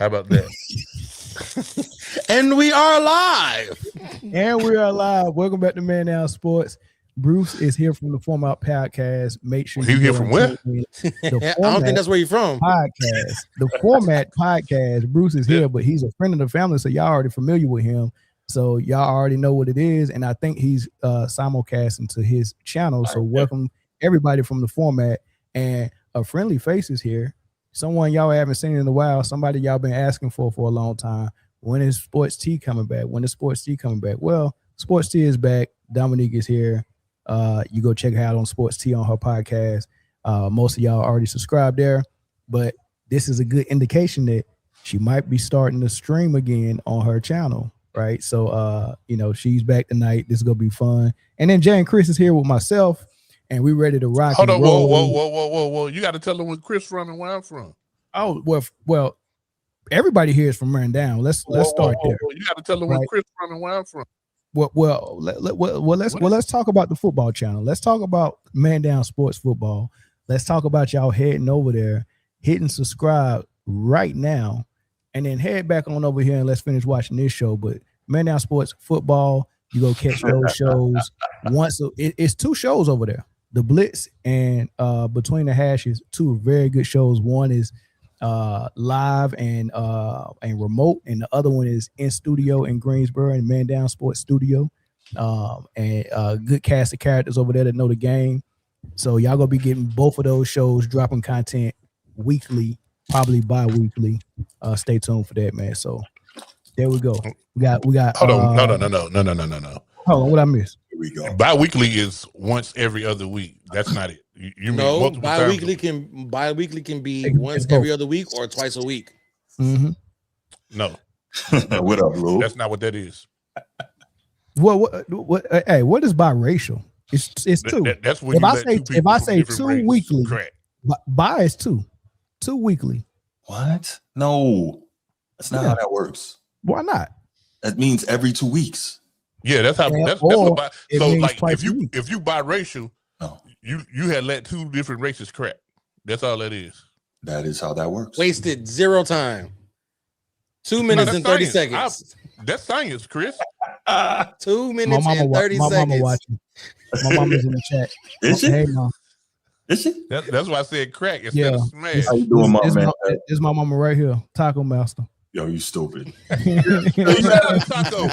How about that? And we are live. And we are live. Welcome back to Man Down Sports. Bruce is here from the Format Podcast. Make sure He's here from where? I don't think that's where you're from. Podcast. The Format Podcast. Bruce is here, but he's a friend of the family, so y'all already familiar with him. So y'all already know what it is, and I think he's simulcasting to his channel. So welcome everybody from the Format, and a friendly face is here. Someone y'all haven't seen in a while. Somebody y'all been asking for a long time. When is Sports T coming back? When is Sports T coming back? Well, Sports T is back. Dominique is here. You go check her out on Sports T on her podcast. Most of y'all already subscribed there, but this is a good indication that she might be starting to stream again on her channel, right? So, she's back tonight. This is gonna be fun. And then Jay and Chris is here with myself, and we ready to rock. Hold on, whoa! You got to tell them where Chris from and where I'm from. Oh well. Everybody here is from Man Down. Let's start there. You got to tell them where Chris from and where I'm from. Let's talk about the football channel. Let's talk about Man Down Sports Football. Let's talk about y'all heading over there, hitting subscribe right now, and then head back on over here and let's finish watching this show. But Man Down Sports Football, you go catch those shows once. It's two shows over there, the Blitz and Between the Hashes. Two very good shows. One is live and remote, and the other one is in studio in Greensboro and Man Down Sports Studio, and good cast of characters over there that know the game. So y'all gonna be getting both of those shows, dropping content weekly, probably bi-weekly. Stay tuned for that, man. So there we go. We got Hold on, no. Hold on, what I missed? Here we go. Bi-weekly is once every other week. That's not it. You no, bi-weekly can be once every other week or twice a week. Mm-hmm. No. What up, Lou? That's not what that is. Well, what is biracial? It's two. That's when if I say two weekly, correct. Bi is two weekly. What? No, that's not how that works. Why not? That means every 2 weeks. Yeah, that's how. That's what. So like, if you biracial, no. You had let two different races crack. That's all that is. That is how that works. Wasted zero time. 2 minutes and 30 seconds. That's science, Chris. 2 minutes and 30 seconds. My mama watching. My mama's in the chat. Is she? Hey, Mom. Is she? That's why I said crack instead of smash. How you doing, my man? This is my mama right here, Taco Master. Yo, you stupid. Taco.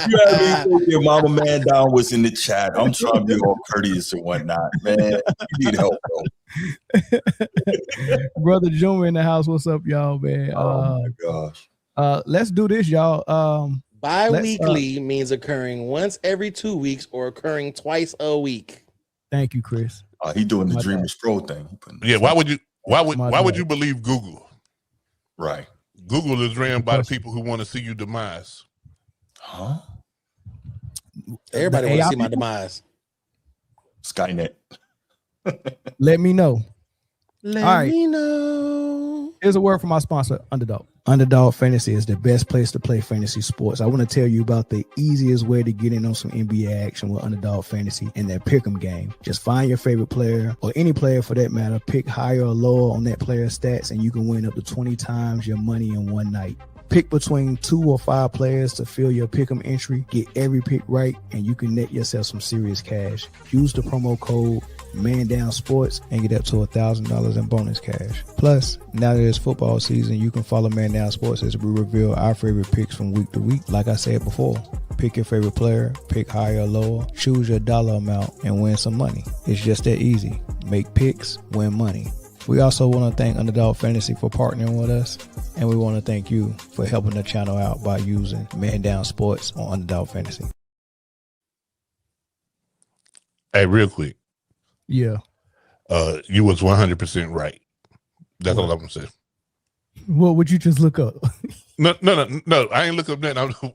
Your mama Man Down was in the chat. I'm trying to be all courteous and whatnot. Man, you need help, bro. Brother Junior in the house. What's up, y'all, man? Oh my gosh. Let's do this, y'all. Bi-weekly means occurring once every 2 weeks or occurring twice a week. Thank you, Chris. He doing the Dreamers Pro thing. Yeah, why would you believe Google? Right. Google is ran by the people who want to see you demise. Huh? Everybody wants to see my demise. Skynet. Let me know. Let me know. Here's a word from our sponsor, Underdog. Underdog Fantasy is the best place to play fantasy sports. I want to tell you about the easiest way to get in on some NBA action with Underdog Fantasy and their pick'em game. Just find your favorite player, or any player for that matter, pick higher or lower on that player's stats, and you can win up to 20 times your money in one night. Pick between 2 or 5 players to fill your pick'em entry. Get every pick right, and you can net yourself some serious cash. Use the promo code Man Down Sports and get up to $1,000 in bonus cash. Plus, now that it's football season, you can follow Man Down Sports as we reveal our favorite picks from week to week. Like I said before, pick your favorite player, pick higher or lower, choose your dollar amount, and win some money. It's just that easy. Make picks, win money. We also want to thank Underdog Fantasy for partnering with us, and we want to thank you for helping the channel out by using Man Down Sports on Underdog Fantasy. Hey, real quick. Yeah. You was 100% right. That's all I'm gonna say. What would you just look up? No. I ain't look up nothing.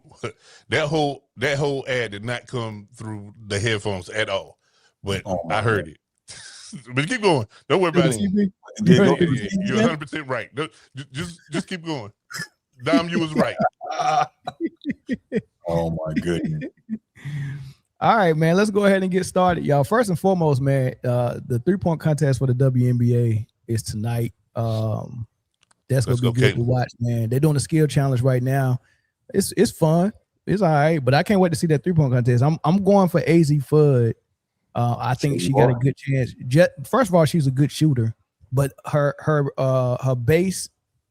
That whole ad did not come through the headphones at all. But I heard it. But keep going. Don't worry about it. You're 100% right. Just keep going. Dom, you was right. Oh my goodness. All right, man. Let's go ahead and get started, y'all. First and foremost, man, the 3-point contest for the WNBA is tonight. That's gonna be good to watch, man. They're doing a skill challenge right now. It's fun. It's all right, but I can't wait to see that 3-point contest. I'm going for AZ Fudd. I think she got a good chance. First of all, she's a good shooter, but her base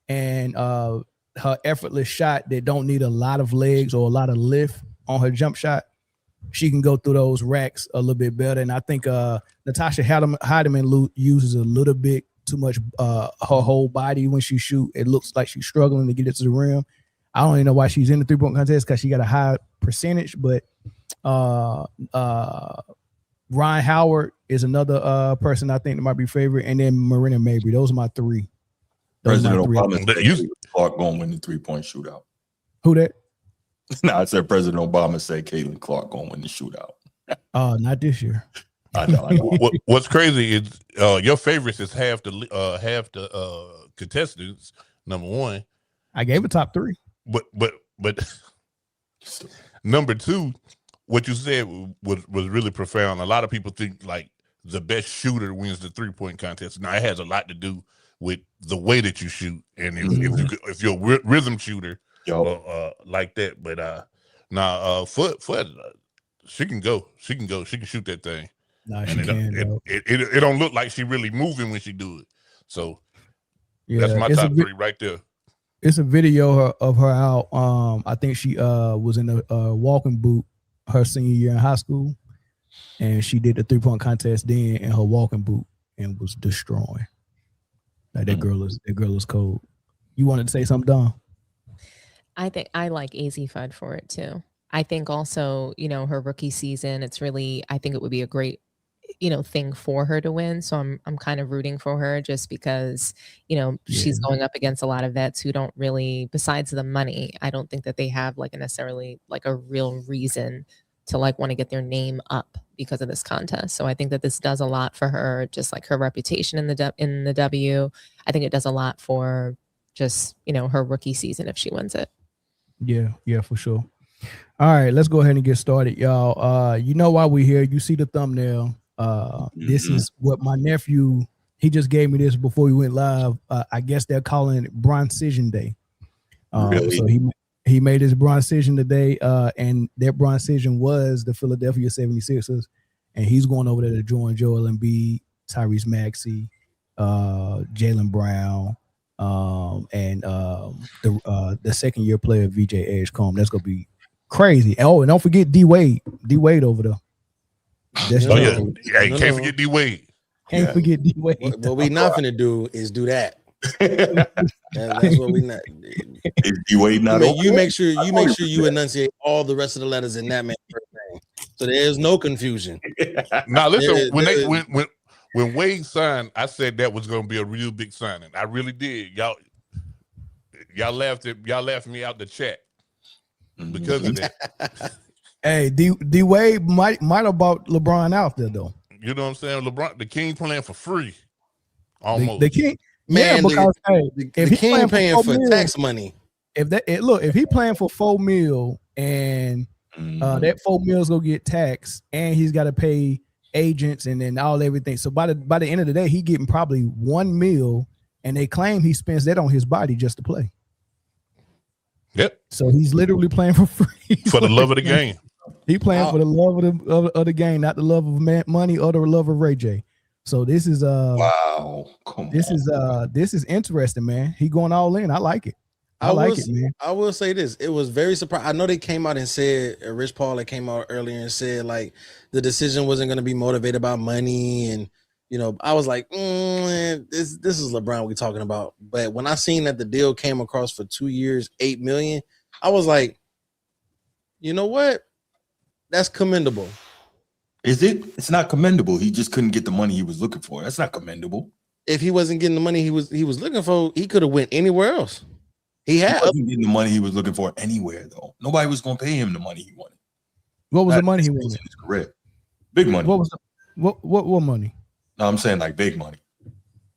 and her effortless shot that don't need a lot of legs or a lot of lift on her jump shot, she can go through those racks a little bit better. And I think Natasha Heidemann uses a little bit too much her whole body when she shoot. It looks like she's struggling to get it to the rim. I don't even know why she's in the 3-point contest because she got a high percentage, but Ryan Howard is another person I think that might be favorite, and then Marina Mabry. Those are my three. President Obama said Clark going to win the 3-point shootout. Who that? No, I said President Obama said Caitlin Clark going to win the shootout. Not this year. I know. What's crazy is your favorites is half the contestants. Number one, I gave a top 3. But number 2, what you said was really profound. A lot of people think like the best shooter wins the 3-point contest. Now it has a lot to do with the way that you shoot, and if you're a rhythm shooter like that. But Fudd, she can go. She can shoot that thing. Nah, she can. It don't look like she really moving when she do it. So that's my top 3 right there. It's a video of her out. I think she was in a walking boot her senior year in high school, and she did the 3-point contest then in her walking boot and was destroying. Like that girl is cold. You wanted to say something, Dawn? I think I like AZ Fudd for it too. I think also, her rookie season, I think it would be a great, thing for her to win. So I'm kind of rooting for her just because, she's going up against a lot of vets who don't really, besides the money, I don't think that they have necessarily a real reason to want to get their name up because of this contest. So I think that this does a lot for her, just her reputation in the W. I think it does a lot for just, her rookie season if she wins it. Yeah, for sure. All right, let's go ahead and get started, y'all. You know why we're here. You see the thumbnail. This is what my nephew, he just gave me this before we went live. I guess they're calling it Bruncision Day. Really? So he made his Bruncision today, and that Bruncision was the Philadelphia 76ers, and he's going over there to join Joel Embiid, Tyrese Maxey, Jaylen Brown, and the second-year player VJ Edgecombe. That's gonna be crazy. Oh, and don't forget D Wade over there. Can't forget D Wade. Can't forget D Wade. What we not finna do is do that. That's what we not. Is D Wade not? You make sure you enunciate all the rest of the letters in that man's first name, so there's no confusion. Now listen, when Wade signed, I said that was going to be a real big signing. I really did. Y'all laughed me out the chat because of that. Hey, D Wade might have bought LeBron out there though. You know what I'm saying? LeBron, the King playing for free, almost. The King, man. Because if the King paying for tax money, if he playing for $4 million and that $4 million is gonna get taxed, and he's got to pay agents and then everything. So by the end of the day, he getting probably $1 million, and they claim he spends that on his body just to play. Yep. So he's literally playing for free for the love of the game. He playing for the love of the game, not the love of money or the love of Ray J. So this is wow. This is interesting, man. He going all in. I like it. I like it, man. I will say this. It was very surprising. I know they came out and said, Rich Paul came out earlier and said the decision wasn't going to be motivated by money. And, I was like, this is LeBron we talking about. But when I seen that the deal came across for 2 years, $8 million, I was like, you know what? That's commendable. Is it? It's not commendable. He just couldn't get the money he was looking for. That's not commendable. If he wasn't getting the money he was looking for, he could have went anywhere else. He wasn't getting the money he was looking for anywhere, though. Nobody was going to pay him the money he wanted. What was the money he wanted? Correct. Big money. What was what money? No, I'm saying big money.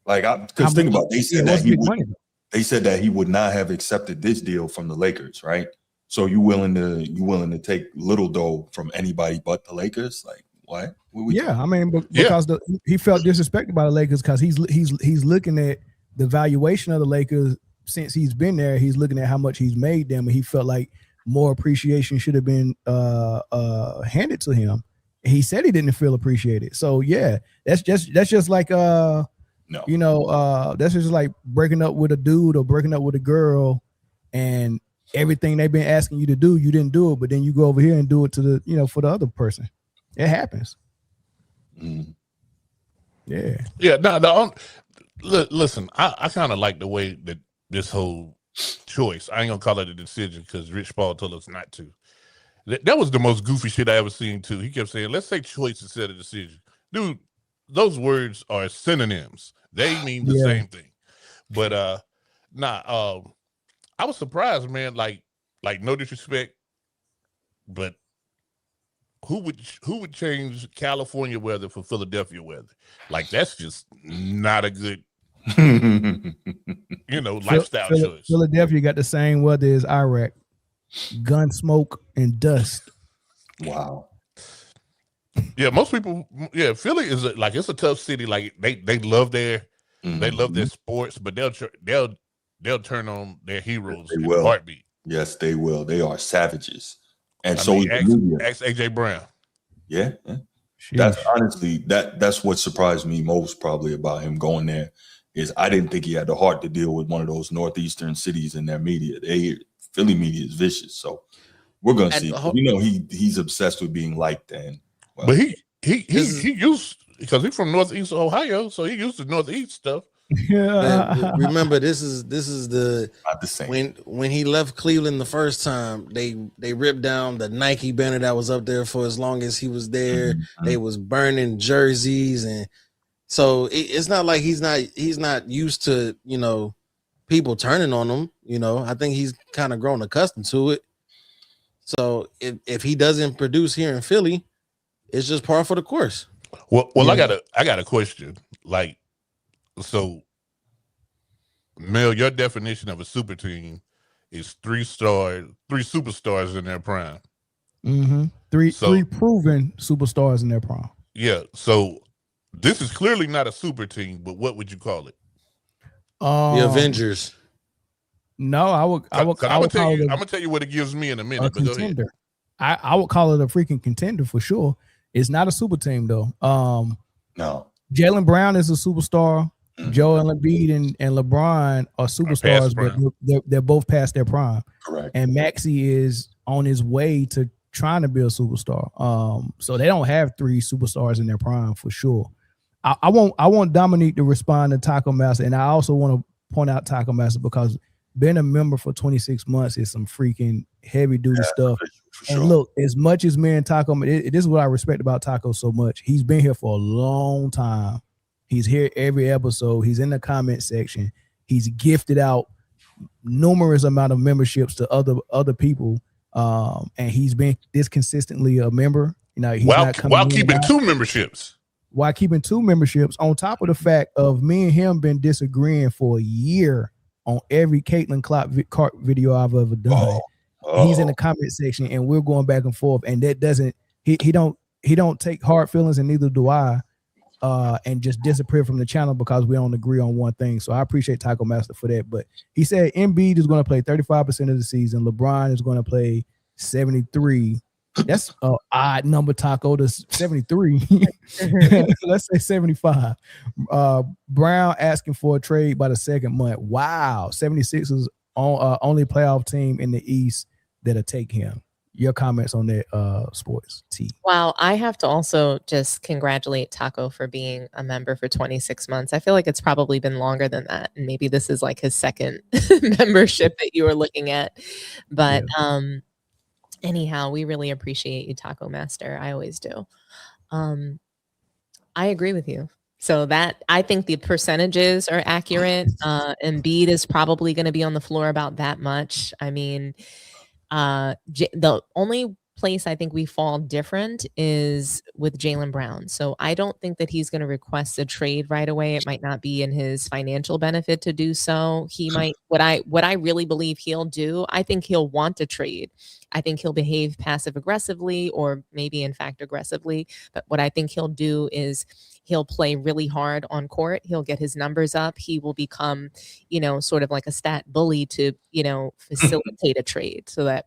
Because think about it, they said that he would not have accepted this deal from the Lakers, right? So you willing to take little dough from anybody but the Lakers? What? Yeah, I mean, because he felt disrespected by the Lakers because he's looking at the valuation of the Lakers since he's been there, he's looking at how much he's made them, and he felt like more appreciation should have been handed to him. He said he didn't feel appreciated. So yeah, that's just like that's just like breaking up with a dude or breaking up with a girl, and everything they've been asking you to do, you didn't do it, but then you go over here and do it to the for the other person. It happens. Yeah. No, listen, I kind of like the way that this whole choice, I ain't gonna call it a decision because Rich Paul told us not to. That was the most goofy shit I ever seen too. He kept saying, let's say choice instead of decision. Dude, those words are synonyms. They mean the same thing. But I was surprised, man, like no disrespect, but who would change California weather for Philadelphia weather? Like, that's just not a good lifestyle choice. Philadelphia got the same weather as Iraq. Gun smoke and dust. Wow. Yeah, most people. Yeah, Philly is it's a tough city. Like they love their sports, but they'll turn on their heroes in a heartbeat. Yes, they will. They are savages, and ask AJ Brown. Yeah. That's honestly that's what surprised me most probably about him going there is I didn't think he had the heart to deal with one of those northeastern cities in their media. Philly media is vicious, so we're gonna see. He's obsessed with being liked, and but he used because he's from Northeast Ohio, so he used to Northeast stuff. Yeah. Remember, this is not the same. When he left Cleveland the first time, they ripped down the Nike banner that was up there for as long as he was there. They was burning jerseys, and so it's not like he's not used to people turning on him. I think he's kind of grown accustomed to it. So if he doesn't produce here in Philly, it's just par for the course. Well, I got a question. Like, so, Mel, your definition of a super team is three superstars in their prime. Three proven superstars in their prime. Yeah. So this is clearly not a super team, but what would you call it? The Avengers. No, I'm gonna tell you what it gives me in a minute. A contender. I would call it a freaking contender for sure. It's not a super team though. No. Jaylen Brown is a superstar. Joel Embiid and LeBron are superstars, but they're both past their prime. Correct. And Maxey is on his way to trying to be a superstar. So they don't have three superstars in their prime for sure. I want Dominique to respond to Taco Master, and I also want to point out Taco Master because being a member for 26 months is some freaking heavy duty stuff. And look, as much as me and Taco, this is what I respect about Taco so much. He's been here for a long time. He's here every episode. He's in the comment section. He's gifted out numerous amount of memberships to other people, and he's been this consistently a member. He's while keeping two memberships. While keeping two memberships, on top of the fact of me and him been disagreeing for a year on every Caitlin Clark video I've ever done. He's in the comment section, and we're going back and forth. And that doesn't he don't take hard feelings, and neither do I. And just disappear from the channel because we don't agree on one thing. So I appreciate Taco Master for that. But he said Embiid is going to play 35% of the season. LeBron is going to play 73. That's an odd number, Taco, to 73. Let's say 75. Brown asking for a trade by the second month. Wow. 76ers only playoff team in the East that'll take him. Your comments on that, Sports T. Wow, I have to also just congratulate Taco for being a member for 26 months. I feel like it's probably been longer than that, and maybe this is like his second membership that you were looking at. But anyhow, we really appreciate you, Taco Master. I always do. I agree with you. So that I think the percentages are accurate. Embiid is probably going to be on the floor about that much. I mean. The only place I think we fall different is with Jaylen Brown. So I don't think that he's going to request a trade right away. It might not be in his financial benefit to do so. He might, what I really believe he'll do, I think he'll want to trade. I think he'll behave passive aggressively or maybe in fact aggressively. But what I think he'll do is He'll play really hard on court. He'll get his numbers up. He will become, sort of like a stat bully to, facilitate a trade so that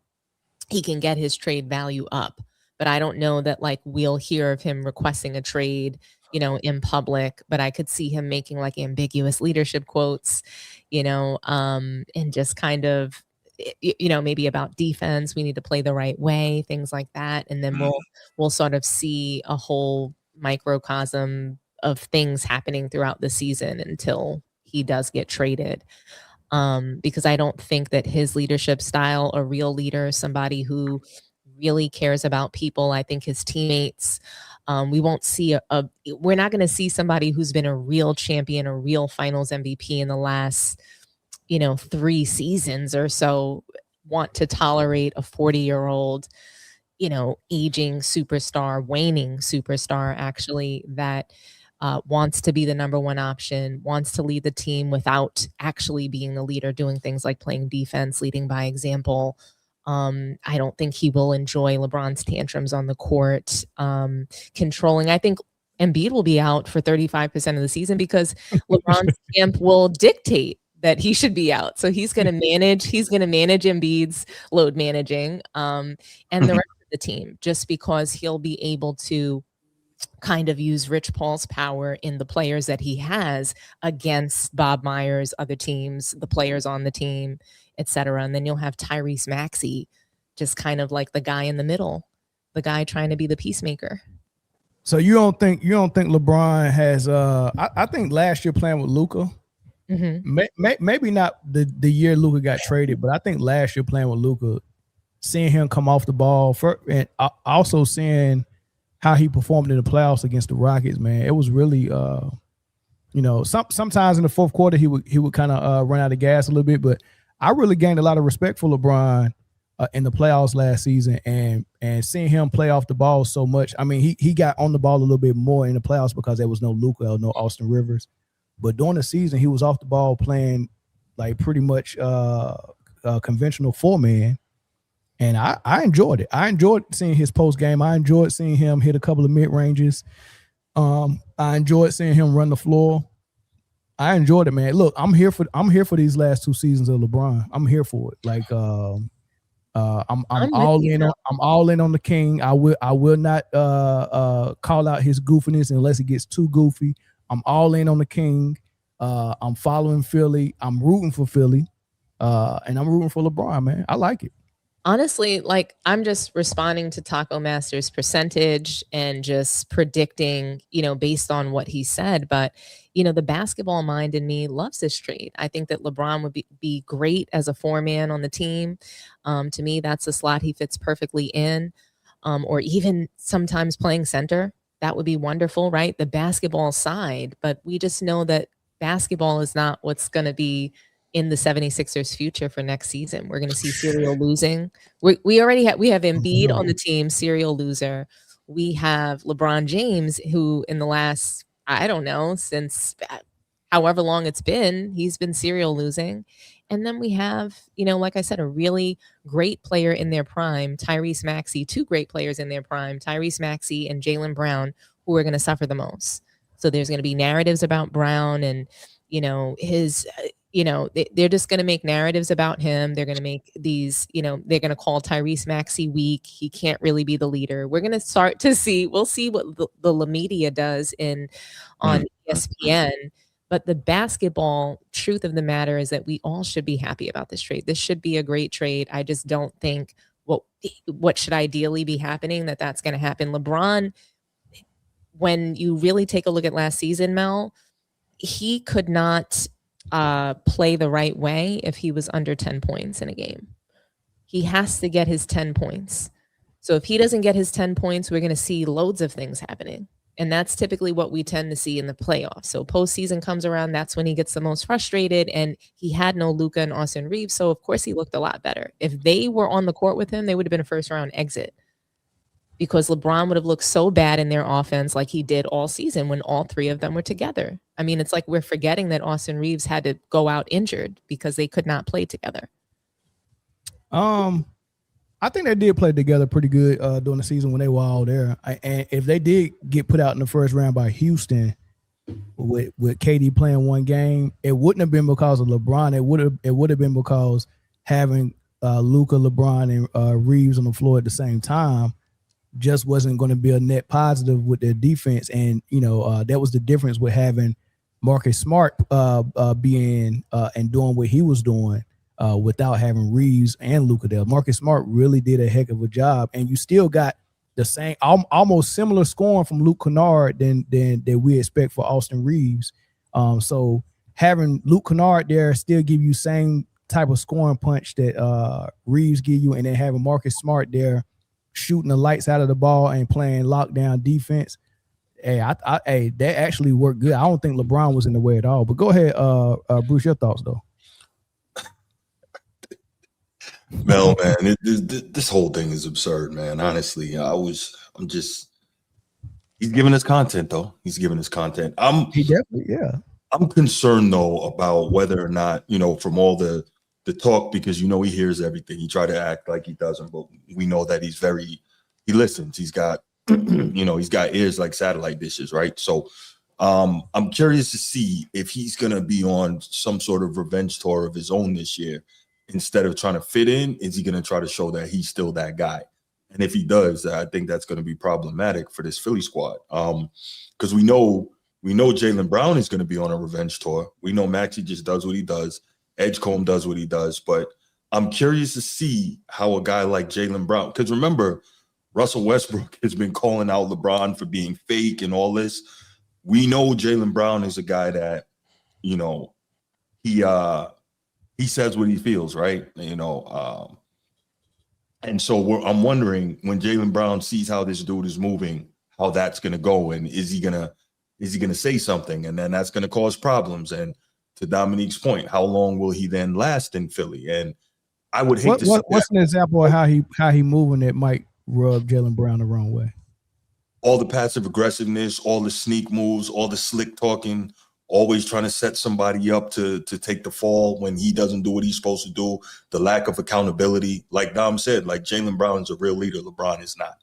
he can get his trade value up. But I don't know that like we'll hear of him requesting a trade, in public, but I could see him making like ambiguous leadership quotes, and just kind of, maybe about defense. We need to play the right way, things like that. And then we'll sort of see a whole microcosm of things happening throughout the season until he does get traded. Because I don't think that his leadership style, a real leader, somebody who really cares about people, I think his teammates, we won't see we're not going to see somebody who's been a real champion, a real finals MVP in the last, 3 seasons or so want to tolerate a 40-year-old, aging superstar, waning superstar, actually, that wants to be the number one option, wants to lead the team without actually being the leader, doing things like playing defense, leading by example. I don't think he will enjoy LeBron's tantrums on the court, controlling. I think Embiid will be out for 35% of the season because LeBron's camp will dictate that he should be out. So he's going to manage Embiid's load managing, and the rest of the team, just because he'll be able to kind of use Rich Paul's power in the players that he has against Bob Myers, other teams, the players on the team, etc. And then you'll have Tyrese Maxey, just kind of like the guy in the middle, the guy trying to be the peacemaker. So you don't think LeBron has I think last year playing with Luka, maybe not the year Luka got traded, but I think last year playing with Luka, seeing him come off the ball and also seeing how he performed in the playoffs against the Rockets, man, it was really sometimes in the fourth quarter he would kind of run out of gas a little bit, but I really gained a lot of respect for LeBron in the playoffs last season, and seeing him play off the ball so much. I mean, he got on the ball a little bit more in the playoffs because there was no Luka or no Austin Rivers, but during the season he was off the ball playing like pretty much conventional 4-man. And I enjoyed it. I enjoyed seeing his post game. I enjoyed seeing him hit a couple of mid ranges. I enjoyed seeing him run the floor. I enjoyed it, man. Look, I'm here for these last 2 seasons of LeBron. I'm here for it. Like I'm all in. I'm all in on the King. I will not call out his goofiness unless it gets too goofy. I'm all in on the King. I'm following Philly. I'm rooting for Philly, and I'm rooting for LeBron, man. I like it. Honestly, like I'm just responding to Taco Master's percentage and just predicting, based on what he said. But, the basketball mind in me loves this trade. I think that LeBron would be great as a 4-man on the team. To me, that's a slot he fits perfectly in, or even sometimes playing center. That would be wonderful, right? The basketball side. But we just know that basketball is not what's going to be in the 76ers future for next season. We're going to see serial losing. We have Embiid on the team, serial loser. We have LeBron James, who in the last, I don't know, since however long it's been, he's been serial losing. And then we have, like I said, a really great player in their prime, Tyrese Maxey, 2 great players in their prime, Tyrese Maxey and Jaylen Brown, who are going to suffer the most. So there's going to be narratives about Brown and, his they're just going to make narratives about him. They're going to make these, they're going to call Tyrese Maxey weak. He can't really be the leader. We're going to start to see, we'll see what the La Media does on ESPN. But the basketball truth of the matter is that we all should be happy about this trade. This should be a great trade. I just don't think what should ideally be happening, that's going to happen. LeBron, when you really take a look at last season, Mel, he could not play the right way if he was under 10 points in a game. He has to get his 10 points. So if he doesn't get his 10 points, we're going to see loads of things happening. And that's typically what we tend to see in the playoffs. So postseason comes around, that's when he gets the most frustrated. And he had no Luka and Austin Reeves. So of course he looked a lot better. If they were on the court with him, they would have been a first round exit, because LeBron would have looked so bad in their offense like he did all season when all 3 of them were together. I mean, it's like we're forgetting that Austin Reeves had to go out injured because they could not play together. I think they did play together pretty good during the season when they were all there. And if they did get put out in the first round by Houston with KD playing one game, it wouldn't have been because of LeBron. It would have been because having Luka, LeBron, and Reeves on the floor at the same time just wasn't going to be a net positive with their defense. And that was the difference with having Marcus Smart being and doing what he was doing. Without having Reeves and Luka there. Marcus Smart really did a heck of a job, and you still got the same, almost similar scoring from Luke Kennard than we expect for Austin Reeves. So having Luke Kennard there still give you same type of scoring punch that Reeves give you, and then having Marcus Smart there shooting the lights out of the ball and playing lockdown defense. Hey, that actually worked good. I don't think LeBron was in the way at all. But go ahead, Bruce, your thoughts though. Mel, man, this whole thing is absurd, man. Honestly, he's giving us content, though. He's giving us content. He definitely, yeah. I'm concerned though about whether or not, from all the talk, because he hears everything. He tried to act like he doesn't, but we know that he listens. He's got, he's got ears like satellite dishes, right? So I'm curious to see if he's gonna be on some sort of revenge tour of his own this year. Instead of trying to fit in, is he going to try to show that he's still that guy? And if he does, I think that's going to be problematic for this Philly squad. Because we know Jaylen Brown is going to be on a revenge tour. We know Maxey just does what he does. Edgecombe does what he does. But I'm curious to see how a guy like Jaylen Brown, because remember, Russell Westbrook has been calling out LeBron for being fake and all this. We know Jaylen Brown is a guy that, he says what he feels, right? And so I'm wondering when Jaylen Brown sees how this dude is moving, how that's going to go, and is he gonna say something, and then that's going to cause problems. And to Dominique's point, how long will he then last in Philly? And I would hate to. What's an example of how he moving that might rub Jaylen Brown the wrong way? All the passive aggressiveness, all the sneak moves, all the slick talking. Always trying to set somebody up to take the fall when he doesn't do what he's supposed to do. The lack of accountability. Like Dom said, like Jaylen Brown is a real leader. LeBron is not.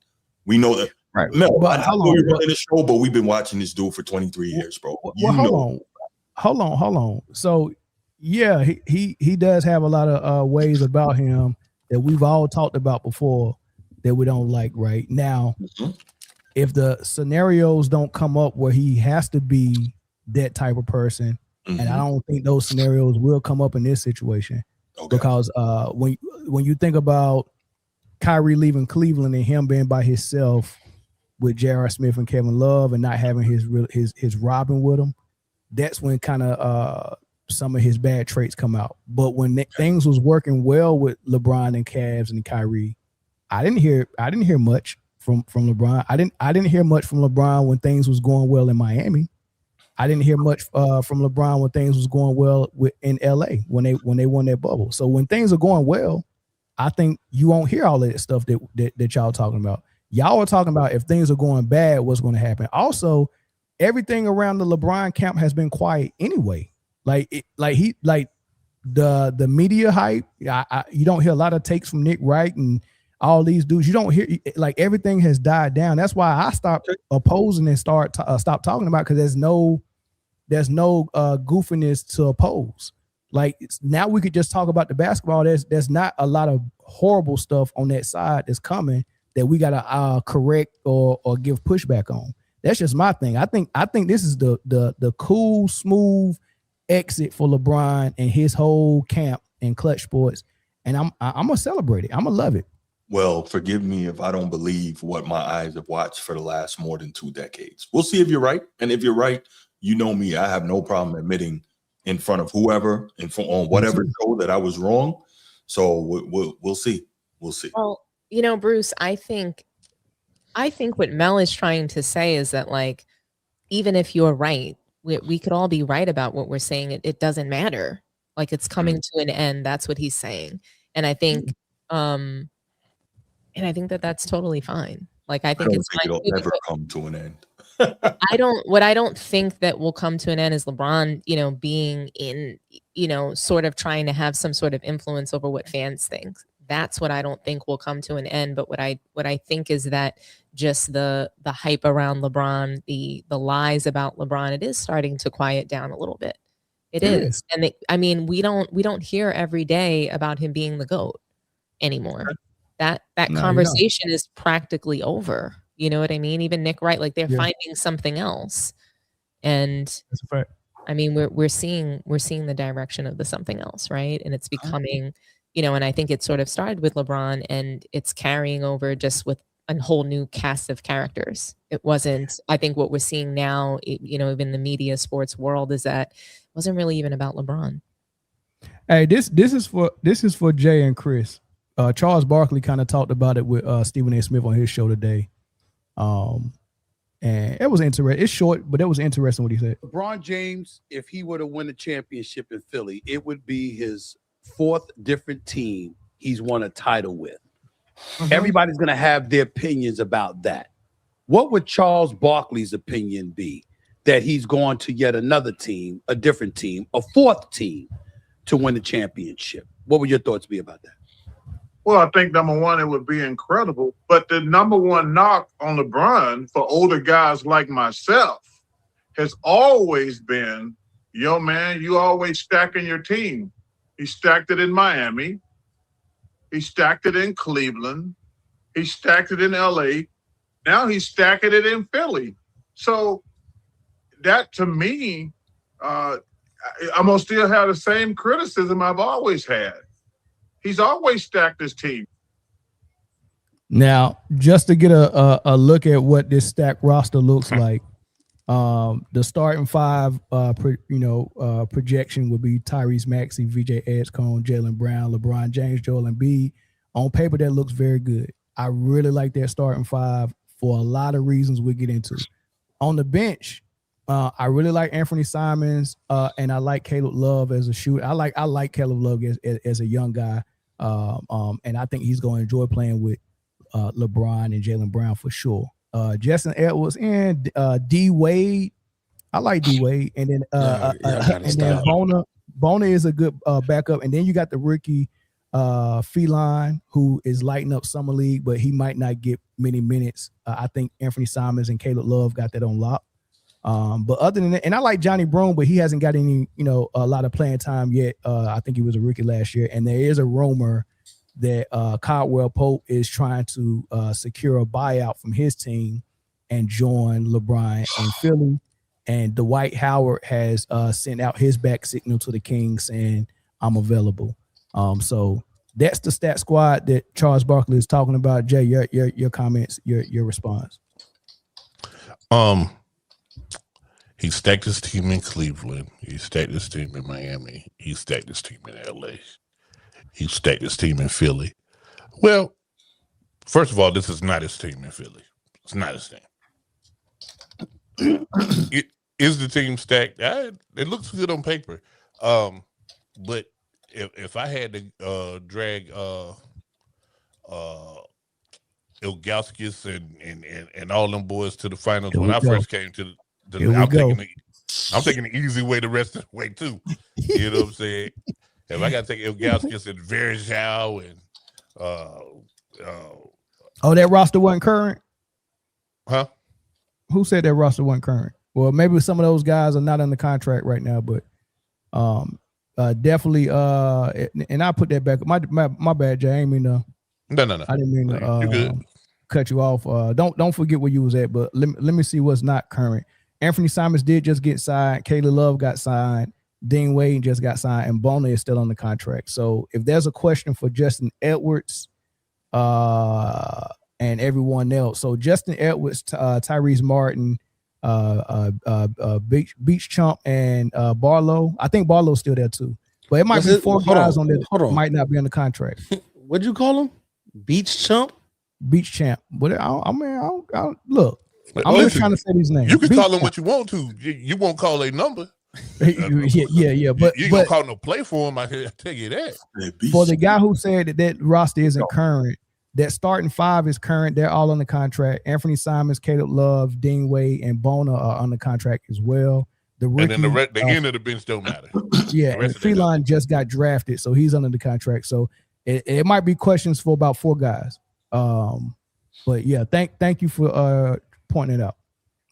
We know that. Right. No, I know we're running the show, but we've been watching this dude for 23 years, bro. Hold on. So, yeah, he does have a lot of ways about him that we've all talked about before that we don't like right now. Mm-hmm. If the scenarios don't come up where he has to be that type of person, and I don't think those scenarios will come up in this situation, because when you think about Kyrie leaving Cleveland and him being by himself with J.R. Smith and Kevin Love and not having his Robin with him, that's when kind of some of his bad traits come out. But when things was working well with LeBron and Cavs and Kyrie, I didn't hear much from LeBron. I didn't hear much from LeBron when things was going well in Miami. I didn't hear much from LeBron when things was going well in LA when they won their bubble. So when things are going well, I think you won't hear all of that stuff that y'all talking about. Y'all are talking about if things are going bad, what's going to happen. Also, everything around the LeBron camp has been quiet anyway. The media hype. You don't hear a lot of takes from Nick Wright and all these dudes. You don't hear, everything has died down. That's why I stopped opposing and stop talking about, because there's no goofiness to oppose. Now we could just talk about the basketball. There's not a lot of horrible stuff on that side that's coming that we gotta correct or give pushback on. That's just my thing. I think this is the cool, smooth exit for LeBron and his whole camp in Clutch Sports, and I'm gonna celebrate it. I'm gonna love it. Well, forgive me if I don't believe what my eyes have watched for the last more than 2 decades. We'll see if you're right, and if you're right, you know me, I have no problem admitting in front of whoever on whatever show that I was wrong. So we'll see. We'll see. Well, Bruce, I think what Mel is trying to say is that, even if you're right, we could all be right about what we're saying. It doesn't matter. It's coming to an end. That's what he's saying. And I think, that's totally fine. I think it'll ever come to an end. What I don't think that will come to an end is LeBron, being in, sort of trying to have some sort of influence over what fans think. that's what I don't think will come to an end. But what I think is that just the hype around LeBron, the lies about LeBron, it is starting to quiet down a little bit. It is. And we don't hear every day about him being the GOAT anymore. That conversation is practically over. You know what I mean? Even Nick Wright, like they're finding something else. And that's a fact. I mean, we're seeing the direction of the something else, right? And it's becoming, and I think it sort of started with LeBron and it's carrying over just with a whole new cast of characters. It wasn't, I think what we're seeing now, even the media sports world, is that it wasn't really even about LeBron. Hey, this is for Jay and Chris. Charles Barkley kind of talked about it with Stephen A. Smith on his show today. And it was interesting. It's short, but it was interesting what he said. LeBron James, if he were to win a championship in Philly, it would be his fourth different team he's won a title with. Mm-hmm. Everybody's going to have their opinions about that. What would Charles Barkley's opinion be that he's going to yet another team, a different team, a fourth team to win the championship? What would your thoughts be about that? Well, I think, number one, it would be incredible. But the number one knock on LeBron for older guys like myself has always been, yo, man, you always stacking your team. He stacked it in Miami. He stacked it in Cleveland. He stacked it in L.A. Now he's stacking it in Philly. So that, to me, I'm going to still have the same criticism I've always had. He's always stacked his team. Now, just to get a look at what this stacked roster looks like, the starting five, projection would be Tyrese Maxey, VJ Edgecombe, Jaylen Brown, LeBron James, Joel Embiid. On paper, that looks very good. I really like that starting five for a lot of reasons we'll get into. On the bench, I really like Anthony Simons, and I like Caleb Love as a shooter. I like Caleb Love as a young guy, and I think he's going to enjoy playing with LeBron and Jaylen Brown for sure. Justin Edwards and D Wade. I like D Wade, and then Bona is a good backup, and then you got the rookie Feline, who is lighting up summer league, but he might not get many minutes. I think Anthony Simons and Caleb Love got that on lock. But other than that, and I like Johnny Brown, but he hasn't got any, a lot of playing time yet. I think he was a rookie last year, and there is a rumor that Caldwell Pope is trying to secure a buyout from his team and join LeBron in Philly. And Dwight Howard has sent out his back signal to the Kings saying, I'm available. So that's the stat squad that Charles Barkley is talking about. Jay, your comments, your response. He stacked his team in Cleveland. He stacked his team in Miami. He stacked his team in LA. He stacked his team in Philly. Well, first of all, this is not his team in Philly. It's not his team. Is the team stacked? It looks good on paper. But if I had to drag Ilgauskas and all them boys to the finals when I first came to I'm taking the easy way the rest of the way too. You know what I'm saying? If I got to take Ilgauskas and Verjao and that roster wasn't current? Huh? Who said that roster wasn't current? Well, maybe some of those guys are not under contract right now, but definitely and I put that back. My bad, Jay. I didn't mean to. No. I didn't mean to cut you off. Don't forget where you was at, but let me see what's not current. Anthony Simons did just get signed. Caleb Love got signed. Dean Wade just got signed, and Bona is still on the contract. So if there's a question for Justin Edwards and everyone else, so Justin Edwards, Tyrese Martin, Beach Chump, and Barlow. I think Barlow's still there too. But it might be four guys on there might not be on the contract. What'd you call him? Beach Chump? Beach Champ. But I mean, look. I'm just trying to say these names. You can call them what you want to. You won't call a number. Yeah. But you don't call no play for him. I tell you that. For the guy who said that roster isn't current, that starting five is current. They're all on the contract. Anthony Simons, Caleb Love, Dean Wade, and Bona are on the contract as well. The rookie, and then the end of the bench don't matter. Yeah, and Feline just got drafted, so he's under the contract. So, it might be questions for about 4 guys. But yeah, thank you for pointing it out.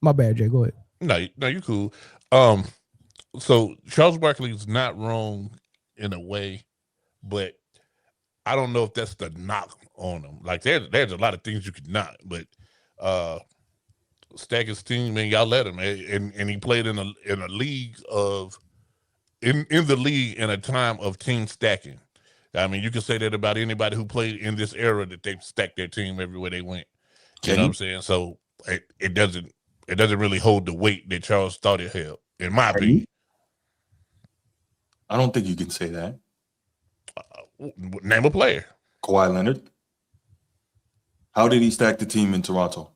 My bad, Jay. Go ahead. No, you cool. So Charles Barkley is not wrong in a way, but I don't know if that's the knock on him. Like there's a lot of things you could knock, but stack his team, man, y'all let him. And he played in a league of in the league in a time of team stacking. I mean, you can say that about anybody who played in this era, that they've stacked their team everywhere they went. You know what I'm saying? So it doesn't really hold the weight that Charles thought it held, in my opinion. I don't think you can say that. Name a player. Kawhi Leonard. How did he stack the team in Toronto?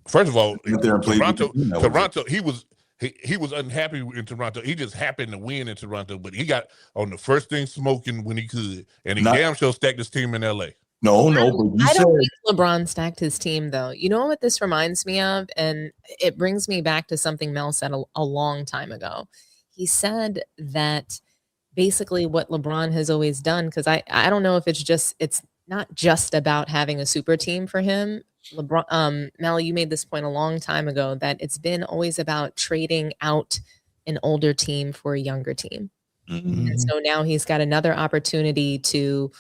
First of all, Toronto, he was unhappy in Toronto. He just happened to win in Toronto, but he got on the first thing smoking when he could, and he damn sure stacked his team in LA. No, but I don't think LeBron stacked his team, though. You know what this reminds me of? And it brings me back to something Mel said a long time ago. He said that basically what LeBron has always done, because I don't know if it's not just about having a super team for him. LeBron, Mel, you made this point a long time ago, that it's been always about trading out an older team for a younger team. Mm-hmm. And so now he's got another opportunity to,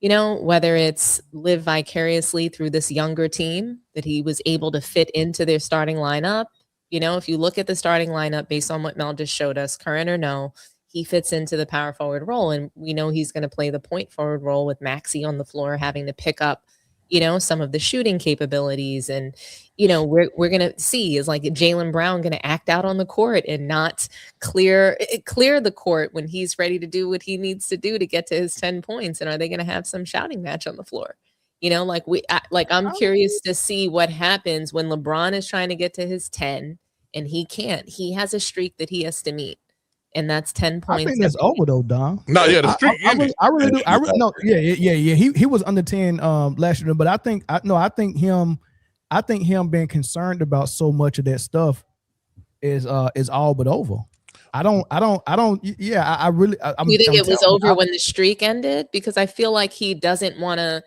whether it's live vicariously through this younger team that he was able to fit into their starting lineup. If you look at the starting lineup based on what Mel just showed us, current or no, he fits into the power forward role. And we know he's going to play the point forward role with Maxey on the floor, having to pick up, some of the shooting capabilities. And, we're going to see, is like Jaylen Brown going to act out on the court and not clear the court when he's ready to do what he needs to do to get to his 10 points? And are they going to have some shouting match on the floor? I'm curious to see what happens when LeBron is trying to get to his 10 and he can't. He has a streak that he has to meet, and that's 10 points. I think that's over though, Dom. No, yeah, the streak. I really do. Yeah. He was under 10 last year, but I think him being concerned about so much of that stuff is all but over. I really. You think it was over when the streak ended? Because I feel like he doesn't want to.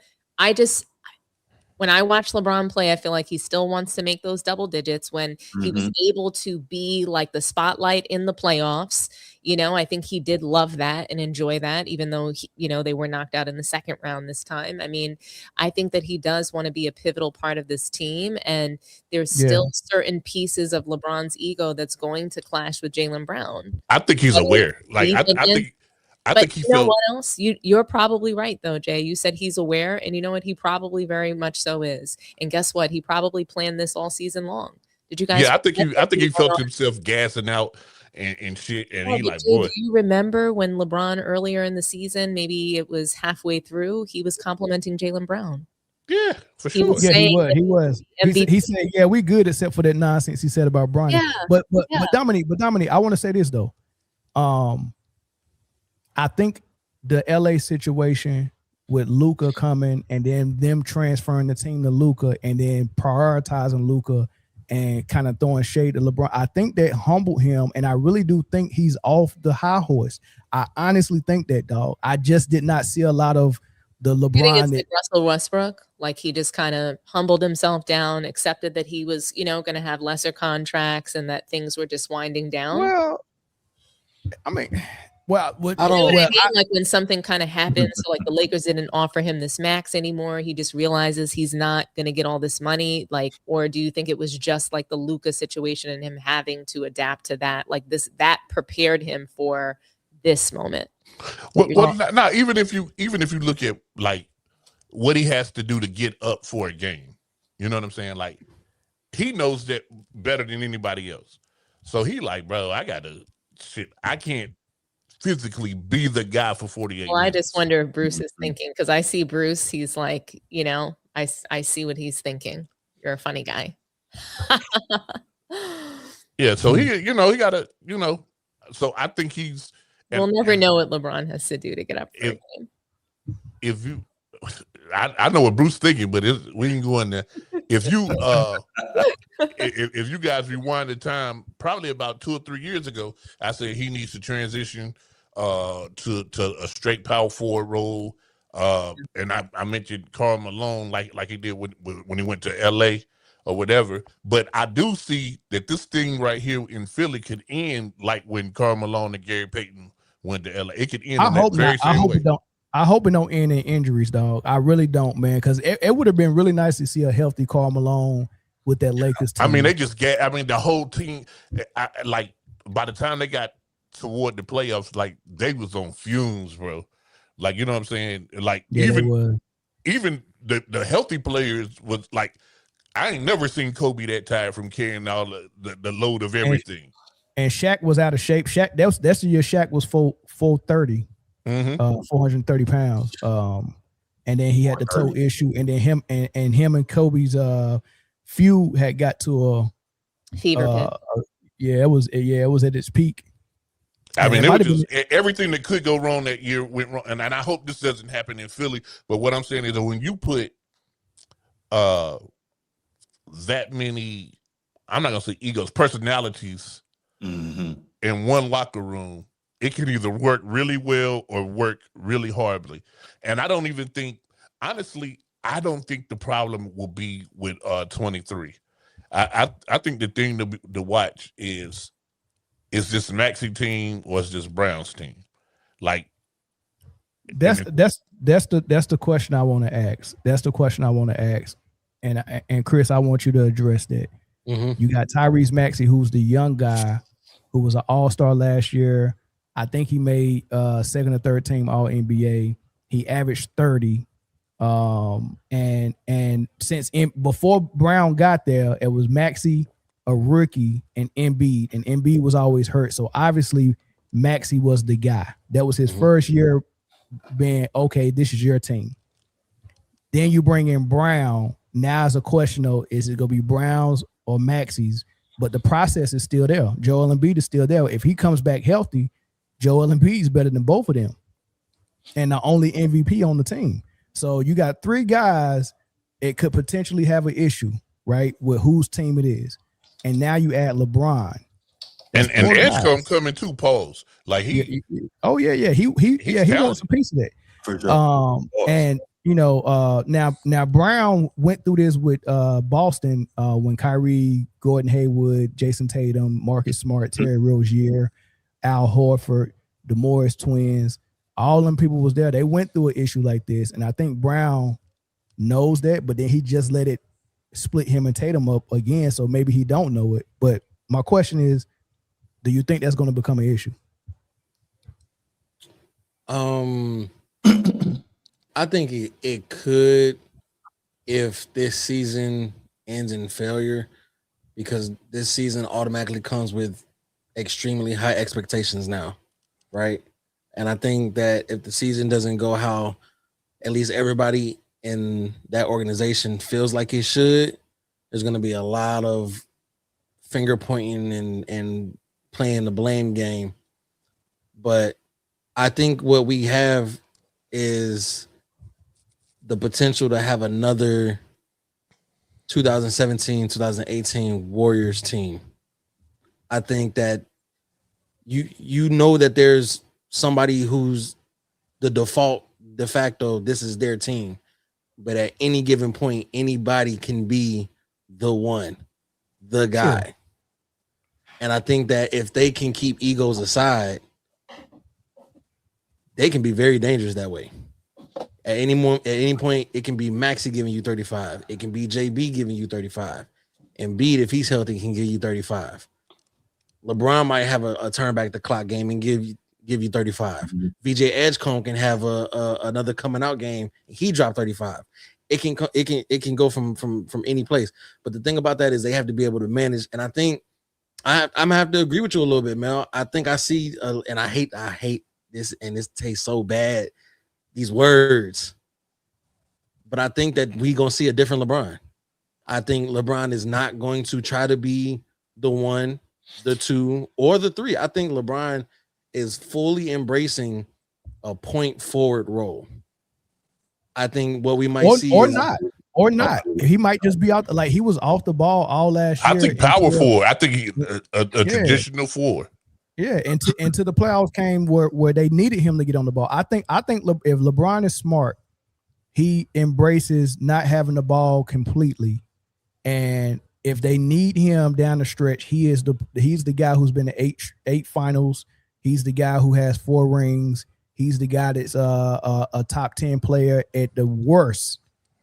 When I watch LeBron play, I feel like he still wants to make those double digits when he was able to be like the spotlight in the playoffs. I think he did love that and enjoy that, even though, they were knocked out in the second round this time. I mean, I think that he does want to be a pivotal part of this team. And there's still certain pieces of LeBron's ego that's going to clash with Jaylen Brown. I think he's aware. I think he felt. What else? You're probably right, though, Jay. You said he's aware, and you know what? He probably very much so is. And guess what? He probably planned this all season long. Did you guys? Yeah, I think he felt himself gassing out and shit. And he boy. Do you remember when LeBron earlier in the season, maybe it was halfway through, he was complimenting Jaylen Brown? Yeah, for sure. He was. He said, "Yeah, we good," except for that nonsense he said about Bronny. Yeah, but Dominique, I want to say this though. I think the LA situation with Luka coming and then them transferring the team to Luka and then prioritizing Luka and kind of throwing shade to LeBron, I think that humbled him, and I really do think he's off the high horse. I honestly think that, dog. I just did not see a lot of the LeBron. You think it's like Russell Westbrook? Like he just kind of humbled himself down, accepted that he was, going to have lesser contracts and that things were just winding down? Well, I mean... Well, I don't know. Like when something kind of happens, so like the Lakers didn't offer him this max anymore. He just realizes he's not going to get all this money. Like, or do you think it was just like the Luka situation and him having to adapt to that? Like that prepared him for this moment. Well, now even if you look at like what he has to do to get up for a game, you know what I'm saying? Like he knows that better than anybody else. So he like, bro, I can't physically be the guy for 48 Well, minutes. I just wonder if Bruce is thinking, because I see Bruce, he's like, I see what he's thinking. You're a funny guy. Yeah, so he gotta, so I think he's we'll never know what LeBron has to do to get up for a game. If you I know what Bruce thinking, but we ain't going there. If you if you guys rewind the time, probably about 2 or 3 years ago, I said he needs to transition to a straight power forward role. And I mentioned Karl Malone like he did when he went to LA or whatever. But I do see that this thing right here in Philly could end like when Karl Malone and Gary Payton went to LA. It could end in that very same way. I hope it don't end in injuries, dog. I really don't, man, because it would have been really nice to see a healthy Karl Malone with that Lakers team. I mean, the whole team, like by the time they got toward the playoffs, like they was on fumes, bro. Like, you know what I'm saying? Like even the healthy players was like, I ain't never seen Kobe that tired from carrying all the load of everything. And Shaq was out of shape. Shaq, that's the year Shaq was 430. 430 pounds. And then he had the toe issue, and then him and Kobe's feud had got to a fever pitch. It was at its peak. I mean, it was just everything that could go wrong that year went wrong, and I hope this doesn't happen in Philly. But what I'm saying is that when you put that many, I'm not gonna say egos, personalities in one locker room, it can either work really well or work really horribly. And I don't even think, honestly, I don't think the problem will be with 23. I think the thing to watch is this Maxey team or is this Brown's team? Like that's the question I want to ask. That's the question I want to ask. And Chris, I want you to address that. You got Tyrese Maxey, who's the young guy who was an all-star last year. I think he made second or third team All NBA. He averaged 30. And since before Brown got there, it was Maxey, a rookie, and Embiid. And Embiid was always hurt. So obviously Maxey was the guy. That was his first year being, okay, this is your team. Then you bring in Brown. Now it's a question of, is it going to be Brown's or Maxey's? But the process is still there. Joel Embiid is still there. If he comes back healthy, Joel Embiid is better than both of them, and the only MVP on the team. So you got three guys. It could potentially have an issue, right, with whose team it is. And now you add LeBron, and Edgecombe coming too. Pause. Like he wants a piece of that. For sure. And you know, now Brown went through this with Boston when Kyrie, Gordon Hayward, Jason Tatum, Marcus Smart, Terry Rozier, Al Horford, the Morris twins, all them people was there. They went through an issue like this, and I think Brown knows that, but then he just let it split him and Tatum up again, so maybe he don't know it. But my question is, do you think that's going to become an issue? I think it could if this season ends in failure, because this season automatically comes with extremely high expectations now, right? And I think that if the season doesn't go how at least everybody in that organization feels like it should, there's going to be a lot of finger pointing and playing the blame game. But I think what we have is the potential to have another 2017, 2018 Warriors team. I think that you know that there's somebody who's the de facto, this is their team. But at any given point, anybody can be the one, the guy. Sure. And I think that if they can keep egos aside, they can be very dangerous that way. At any point, it can be Maxey giving you 35. It can be JB giving you 35. Embiid, if he's healthy, can give you 35. LeBron might have a turn back the clock game and give you 35. Mm-hmm. VJ Edgecombe can have another coming out game. He dropped 35. It can go from any place. But the thing about that is they have to be able to manage. And I think I'm gonna have to agree with you a little bit, Mel. I think I see, and I hate this, and this tastes so bad, these words. But I think that we gonna see a different LeBron. I think LeBron is not going to try to be the one, the two, or the three. I think LeBron is fully embracing a point forward role. I think what we might see or not. He might just be out, like he was off the ball all last year. I think power forward. I think a traditional forward. Yeah, into the playoffs came where they needed him to get on the ball. I think if LeBron is smart, he embraces not having the ball completely, and if they need him down the stretch, he's the guy who's been to eight finals. He's the guy who has 4 rings. He's the guy that's a top 10 player at the worst,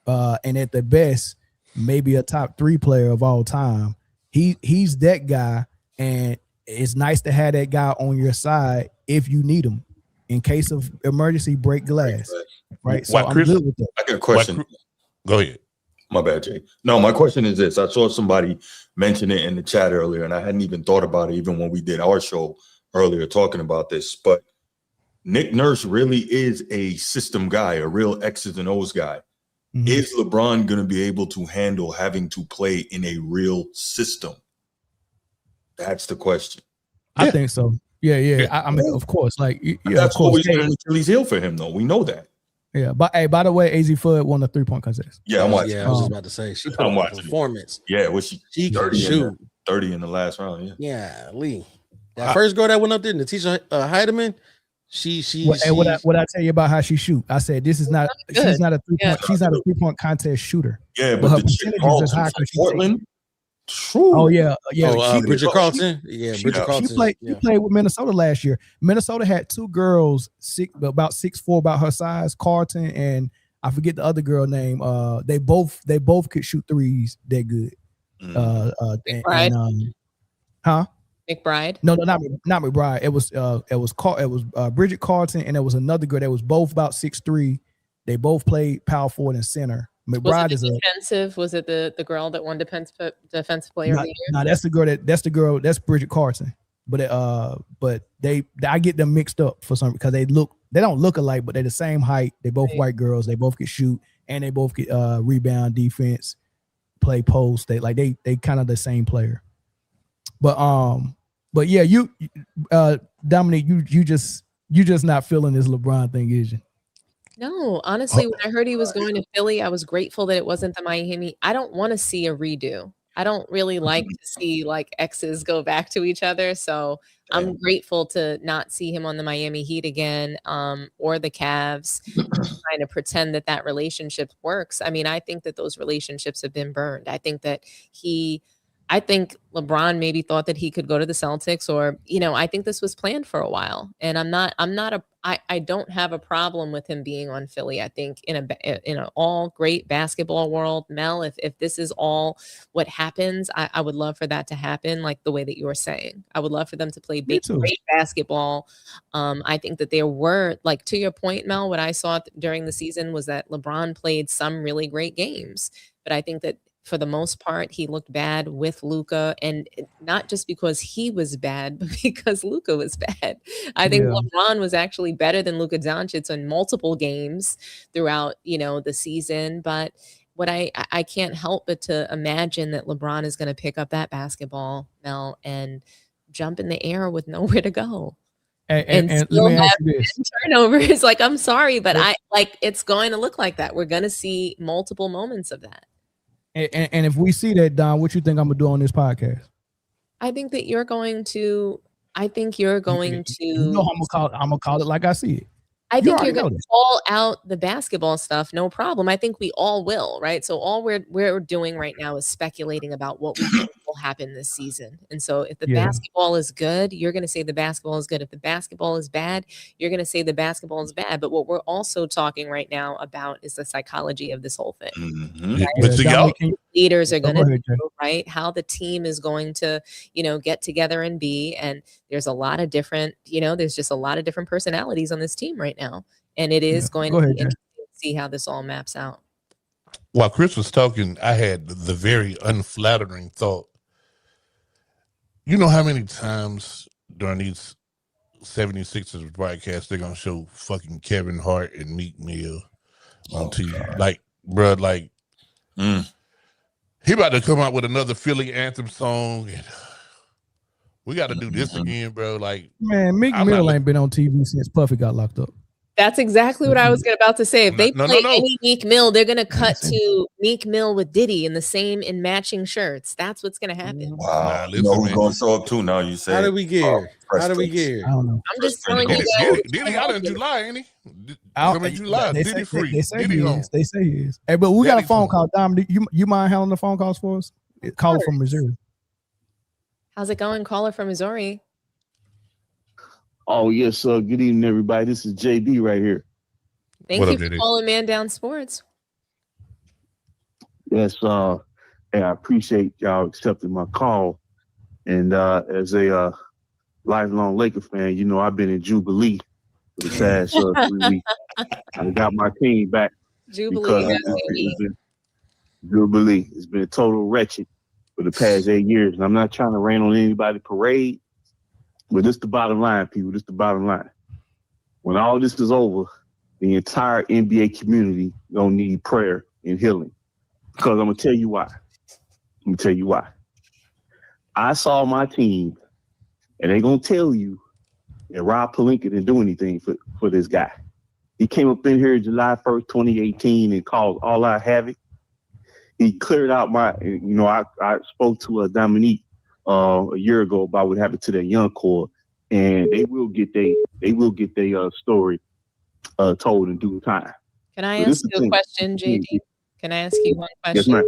and at the best, maybe a top 3 player of all time. He's that guy, and it's nice to have that guy on your side if you need him in case of emergency. Break glass, right? So I'm good with that. I got a question. Go ahead. My bad, Jay. No, my question is this. I saw somebody mention it in the chat earlier, and I hadn't even thought about it even when we did our show earlier talking about this. But Nick Nurse really is a system guy, a real X's and O's guy. Mm-hmm. Is LeBron going to be able to handle having to play in a real system? That's the question. I think so. Yeah. I mean, of course. Like, that's what we said with Achilles heel for him, though. We know that. Yeah, but hey, by the way, AZ Fudd won the 3-point contest. Yeah, I'm watching. Yeah, I was just about to say she put on a performance. Yeah, was she 30 in the last round? Yeah. Yeah, Lee. That first girl that went up there, Natisha Heidemann, what I tell you about how she shoot? I said she's not a 3-point. She's not a 3-point contest shooter. Yeah, but her percentage is high. Portland. True. Oh yeah. Bridget Carlton. Bridget Carlton. She played with Minnesota last year. Minnesota had 2 girls, about 6'4", about her size, Carlton and I forget the other girl name. They both could shoot threes. They're good. McBride. McBride. No, not McBride. It was Bridget Carlton, and there was another girl that was both about 6'3". They both played power forward and center. McBride is defensive. Was it the girl that won defensive player of the year? No, that's the girl. That's Bridget Carlton. But I get them mixed up for some because they don't look alike, but they're the same height. They both white girls. They both can shoot, and they both get rebound, defense, play post. They kind of the same player. But yeah, you Dominique, you just not feeling this LeBron thing, is you? No, honestly, when I heard he was going to Philly, I was grateful that it wasn't the Miami. I don't want to see a redo. I don't really like to see like exes go back to each other. So I'm grateful to not see him on the Miami Heat again, or the Cavs, trying to pretend that relationship works. I mean, I think that those relationships have been burned. I think LeBron maybe thought that he could go to the Celtics, or, I think this was planned for a while, and I don't have a problem with him being on Philly. I think in an all great basketball world, Mel, if this is all what happens, I would love for that to happen. Like the way that you were saying, I would love for them to play great basketball. I think that there were, like, to your point, Mel, what I saw during the season was that LeBron played some really great games, but I think that for the most part, he looked bad with Luka, and not just because he was bad, but because Luka was bad. I think LeBron was actually better than Luka Doncic in multiple games throughout, the season. But what I can't help but to imagine that LeBron is going to pick up that basketball, Mel, and jump in the air with nowhere to go. And still let me ask you this. Turnovers. Like, I'm sorry, but it's going to look like that. We're going to see multiple moments of that. And if we see that, Don, what you think I'm gonna do on this podcast? I think that you're going to. I'm gonna call it like I see it. I think you're going to call out the basketball stuff, no problem. I think we all will, right? So all we're doing right now is speculating about what we think will happen this season. And so if the basketball is good, you're going to say the basketball is good. If the basketball is bad, you're going to say the basketball is bad. But what we're also talking right now about is the psychology of this whole thing. Mm-hmm. Right? Leaders are going to do, right? How the team is going to, get together and be. And there's a lot of different, there's just a lot of different personalities on this team right now. And it is going to be interesting to see how this all maps out. While Chris was talking, I had the very unflattering thought. You know how many times during these 76ers broadcasts they're going to show fucking Kevin Hart and Meek Mill on TV? Like, bro, he about to come out with another Philly anthem song. And we got to do this again, bro. Like, man, Meek Mill ain't been on TV since Puffy got locked up. That's exactly what I was about to say. If they play any Meek Mill, they're going to cut to Meek Mill with Diddy in matching shirts. That's what's going to happen. Wow. We're going to show up too now, you say. How did we get here? How did we get here? I don't know. I'm just telling you guys. Did he out in July, ain't he? Coming July. They Did he free? They say Did he home? is. They say he is. Hey, but we got a phone call. Dom, you mind handling the phone calls for us? Caller from Missouri. How's it going? Caller from Missouri. Oh, yes, sir. Good evening, everybody. This is JB right here. Thank you for calling Man Down Sports. Yes, and I appreciate y'all accepting my call. And as a lifelong Laker fan, you know, I've been in Jubilee for the past 3 weeks. I got my team back. Jubilee. Jubilee. It's been total wretched for the past 8 years. And I'm not trying to rain on anybody's parade, but this the bottom line, people. This the bottom line. When all this is over, the entire NBA community gonna need prayer and healing. Because I'm gonna tell you why. I saw my team, and they're gonna tell you that Rob Pelinka didn't do anything for this guy. He came up in here July 1st, 2018, and caused all out havoc. He cleared out I spoke to Dominique a year ago about what happened to their young core, and they will get their story told in due time. Can I ask you a question, JD? Can I ask you one question? Yes, ma'am.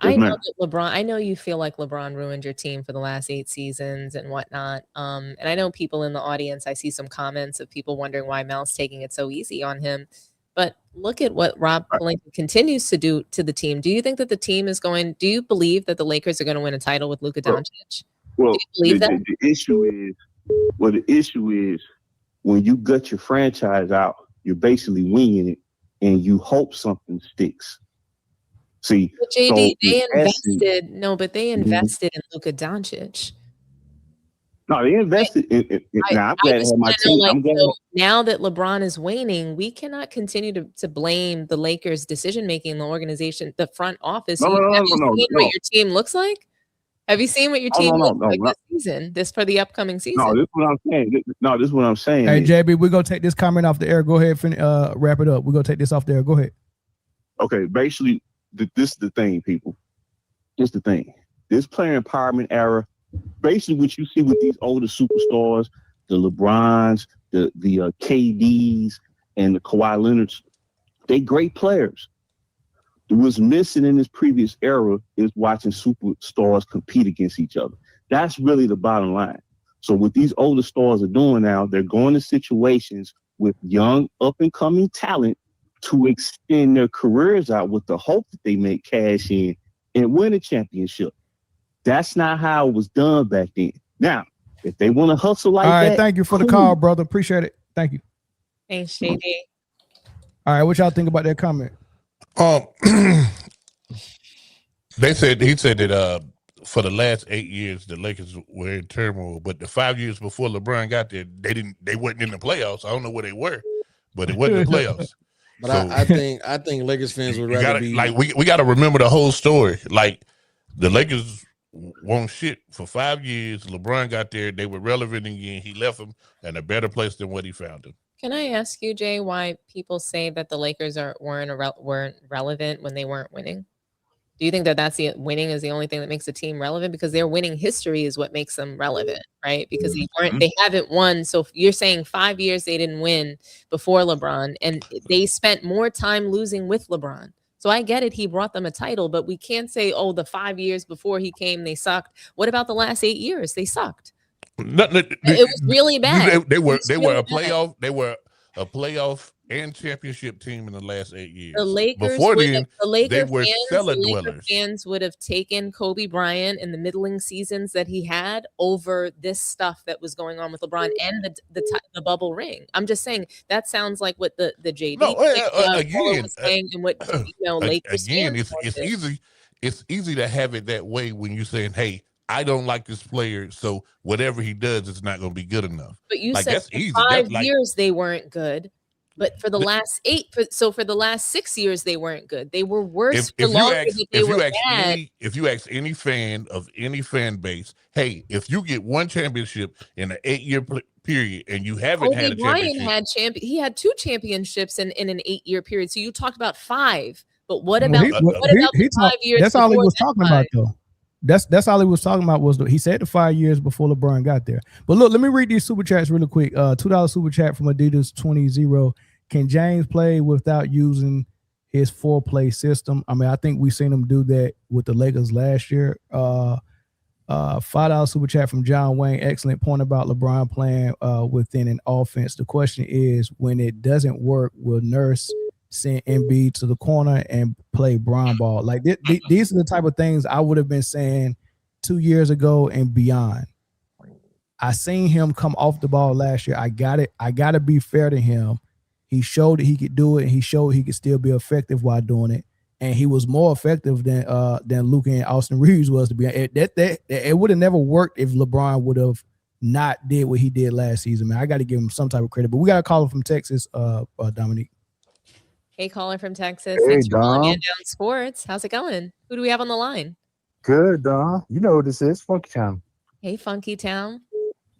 I know that LeBron, I know you feel like LeBron ruined your team for the last 8 seasons and whatnot. And I know people in the audience, I see some comments of people wondering why Mel's taking it so easy on him. But look at what Rob Pelinka continues to do to the team. Do you think that the team is going, do you believe that the Lakers are going to win a title with Luka Doncic? Well, do you believe that? The issue is when you gut your franchise out, you're basically winging it and you hope something sticks. See, but JD, they invested in Luka Doncic. No, they invested in now that LeBron is waning, we cannot continue to blame the Lakers' decision-making, the organization, the front office. Have you seen what your team looks like? Have you seen what your team looks like this season? This for the upcoming season? No, this is what I'm saying. Hey, JB, we're going to take this comment off the air. Go ahead, wrap it up. We're going to take this off the air. Go ahead. Okay, basically, this is the thing, people. This is the thing. This player empowerment era, basically what you see with these older superstars, the LeBrons, the KDs, and the Kawhi Leonards, they great players. What's missing in this previous era is watching superstars compete against each other. That's really the bottom line. So what these older stars are doing now, they're going to situations with young up-and-coming talent to extend their careers out with the hope that they make cash in and win a championship. That's not how it was done back then. Now, if they want to hustle like that. All right, thank you for the call, brother. Appreciate it. Thank you. Thanks, JD. All right, what y'all think about that comment? He said that for the last 8 years the Lakers were in turmoil, but the 5 years before LeBron got there, they weren't in the playoffs. I don't know where they were, but it wasn't the playoffs. But so, I think Lakers fans would rather be like we got to remember the whole story. Like the Lakers won shit for 5 years. LeBron got there, they were relevant again. He left them in a better place than what he found them. Can I ask you, Jay, why people say that the Lakers weren't relevant when they weren't winning? Do you think that winning is the only thing that makes a team relevant? Because their winning history is what makes them relevant, right? Because they haven't won. So if you're saying 5 years they didn't win before LeBron, and they spent more time losing with LeBron. So I get it, he brought them a title, but we can't say, oh, the 5 years before he came, they sucked. What about the last 8 years? They sucked. It was really bad. They were a playoff. They were a playoff and championship team in the last 8 years. The Lakers before then, they were cellar dwellers. Fans would have taken Kobe Bryant in the middling seasons that he had over this stuff that was going on with LeBron and the bubble ring. I'm just saying that sounds like what the JD was saying, and what Lakers again. It's easy to have it that way when you're saying, hey, I don't like this player, so whatever he does, it's not going to be good enough. But you said for 5 years they weren't good, but for the last 6 years they weren't good. They were worse for longer. If you ask any fan of any fan base, hey, if you get one championship in an 8-year period and you haven't had a championship, he had 2 championships in an 8-year period. So you talked about 5, but what about the 5 years? That's all he was talking about, though. That's all he was talking about. He said the 5 years before LeBron got there. But look, let me read these super chats really quick. $2 super chat from Adidas 20. Can James play without using his 4-play system? I mean, I think we've seen him do that with the Lakers last year. $5 super chat from John Wayne. Excellent point about LeBron playing within an offense. The question is, when it doesn't work, will Nurse send Embiid to the corner and play Bron ball? Like these are the type of things I would have been saying 2 years ago and beyond. I seen him come off the ball last year. I got to be fair to him. He showed that he could do it, and he showed he could still be effective while doing it. And he was more effective than Luka and Austin Reeves was to be. It would have never worked if LeBron would have not did what he did last season. Man, I got to give him some type of credit. But we got a caller from Texas, Dominique. Hey, caller from Texas. Hey, Thanks for calling Dom. in Down Sports. How's it going? Who do we have on the line? Good, Don. You know what this is, Funky Town. Hey, Funky Town.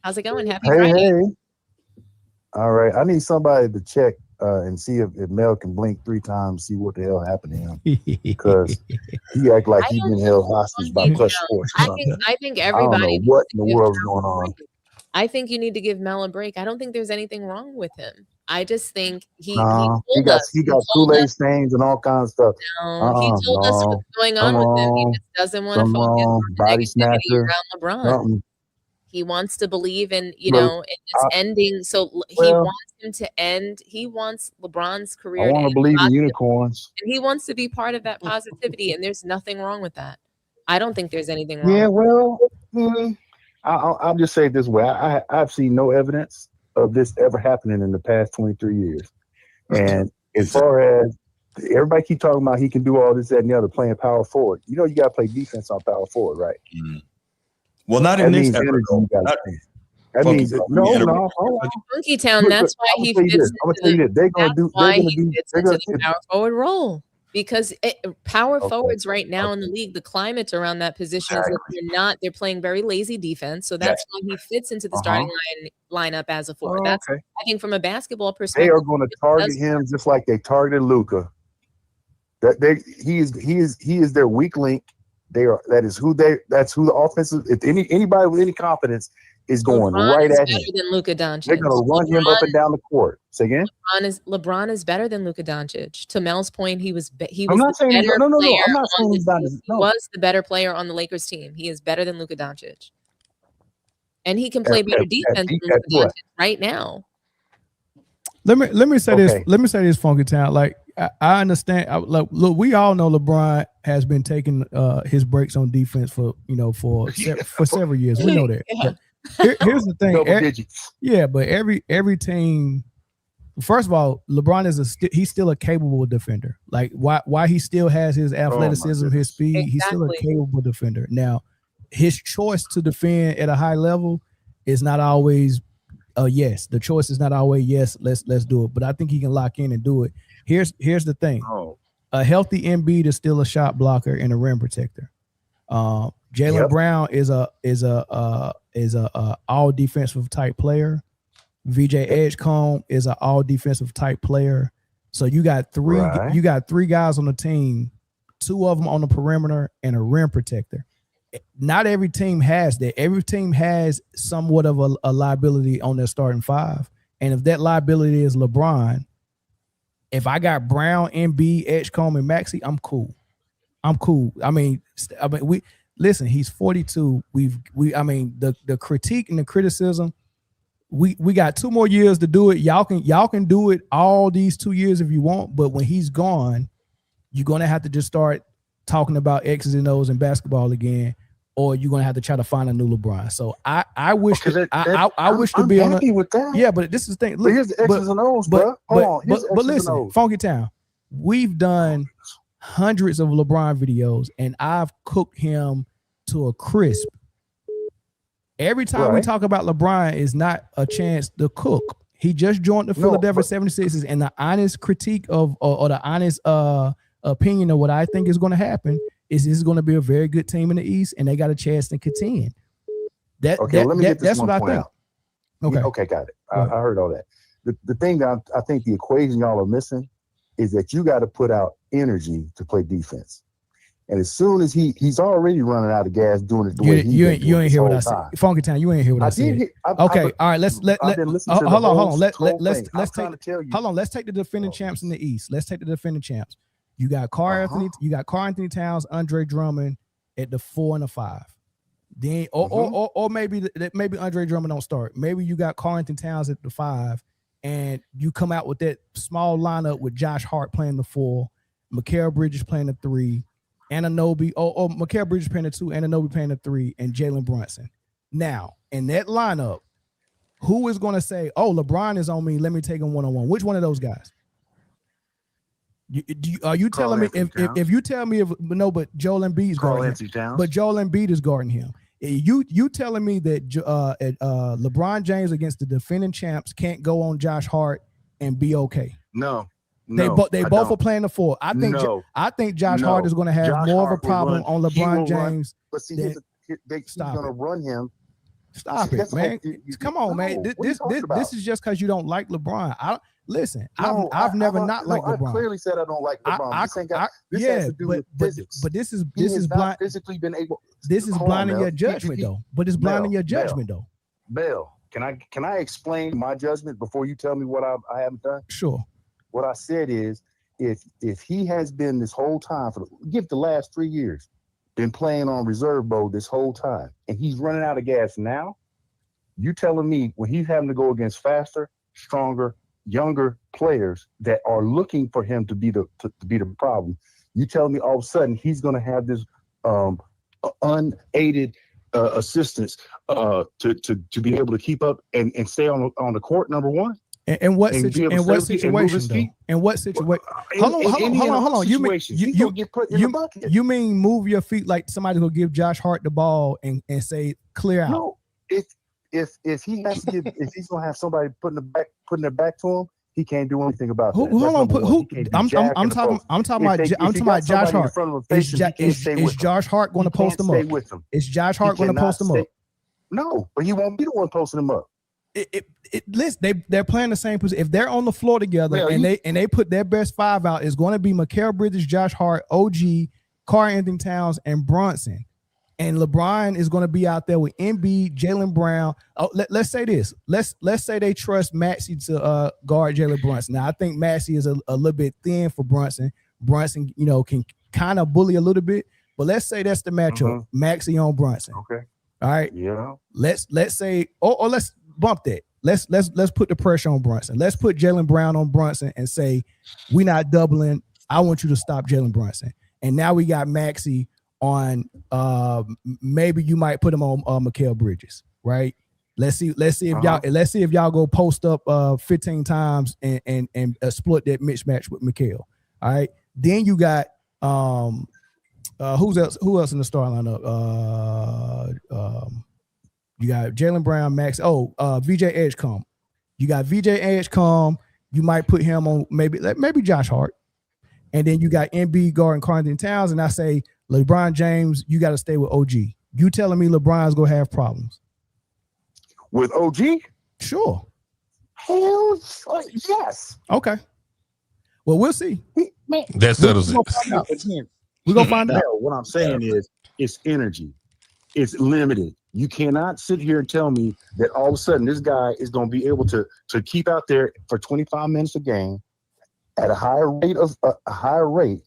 How's it going? Happy Hey, Friday. hey. All right, I need somebody to check and see if Mel can blink 3 times, see what the hell happened to him, because he act like he's been held hostage by Clutch Sports. I think everybody. I don't know what in the world's going on. I think you need to give Mel a break. I don't think there's anything wrong with him. I just think he got told Kool-Aid us. stains and all kinds of stuff. He told us what's going on with him. He just doesn't want to focus on body negativity snatcher, around LeBron. something. He wants to believe in, Well, it's ending. So he wants him to end. He wants LeBron's career. I want to believe in unicorns. And he wants to be part of that positivity. And there's nothing wrong with that. I don't think there's anything wrong. Yeah, well, I'll just say it this way. I've seen no evidence of this ever happening in the past 23 years. And as far as everybody keep talking about he can do all this, that, and the other, playing power forward. You got to play defense on power forward, right? Mm-hmm. Well, not in this era. That means no. Funky Town. That's why he fits. I'm gonna tell you this. They're gonna do. They're gonna be. They're gonna the power forward role because power forwards right now in the league, the climate around that position is that they're playing very lazy defense. So that's why he fits into the starting lineup as a forward. That's I think from a basketball perspective, they are going to target him just like they targeted Luka. He is their weak link. That's who the offensive. If anybody with any confidence is going right at him. Better than Luka Doncic. They're going to run him up and down the court. Say again. LeBron is better than Luka Doncic. To Mel's point, he was. I'm not saying I'm not saying he's not. He was the better player on the Lakers team. He is better than Luka Doncic, and he can play better defense than Luka Doncic right now. Let me say this. Let me say this, Funky Town. Like I understand. Look, we all know LeBron has been taking his breaks on defense for several years. We know that. Yeah. Here's the thing. Double digits. Yeah, but every team. First of all, LeBron is he's still a capable defender. Like why he still has his athleticism, his speed. He's still a capable defender. Now, his choice to defend at a high level is not always yes. The choice is not always yes. Let's do it. But I think he can lock in and do it. Here's the thing. A healthy Embiid is still a shot blocker and a rim protector. Jaylen Brown is a all defensive type player. VJ Edgecombe is an all defensive type player. So you got three guys on the team, 2 of them on the perimeter and a rim protector. Not every team has that. Every team has somewhat of a liability on their starting 5. And if that liability is LeBron, if I got Brown, Embiid, Edgecombe, and Maxey, I'm cool. I mean, we listen. He's 42. The critique and the criticism. We got 2 more years to do it. Y'all can do it all these 2 years if you want. But when he's gone, you're gonna have to just start talking about X's and O's in basketball again, or you're gonna have to try to find a new LeBron. So I wish I wish to be happy with that. Yeah, but this is the thing. Look, here's the X's and O's, bro. But listen, Funky Town, we've done hundreds of LeBron videos, and I've cooked him to a crisp. Every time we talk about LeBron is not a chance to cook. He just joined the Philadelphia 76ers, and the honest critique of or the honest opinion of what I think is going to happen is this is going to be a very good team in the East, and they got a chance to contend. That's what I think. Okay, got it. I heard all that. The thing that I think the equation y'all are missing is that you got to put out energy to play defense. And as soon as he's already running out of gas doing it the way you ain't hear what I said. Funky Town, you ain't hear what I said. Okay, all right. Let's hold on. Let's take the defending champs in the East. Let's take the defending champs. You got Karl Anthony Towns, Andre Drummond at the 4 and the 5. Then or maybe Andre Drummond don't start. Maybe you got Karl Anthony Towns at the 5, and you come out with that small lineup with Josh Hart playing the 4, Mikal Bridges playing the 3, Anunoby, Mikal Bridges playing the 2, Anunoby playing the 3, and Jalen Brunson. Now, in that lineup, who is going to say, "Oh, LeBron is on me. Let me take him one-on-one"? Which one of those guys? Are you telling me if you tell me but Joel Embiid is guarding him, but Joel Embiid is guarding him? You telling me that LeBron James against the defending champs can't go on Josh Hart and be okay? No. They both are playing the 4. I think Josh Hart is going to have more of a problem on LeBron James. But see, he's going to run him. Stop it, man! Come on, man. This is just because you don't like LeBron. I've never not liked LeBron. I clearly said I don't like LeBron. This has to do with physics. But this is blind. Physically been able. This is blinding your judgment, though. But it's blinding your judgment, though. Bell, can I explain my judgment before you tell me what I haven't done? Sure. What I said is, if he has been this whole time give the last 3 years, been playing on reserve mode this whole time, and he's running out of gas now, you telling me when he's having to go against faster, stronger, younger players that are looking for him to be the problem, you telling me all of a sudden he's going to have this unaided assistance to be able to keep up and stay on the court, number one? In what situation? In what situation? Hold on. You mean move your feet like somebody will give Josh Hart the ball and say clear out? No, if he has to give, if he's gonna have somebody putting their back to him, he can't do anything about that. I'm talking about Josh Hart. Is Josh Hart going to post him up? Is Josh Hart going to post him up? No, but he won't be the one posting him up. Listen, they're playing the same position. If they're on the floor together and they put their best 5 out, it's going to be Mikal Bridges, Josh Hart, OG, Karl Anthony Towns, and Brunson. And LeBron is going to be out there with Embiid, Jaylen Brown. Let's say this. Let's say they trust Maxey to guard Jalen Brunson. Now I think Maxey is a little bit thin for Brunson. Brunson, can kind of bully a little bit, but let's say that's the matchup. Maxey on Brunson. Okay. All right. Yeah. Let's say, or let's bump that. Let's put the pressure on Brunson. Let's put Jaylen Brown on Brunson and say, we're not doubling. I want you to stop Jalen Brunson. And now we got Maxey on. Maybe you might put him on Mikal Bridges, right? Let's see if y'all go post up 15 times and exploit that mismatch with Mikal. All right. Then you got who else in the starting lineup? You got Jaylen Brown, Max. VJ Edgecombe. You got VJ Edgecombe. You might put him on maybe Josh Hart. And then you got Embiid guarding Karl Anthony Towns. And I say, LeBron James, you got to stay with OG. You telling me LeBron's going to have problems? With OG? Sure. Hell yes. Okay. Well, we'll see. That settles it. We're going to find out. What I'm saying is it's energy. It's limited. You cannot sit here and tell me that all of a sudden this guy is going to be able to keep out there for 25 minutes a game at a higher rate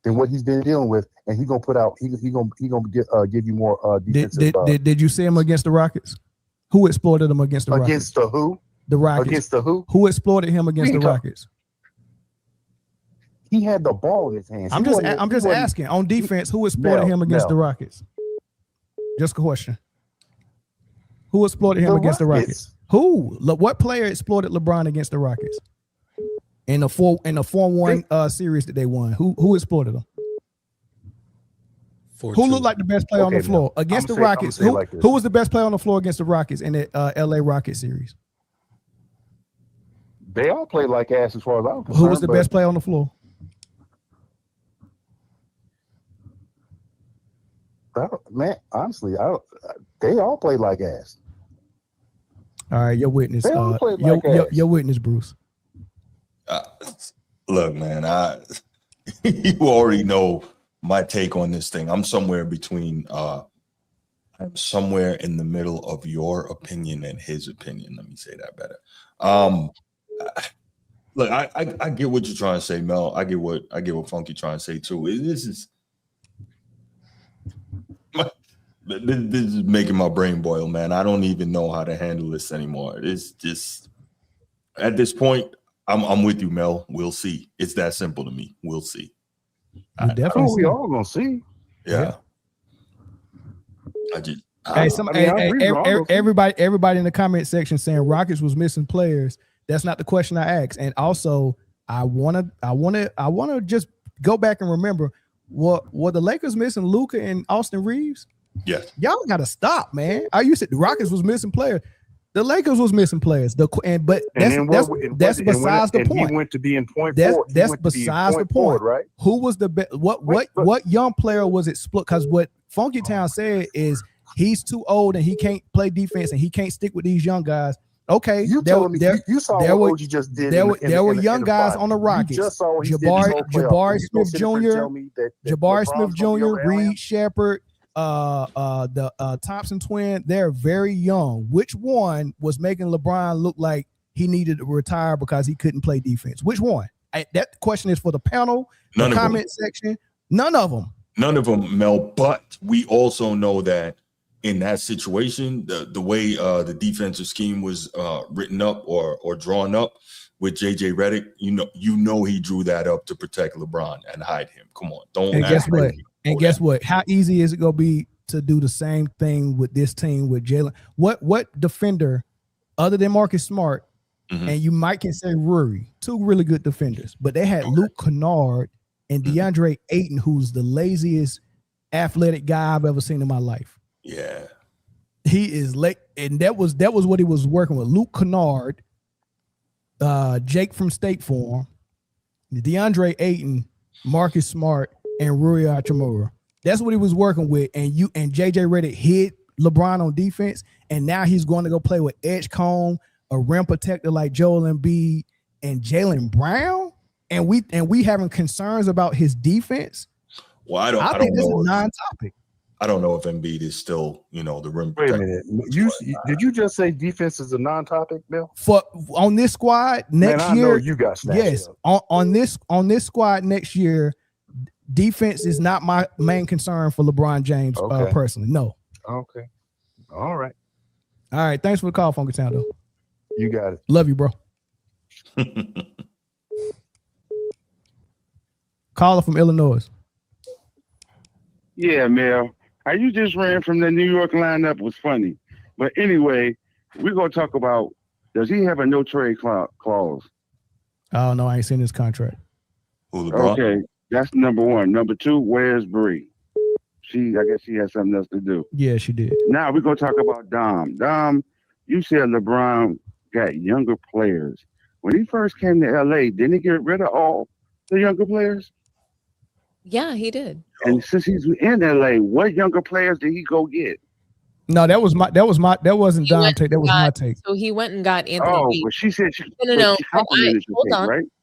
than what he's been dealing with, and he's going to put out. He's going to give you more defensive. Did you see him against the Rockets? Who exploited him against the Rockets? Against the who? The Rockets. Against the who? Who exploited him against the Rockets? He had the ball in his hands. I'm just asking on defense. Who exploited him against the Rockets? Just a question. Who exploited him against the Rockets? Who? What player exploited LeBron against the Rockets in the 4-1 series that they won? Who exploited them? Who looked like the best player on the floor against the Rockets? Who was the best player on the floor against the Rockets in the LA Rockets series? They all played like ass as far as I'm concerned. Who was the best player on the floor? Man, honestly, they all played like ass. All right, your witness. Your witness, Bruce. Look, man, you already know my take on this thing. I'm somewhere between. I'm somewhere in the middle of your opinion and his opinion. Let me say that better. Look, I get what you're trying to say, Mel. I get what Funky trying to say too. This is making my brain boil, man. I don't even know how to handle this anymore. It's just at this point, I'm with you, Mel. We'll see. It's that simple to me. We'll see. We all gonna see. Yeah. Everybody in the comment section saying Rockets was missing players. That's not the question I asked. And also, I wanna just go back and remember were the Lakers missing Luka and Austin Reeves? Yes. Y'all gotta stop, man. You said the Rockets was missing players. The Lakers was missing players. That's besides the point. He went to be in point that's forward. That's besides the point, right? Who was the best? What young player was it split? Because what Funky Town said is he's too old and he can't play defense and he can't stick with these young guys. Okay, you saw what OG just did. There were young guys on the Rockets. Jabari Smith Jr., Jabari Smith Jr., Reed Shepard, the Thompson twin. They're very young. Which one was making LeBron look like he needed to retire because he couldn't play defense? Which one? That question is for the panel, the comment section. None of them. None of them, Mel. But we also know that in that situation, the way the defensive scheme was written up or drawn up with JJ Redick, you know he drew that up to protect LeBron and hide him. Come on, don't. And guess what? And guess what? How easy is it gonna be to do the same thing with this team with Jalen? What defender other than Marcus Smart, and you might consider Ruri, two really good defenders, but they had Luke Kennard and DeAndre Ayton, who's the laziest athletic guy I've ever seen in my life. Yeah, he is late, and that was what he was working with. Luke Kennard, Jake from State Farm, DeAndre Ayton, Marcus Smart, and Rui Hachimura. That's what he was working with. And JJ Redick hit LeBron on defense, and now he's going to go play with Edgecombe, a rim protector like Joel Embiid, and Jaylen Brown. And we having concerns about his defense. Well, I don't think this know. is a non-topic. I don't know if Embiid is still, the rim. Wait a minute. Did you just say defense is a non-topic, Bill? For on this squad next year, know you got snatched. Yes, on this squad next year, defense is not my main concern for LeBron James personally. No. Okay. All right. Thanks for the call, Funky Town, though. You got it. Love you, bro. Caller from Illinois. Yeah, Mel. How you just ran from the New York lineup was funny. But anyway, we're going to talk about, does he have a no trade clause? Oh, no, I ain't seen his contract. Okay, that's number one. Number two, where's Bree? I guess she has something else to do. Yeah, she did. Now we're going to talk about Dom. Dom, you said LeBron got younger players. When he first came to LA, didn't he get rid of all the younger players? Yeah, he did. And since he's in LA, what younger players did he go get? No, that wasn't Dom's take. That was my take. So he went and got Anthony. Oh, but she said she. No.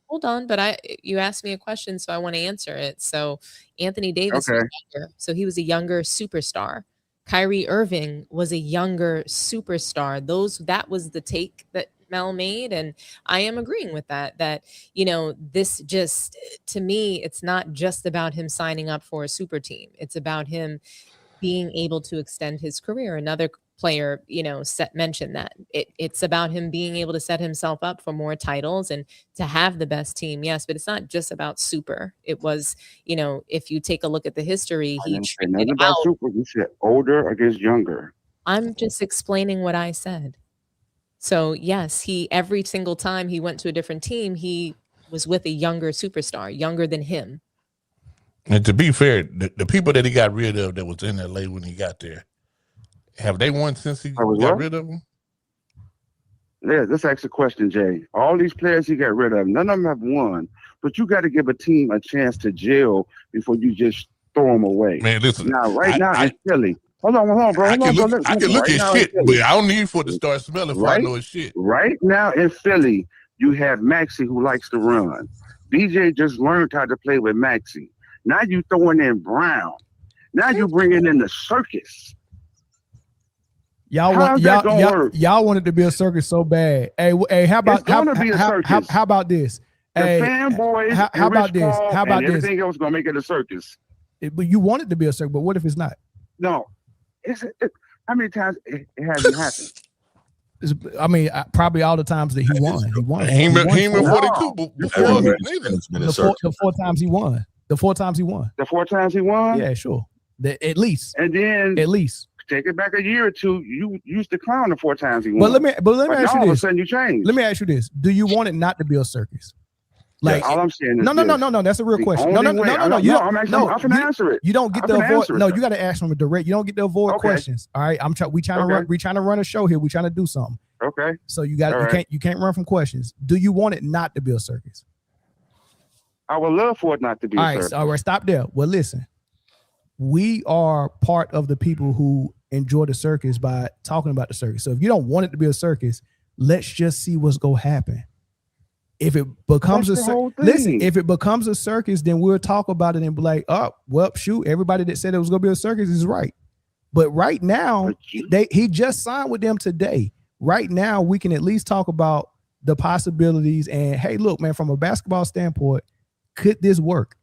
Hold on. But you asked me a question, so I want to answer it. So Anthony Davis was younger, so he was a younger superstar. Kyrie Irving was a younger superstar. That was the take that Mel made, and I am agreeing with that this just, to me, it's not just about him signing up for a super team. It's about him being able to extend his career. Another player mentioned that it's about him being able to set himself up for more titles and to have the best team. Yes, but it's not just about super. It was, if you take a look at the history, he traded out. Super. He said older against younger. I'm just explaining what I said. So yes, every single time he went to a different team, he was with a younger superstar, younger than him. And to be fair, the people that he got rid of that was in LA when he got there, have they won since he got rid of them? Yeah, let's ask a question, Jay. All these players he got rid of, none of them have won. But you got to give a team a chance to gel before you just throw them away. Man, listen. Now, in Philly. Hold on, bro. I can look at shit, but I don't need for it to start smelling before I know it's shit. Right now in Philly, you have Maxey who likes to run. VJ just learned how to play with Maxey. Now you throwing in Brown. Now you bringing in the circus. Y'all want it to be a circus so bad. Hey, how about how about this? The hey, fanboys, how about this? How about this? Everything else gonna make it a circus. But you want it to be a circus, but what if it's not? No, how many times it hasn't happened? Probably all the times that he won. He won. He won 42 before. The 4 times he won. The 4 times he won. The 4 times he won? Yeah, sure. At least. And then at least take it back a year or two. You used to clown the 4 times he won. But let me ask you this. All of a sudden you changed. Let me ask you this. Do you want it not to be a circus? Like all I'm saying is no. That's a real question. No. I'm gonna answer it. You don't get to avoid. No, you got to ask from a direct. You don't get to avoid questions. All right. We trying to run a show here. We trying to do something. Okay. So you can't run from questions. Do you want it not to be a circus? I would love for it not to be a circus. All right. Stop there. Well, listen. We are part of the people who enjoy the circus by talking about the circus. So if you don't want it to be a circus, let's just see what's gonna happen. If it becomes if it becomes a circus, then we'll talk about it and be like, oh, well, shoot, everybody that said it was gonna be a circus is right. But right now, he just signed with them today. Right now, we can at least talk about the possibilities. And hey, look, man, from a basketball standpoint, could this work?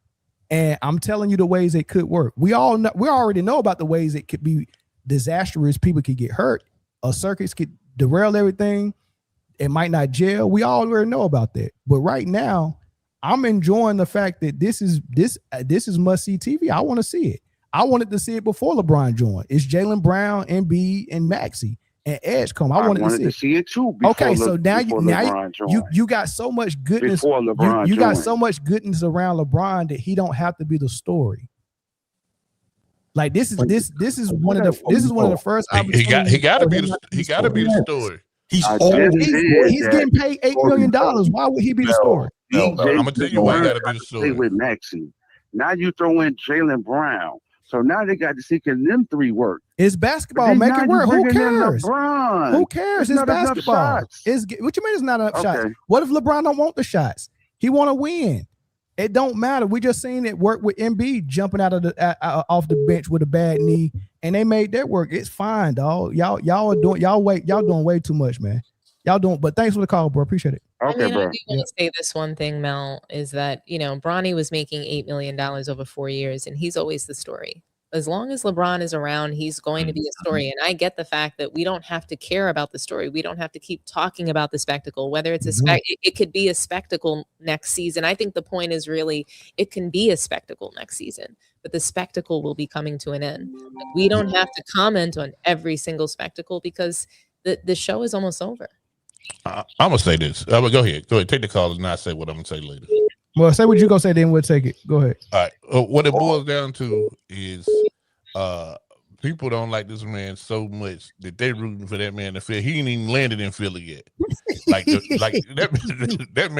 And I'm telling you the ways it could work. We already know about the ways it could be disastrous. People could get hurt. A circus could derail everything. It might not gel. We all already know about that. But right now, I'm enjoying the fact that this is must-see TV. I want to see it. I wanted to see it before LeBron joined. It's Jaylen Brown, Embiid, and Maxey and Edgecombe. I wanted to see it too. Okay, so now you got so much goodness. You got so much goodness around LeBron that he don't have to be the story. Like this is one of the first. He got to be the story. He's getting paid $8 million. Why would he be the story? I'm gonna tell you why he got to be the story. With Maxey. Now you throw in Jaylen Brown. So now they got to see can them 3 work. It's basketball. Make it work. Who cares? Who cares? It's basketball. What you mean it's not enough shots? What if LeBron don't want the shots? He want to win. It don't matter. We just seen it work with Embiid jumping out of off the bench with a bad knee, and they made that work. It's fine, dog. Y'all doing way too much, man. Y'all doing. But thanks for the call, bro. Appreciate it. Okay, bro. I do want to say this one thing, Mel, is that Bronny was making $8 million over 4 years, and he's always the story. As long as LeBron is around, he's going to be a story. And I get the fact that we don't have to care about the story. We don't have to keep talking about the spectacle, whether it's it could be a spectacle next season. I think the point is really it can be a spectacle next season, but the spectacle will be coming to an end. We don't have to comment on every single spectacle because the show is almost over. I'm going to say this. Go ahead. Take the call and not say what I'm going to say later. Well, say what you're going to say, then we'll take it. Go ahead. All right. What it boils down to is people don't like this man so much that they're rooting for that man to Philly. He ain't even landed in Philly yet. That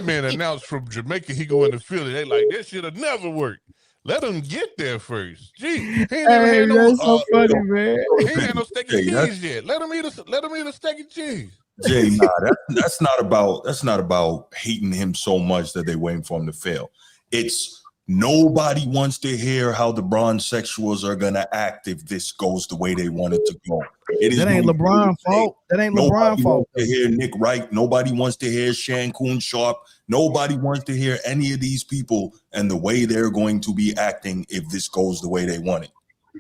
man announced from Jamaica he going to Philly. They like, that should have never worked. Let him get there first. Gee, he ain't that's so funny, man. He ain't had no steak and cheese yet. Let him eat a steak and cheese. Jay, that's not about hating him so much that they're waiting for him to fail. It's nobody wants to hear how the Bronsexuals are gonna act if this goes the way they want it to go. That ain't LeBron's fault. That ain't LeBron's fault. To hear Nick Wright, nobody wants to hear Shankoon Sharp. Nobody wants to hear any of these people and the way they're going to be acting if this goes the way they want it.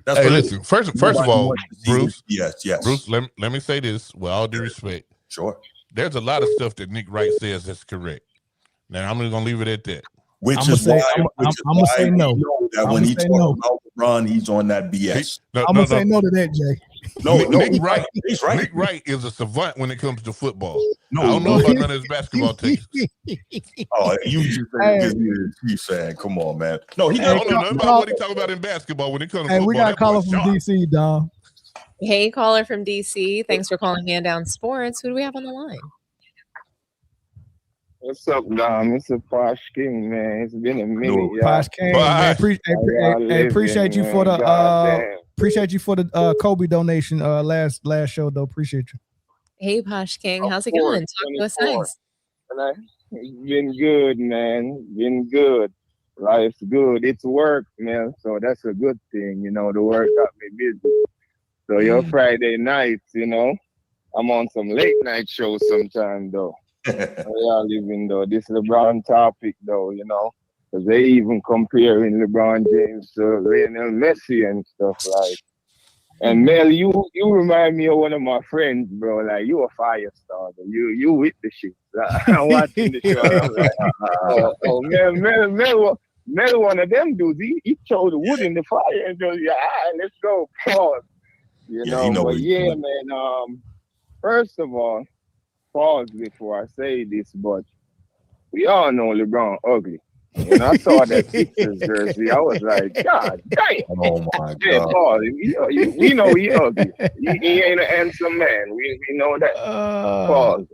That's listen. First of all, Bruce. Yes. Bruce, let me say this with all due respect. Sure. There's a lot of stuff that Nick Wright says that's correct. Now I'm just gonna leave it at that. Which is why we know that when he talks about LeBron, he's on that BS. I'm gonna say no to that, Jay. Nick Wright. He's right. Nick Wright is a savant when it comes to football. I don't know about none of his basketball takes. You just saying he's saying, come on, man. No, he don't know nothing about what he talk about in basketball when it comes to football. We got a caller from DC, Dom. Hey, caller from DC. Thanks for calling Hand Down Sports. Who do we have on the line? What's up, Dom? It's a Posh King, man. It's been a minute, y'all. Posh King, man. Appreciate you for the Kobe donation last show, though. Appreciate you. Hey, Posh King. How's it going? Talk to us nice. It's been good, man. Been good. life's good. It's work, man. So that's a good thing. You know, the work got me busy. So your Friday nights, you know, I'm on some late night shows sometime though. Yeah, living though. This LeBron topic though, you know, because they even comparing LeBron James to Lionel Messi and stuff like. And Mel, you remind me of one of my friends, bro. Like you a fire starter. You with the shit. I'm watching the show. I'm like, Mel, one of them dudes. He throw the wood in the fire and goes, let's go. Pause. You know, but yeah, man. First of all, pause before I say this, but we all know LeBron ugly. When I saw that Sixers jersey, I was like, God damn. Oh my God. Yeah, Paul, we know he ugly. He ain't a handsome man. We know that. Pause.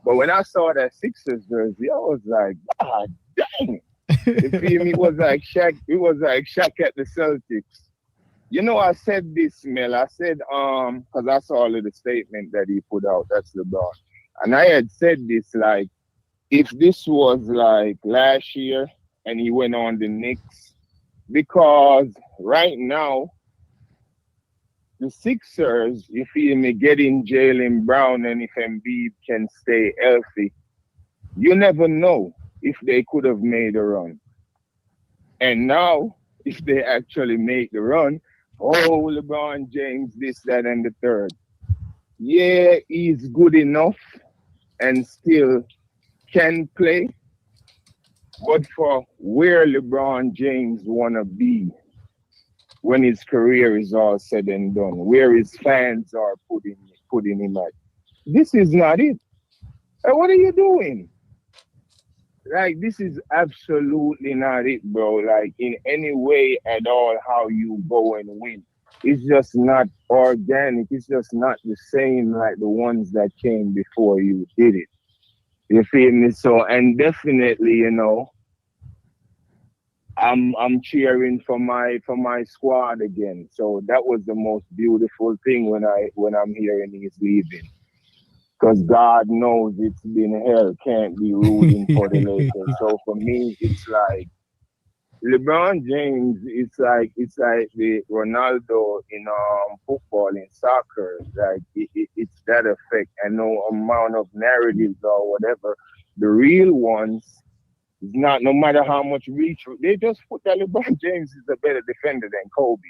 But when I saw that Sixers jersey, I was like, God dang. You feel me? It was like Shaq at the Celtics. You know, I said this, Mel. I said, because I saw the statement that he put out. That's LeBron. And I had said this, like, if this was like last year and he went on the Knicks, because right now, the Sixers, you feel me, getting Jaylen Brown and if Embiid can stay healthy, you never know if they could have made a run. And now, if they actually make the run, LeBron James, this, that, and the third. Yeah, he's good enough and still can play, but for where LeBron James wanna be when his career is all said and done, where his fans are putting him at, this is not it. What are you doing? Like, this is absolutely not it, bro. Like, in any way at all, how you go and win. It's just not organic. It's just not the same like the ones that came before you did it. You feel me? So, and definitely, you know, I'm cheering for my squad again. So that was the most beautiful thing when I'm hearing he's leaving. Because God knows it's been hell, can't be rooting for the Lakers. So for me, it's like LeBron James, it's like the Ronaldo in football, in soccer. Like it's that effect, and no amount of narratives or whatever. The real ones is not, no matter how much reach, they just put that LeBron James is a better defender than Kobe.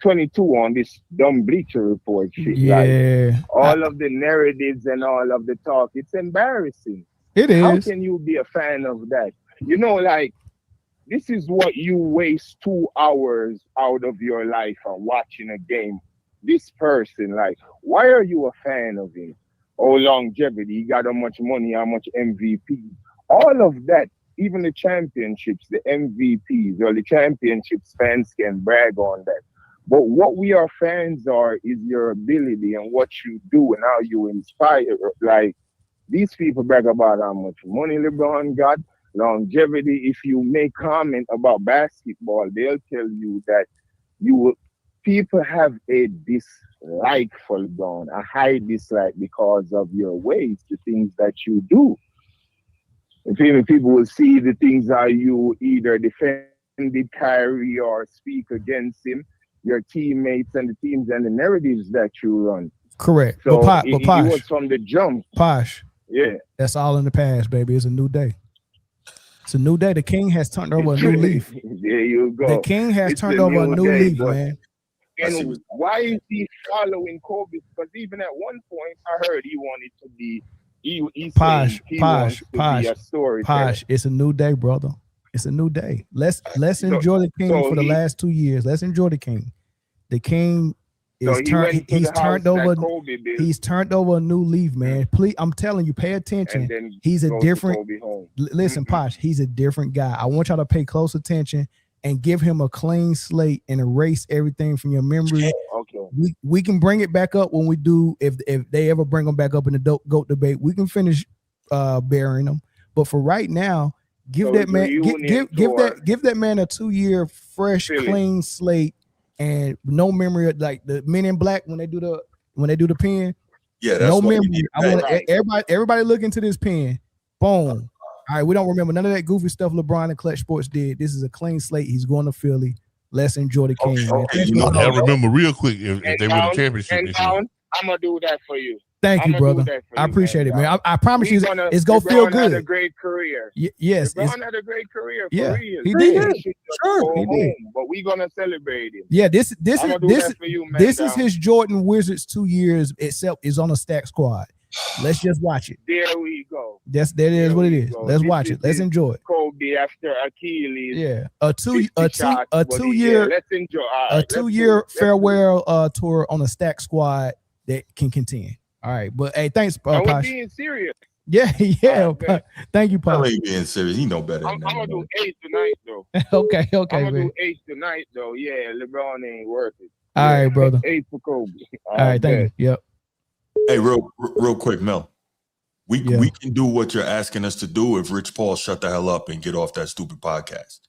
22 on this dumb Bleacher Report shit. Yeah. Like, all of the narratives and all of the talk, it's embarrassing. It is. How can you be a fan of that? You know, like, this is what you waste 2 hours out of your life on watching a game. This person, like, why are you a fan of him? Oh, longevity, he got how much money, how much MVP. All of that, even the championships, the MVPs or the championships, fans can brag on that. But what we are fans are is your ability and what you do and how you inspire. Like, these people brag about how much money LeBron got, longevity. If you make comment about basketball, they'll tell you that people have a dislike for LeBron, a high dislike because of your ways, the things that you do. If even people will see the things how you either defended Kyrie or speak against him, your teammates and the teams and the narratives that you run. Correct. So but it was from the jump. Posh. Yeah. That's all in the past, baby. It's a new day. It's a new day. The king has turned over a new leaf. There you go. The king has turned over a new leaf, man. And why is he following Kobe? Because even at one point, I heard he wanted to be. Posh. It's a new day, brother. It's a new day. Let's enjoy the king for the last 2 years. Let's enjoy the king. The king is he's turned over a new leaf, man. Please, I'm telling you, pay attention. He's a different. Listen, Posh, he's a different guy. I want y'all to pay close attention and give him a clean slate and erase everything from your memory. Okay. We can bring it back up when we do, if they ever bring them back up in the GOAT debate, we can finish burying them. But for right now, give that man a 2-year fresh, clean slate and no memory of, like the Men in Black when they do the pen. Yeah, that's no memory. I want everybody look into this pen. Boom. All right, we don't remember none of that goofy stuff LeBron and Clutch Sports did. This is a clean slate. He's going to Philly. Let's enjoy the game. I remember real quick if they win the championship this year. I'm gonna do that for you. Thank you, brother. I appreciate it, man. I promise you, it's gonna feel good. Had a great career. Yes, LeBron had a great career. Yeah, for real. he did. Sure, he did. But we're gonna celebrate him. Yeah, this is his Jordan Wizards 2 years. Except is on a stack squad. Let's just watch it. There we go. That is what it is. Let's watch it. Let's enjoy it. Kobe after Achilles. Yeah, a two year farewell tour on a stack squad that can contend. All right, but hey, thanks, Posh. Being serious. Yeah. Thank you, Posh. Ain't being serious. He know better. I'm gonna do 8 tonight, though. okay, I'm gonna man. do 8 tonight, though. Yeah, LeBron ain't worth it. All right, brother. 8 for Kobe. All right, thank you. Yep. Hey, real quick, Mel. We can do what you're asking us to do if Rich Paul shut the hell up and get off that stupid podcast.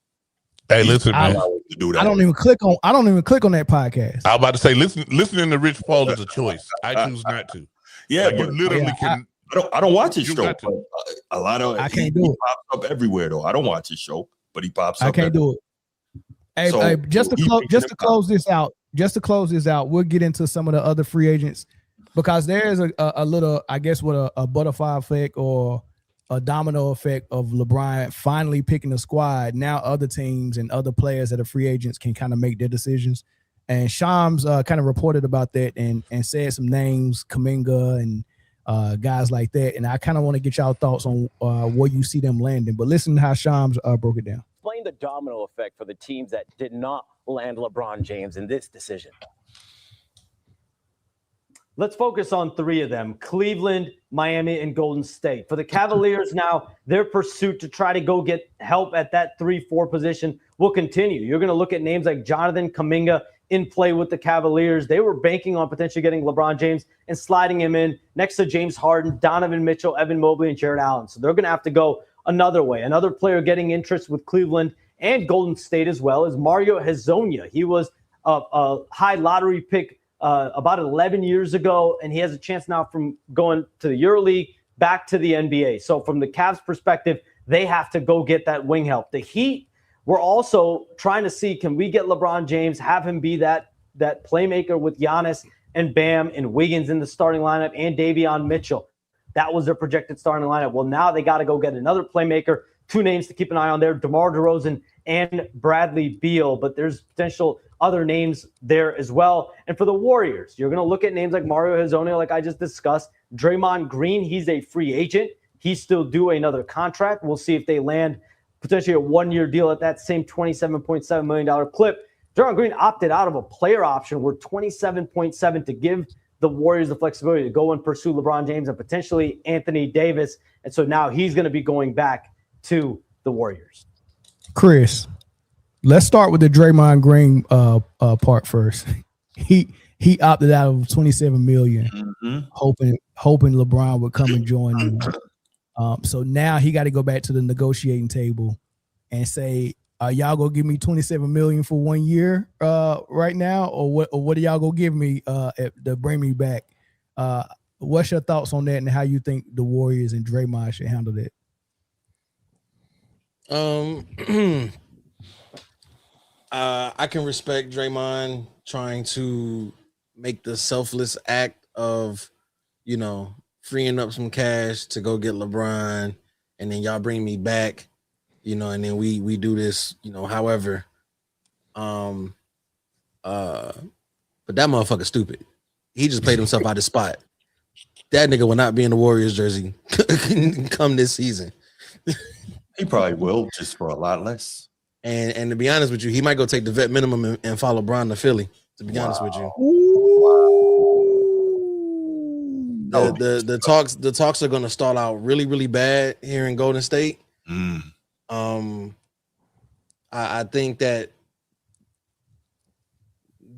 Hey, listen, man. To do that. I don't even click on that podcast. I was about to say, listening to Rich Paul is a choice. I choose not to. Yeah, like, you literally can. I don't watch his show. A lot of I can't do it. Pops up everywhere though. I don't watch his show, but he pops up. I can't do it. Hey, just to close this out, we'll get into some of the other free agents because there is a little, I guess, what a butterfly effect or a domino effect of LeBron finally picking a squad. Now other teams and other players that are free agents can kind of make their decisions. And Shams kind of reported about that and said some names, Kuminga and guys like that. And I kind of want to get y'all thoughts on where you see them landing. But listen to how Shams broke it down. Explain the domino effect for the teams that did not land LeBron James in this decision. Let's focus on 3 of them: Cleveland, Miami, and Golden State. For the Cavaliers now, their pursuit to try to go get help at that 3-4 position will continue. You're going to look at names like Jonathan Kuminga in play with the Cavaliers. They were banking on potentially getting LeBron James and sliding him in next to James Harden, Donovan Mitchell, Evan Mobley, and Jared Allen. So they're going to have to go another way. Another player getting interest with Cleveland and Golden State as well is Mario Hezonja. He was a high lottery pick about 11 years ago, and he has a chance now from going to the EuroLeague back to the NBA. So from the Cavs perspective, they have to go get that wing help. The Heat, we're also trying to see, can we get LeBron James, have him be that playmaker with Giannis and Bam and Wiggins in the starting lineup and Davion Mitchell. That was their projected starting lineup. Well, now they got to go get another playmaker. 2 names to keep an eye on there, DeMar DeRozan and Bradley Beal. But there's potential other names there as well. And for the Warriors, you're going to look at names like Mario Hezonja, like I just discussed. Draymond Green, he's a free agent. He's still due another contract. We'll see if they land potentially a 1-year deal at that same $27.7 million clip. Draymond Green opted out of a player option worth $27.7 to give the Warriors the flexibility to go and pursue LeBron James and potentially Anthony Davis. And so now he's going to be going back to the Warriors. Chris, let's start with the Draymond Green part first. He opted out of $27 million, hoping LeBron would come and join him. So now he got to go back to the negotiating table and say, are y'all gonna give me $27 million for 1 year right now, or what are y'all gonna give me to bring me back? What's your thoughts on that and how you think the Warriors and Draymond should handle that? I can respect Draymond trying to make the selfless act of, freeing up some cash to go get LeBron, and then y'all bring me back, and then we do this, however. But that motherfucker stupid. He just played himself out of spot. That nigga will not be in the Warriors jersey come this season. He probably will, just for a lot less. And to be honest with you, he might go take the vet minimum and follow LeBron to Philly. To be honest with you, the talks are going to start out really, really bad here in Golden State. I think that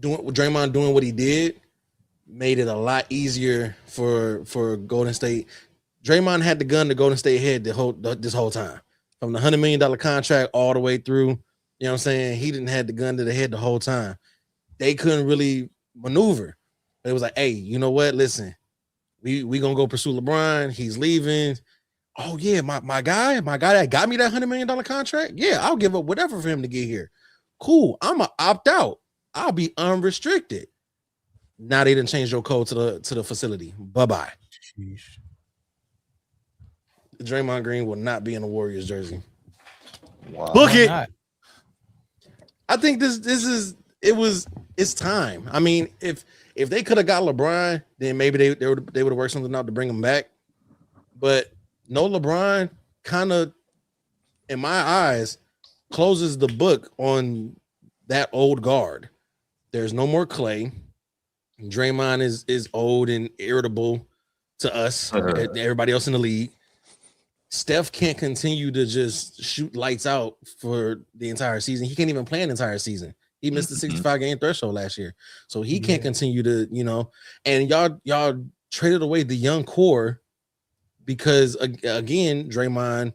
Draymond doing what he did made it a lot easier for Golden State. Draymond had the gun to Golden State head this whole time. From the $100 million contract all the way through, you know what I'm saying? He didn't have the gun to the head the whole time. They couldn't really maneuver. It was like, hey, you know what? Listen, we gonna go pursue LeBron. He's leaving. oh yeah, my guy that got me that $100 million contract. Yeah, I'll give up whatever for him to get here. Cool. I'm gonna opt out. I'll be unrestricted. Now they didn't change your code to the facility. Bye-bye. Draymond Green will not be in the Warriors jersey. Wow. Book it. I think it's time. I mean, if they could have got LeBron, then maybe they would have worked something out to bring him back. But no LeBron kind of, in my eyes, closes the book on that old guard. There's no more Clay. Draymond is old and irritable to us, everybody else in the league. Steph can't continue to just shoot lights out for the entire season. He can't even play an entire season. He missed the 65 game threshold last year. So he can't continue to, and y'all traded away the young core because again, Draymond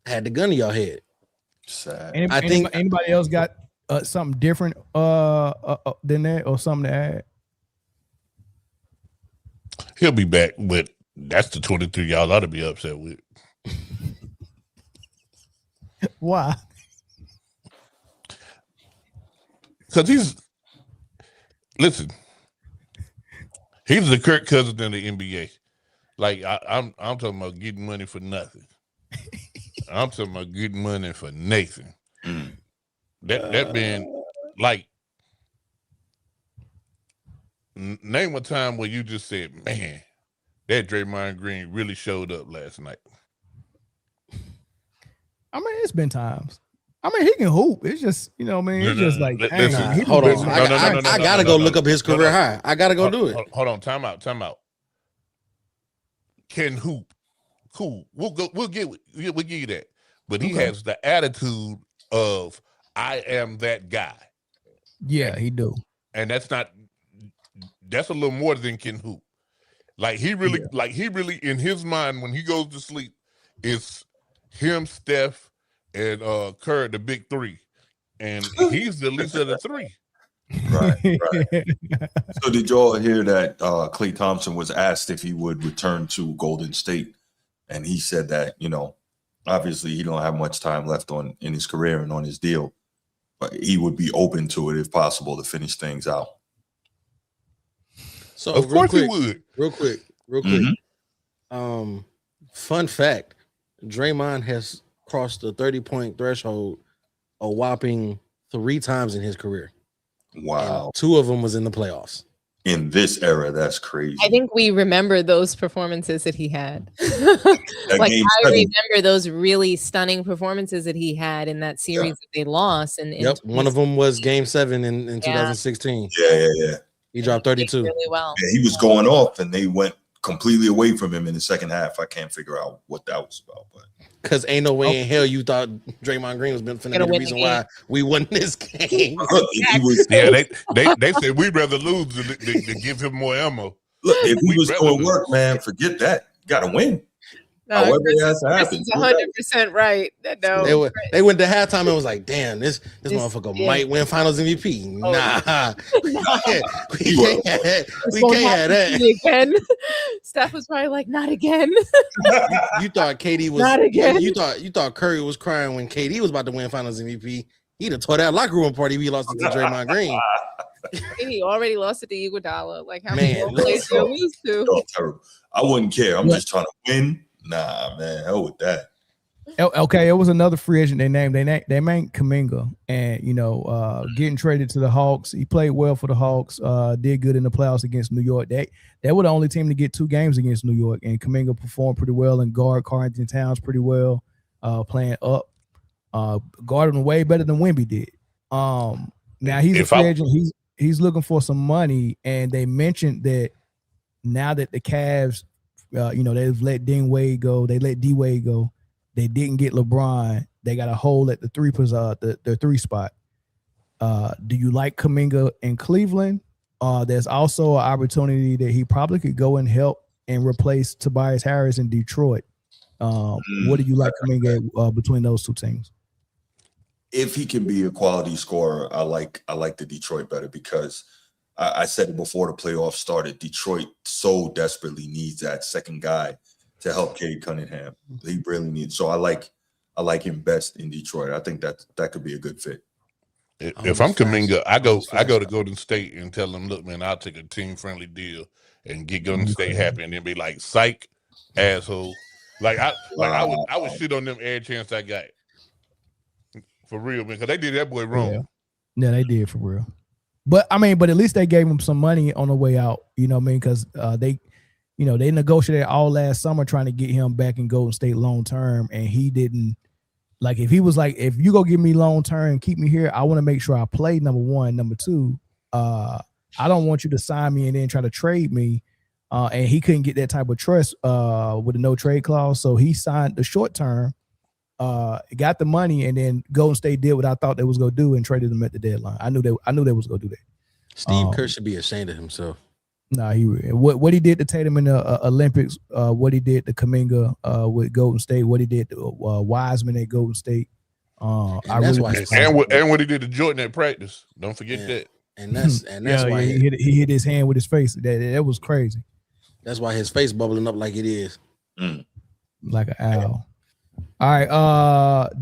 had the gun to y'all head. Sad. I think anybody else got something different than that or something to add? He'll be back, but that's the 23 y'all ought to be upset with. Why? Because he's the Kirk Cousins in the NBA. Like I'm talking about getting money for nothing. I'm talking about getting money for Nathan. That man, like, name a time where you just said, man, that Draymond Green really showed up last night. I mean, it's been times. I mean, he can hoop. It's just, it's just like, hold on. I gotta go look up his career high. I gotta go do it. Hold on. Time out. Can hoop. Cool. We'll give you that. But he has the attitude of I am that guy. Yeah, he do. And that's a little more than can hoop. Like he really in his mind when he goes to sleep, it's him, Steph, and Kerr, the big three. And he's the least of the three. Right. So did y'all hear that Klay Thompson was asked if he would return to Golden State? And he said that, obviously he don't have much time left in his career and on his deal, but he would be open to it if possible to finish things out. So of course he would. Real quick. Fun fact: Draymond has crossed the 30-point threshold a whopping 3 times in his career. Wow. And 2 of them was in the playoffs. In this era, that's crazy. I think we remember those performances that he had. Like I remember those really stunning performances that he had in that series that they lost. And one of them was Game 7 in 2016. Yeah. He dropped 32 really well. Yeah, he was going off, and they went completely away from him in the second half. I can't figure out what that was about, but because ain't no way in hell you thought Draymond Green was going to be the reason why we won this game. They said we'd rather lose than to give him more ammo. Look, if he was going to work, man, forget that. You got to win. However it has to happen. 100% right. No, they went to halftime and was like, "Damn, this motherfucker might win Finals MVP." Nah, we can't have that. Again. Steph was probably like, "Not again." You thought KD was not again. You thought Curry was crying when KD was about to win Finals MVP. He'd have tore that locker room party. He lost it to Draymond Green. He already lost it to Iguodala. Like how many plays do we do? Terrible. I wouldn't care. I'm just trying to win. Nah, man, hell with that. Okay, it was another free agent they named. They named Kuminga, and getting traded to the Hawks. He played well for the Hawks. Did good in the playoffs against New York. They were the only team to get 2 games against New York, and Kuminga performed pretty well and guard Karl-Anthony Towns pretty well, playing up. Guarding way better than Wemby did. Now he's a free agent. He's looking for some money, and they mentioned that now that the Cavs. They've let Dean Wade go. They let D Wade go. They didn't get LeBron. They got a hole at the 3 spot. Do you like Kuminga in Cleveland? There's also an opportunity that he probably could go and help and replace Tobias Harris in Detroit. What do you like Kuminga between those 2 teams? If he can be a quality scorer, I like the Detroit better because I said it before the playoffs started. Detroit so desperately needs that second guy to help Cade Cunningham. He really needs. So I like him best in Detroit. I think that could be a good fit. If I'm Kuminga, I go to Golden State and tell them, look, man, I'll take a team-friendly deal and get Golden State happy, and then be like, psych, asshole. I would shit on them every chance I got. For real, man, because they did that boy wrong. Yeah, they did for real. But at least they gave him some money on the way out. You know what I mean? Because they negotiated all last summer trying to get him back in Golden State long term, and he didn't. Like, if he was like, if you go give me long term, keep me here, I want to make sure I play, number one. Number two, I don't want you to sign me and then try to trade me. And he couldn't get that type of trust with a no trade clause. So he signed the short term, got the money, and then Golden State did what I thought they was going to do and traded him at the deadline. I knew they was going to do that. Steve Kerr should be ashamed of himself. Nah, what he did to Tatum in the Olympics, what he did to Kuminga with Golden State, what he did to Wiseman at Golden State. And what he did to Jordan at practice. Don't forget that. And that's why he hit his hand with his face. That was crazy. That's why his face bubbling up like it is. Like an owl. All right,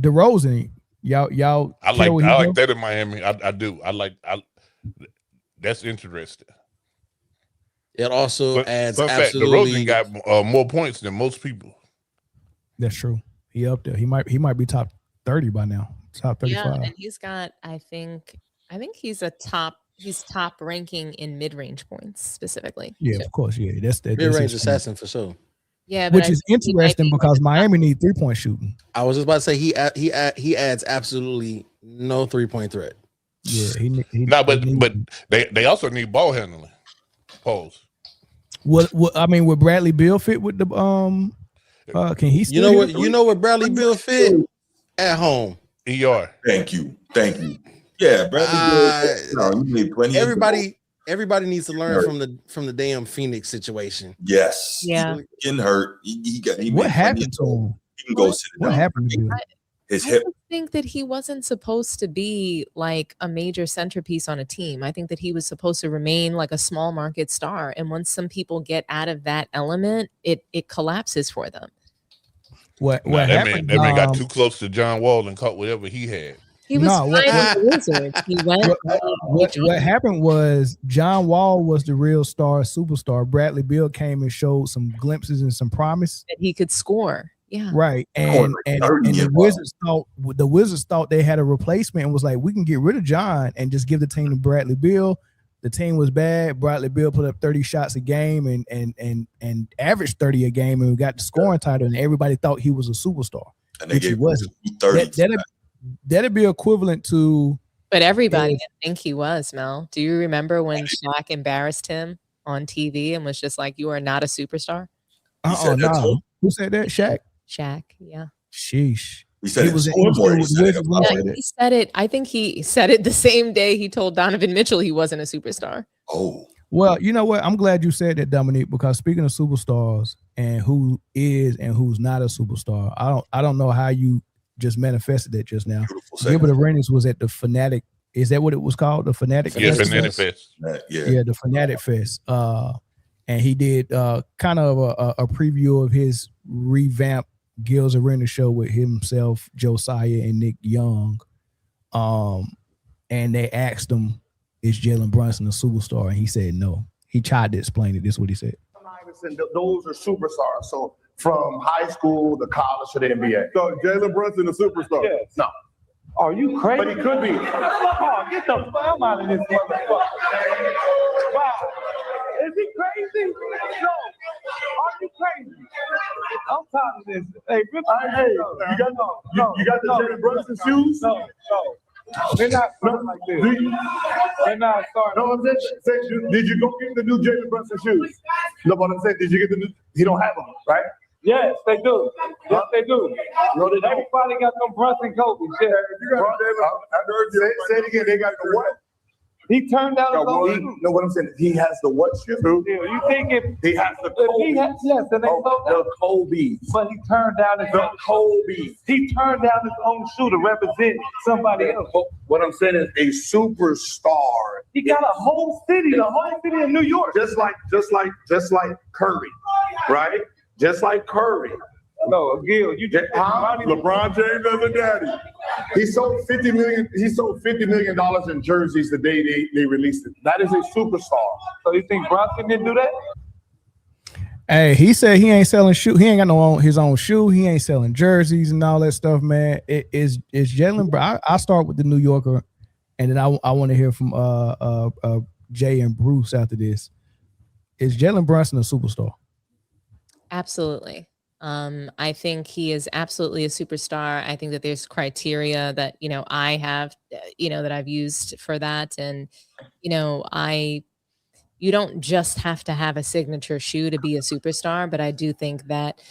DeRozan, y'all. I like that in Miami. I do. That's interesting. It also adds absolutely. DeRozan got more points than most people. That's true. He up there. He might be top 30 by now. Top 35. Yeah, and he's got. I think he's top ranking in mid-range points specifically. Yeah, of course. Yeah, that's mid-range assassin for sure. Yeah, which is interesting because Miami need 3-point shooting. I was just about to say he adds absolutely no 3-point threat. Yeah, but they also need ball handling. Pause. What would Bradley Beal fit with the can he still you know what Bradley Beal fit at home? ER. Thank you. Yeah, Bradley Beal. You need plenty. Everybody needs to learn from the damn Phoenix situation. Yes. Yeah. Getting hurt. What happened to him? He can go sit down. What happened to him? His hip. I think that he wasn't supposed to be like a major centerpiece on a team. I think that he was supposed to remain like a small market star. And once some people get out of that element, it collapses for them. What happened? That man got too close to John Wall and caught whatever he had. He was fine with the Wizards. He went. What happened was John Wall was the real superstar. Bradley Beal came and showed some glimpses and some promise that he could score. Yeah. Right. And the Wizards thought they had a replacement and was like, we can get rid of John and just give the team to Bradley Beal. The team was bad. Bradley Beal put up 30 shots a game and averaged 30 a game, and we got the scoring title, and everybody thought he was a superstar. And they gave him 30. That'd be equivalent to. But everybody didn't think he was, Mel. Do you remember when Shaq embarrassed him on TV and was just like, "You are not a superstar"? No. Who said that? Shaq. Shaq, yeah. Sheesh. He said he said it. I think he said it the same day he told Donovan Mitchell he wasn't a superstar. Oh. Well, you know what? I'm glad you said that, Dominique, because speaking of superstars and who is and who's not a superstar, I don't know how you just manifested that just now. Gilbert Arenas was at the Fanatic. Is that what it was called? The Fanatic? Yeah, Fanatic Fest. Yeah, the Fanatic Fest. And he did kind of a preview of his revamped Gil's Arena show with himself, Josiah, and Nick Young. And they asked him, is Jalen Brunson a superstar? And he said no. He tried to explain it. This is what he said. Those are superstars. So from high school to college to the NBA. So Jalen Brunson a superstar? Yes. No. Are you crazy? But he could be. Oh, get the fuck out of this motherfucker. Wow. Is he crazy? No. Are you crazy? I'm tired of this. Hey, you got the Jalen Brunson shoes? No. They're not starting like this. They're not starting. No, I'm saying, did you go get the new Jalen Brunson shoes? No, but I'm saying, did you get the new? He don't have them, right? Yes, they do. Yes, they do. No, everybody got them Brunson Kobe. Yeah, you got I heard you say it again. They got the what? He turned down his own shoes. No, what I'm saying, he has the what shoe? You think if he has the Kobe? Yes, and they the Kobe. But he turned down his own Kobe. He turned down his own shoe to represent somebody else. What I'm saying is a superstar. He got a whole city, the whole city of New York. Just like Curry, right? just like Curry. No, Gil, you just LeBron James as a daddy. He sold $50 million. He sold $50 million in jerseys the day they released it. That is a superstar. So you think Brunson didn't do that? Hey, he said he ain't selling shoe. He ain't got his own shoe. He ain't selling jerseys and all that stuff, man. It's Jaylen Brown. I start with the New Yorker, and then I want to hear from Jay and Bruce after this. Is Jalen Brunson a superstar? Absolutely. I think he is absolutely a superstar. I think that there's criteria that, I have, that I've used for that. And, you don't just have to have a signature shoe to be a superstar, but I do think that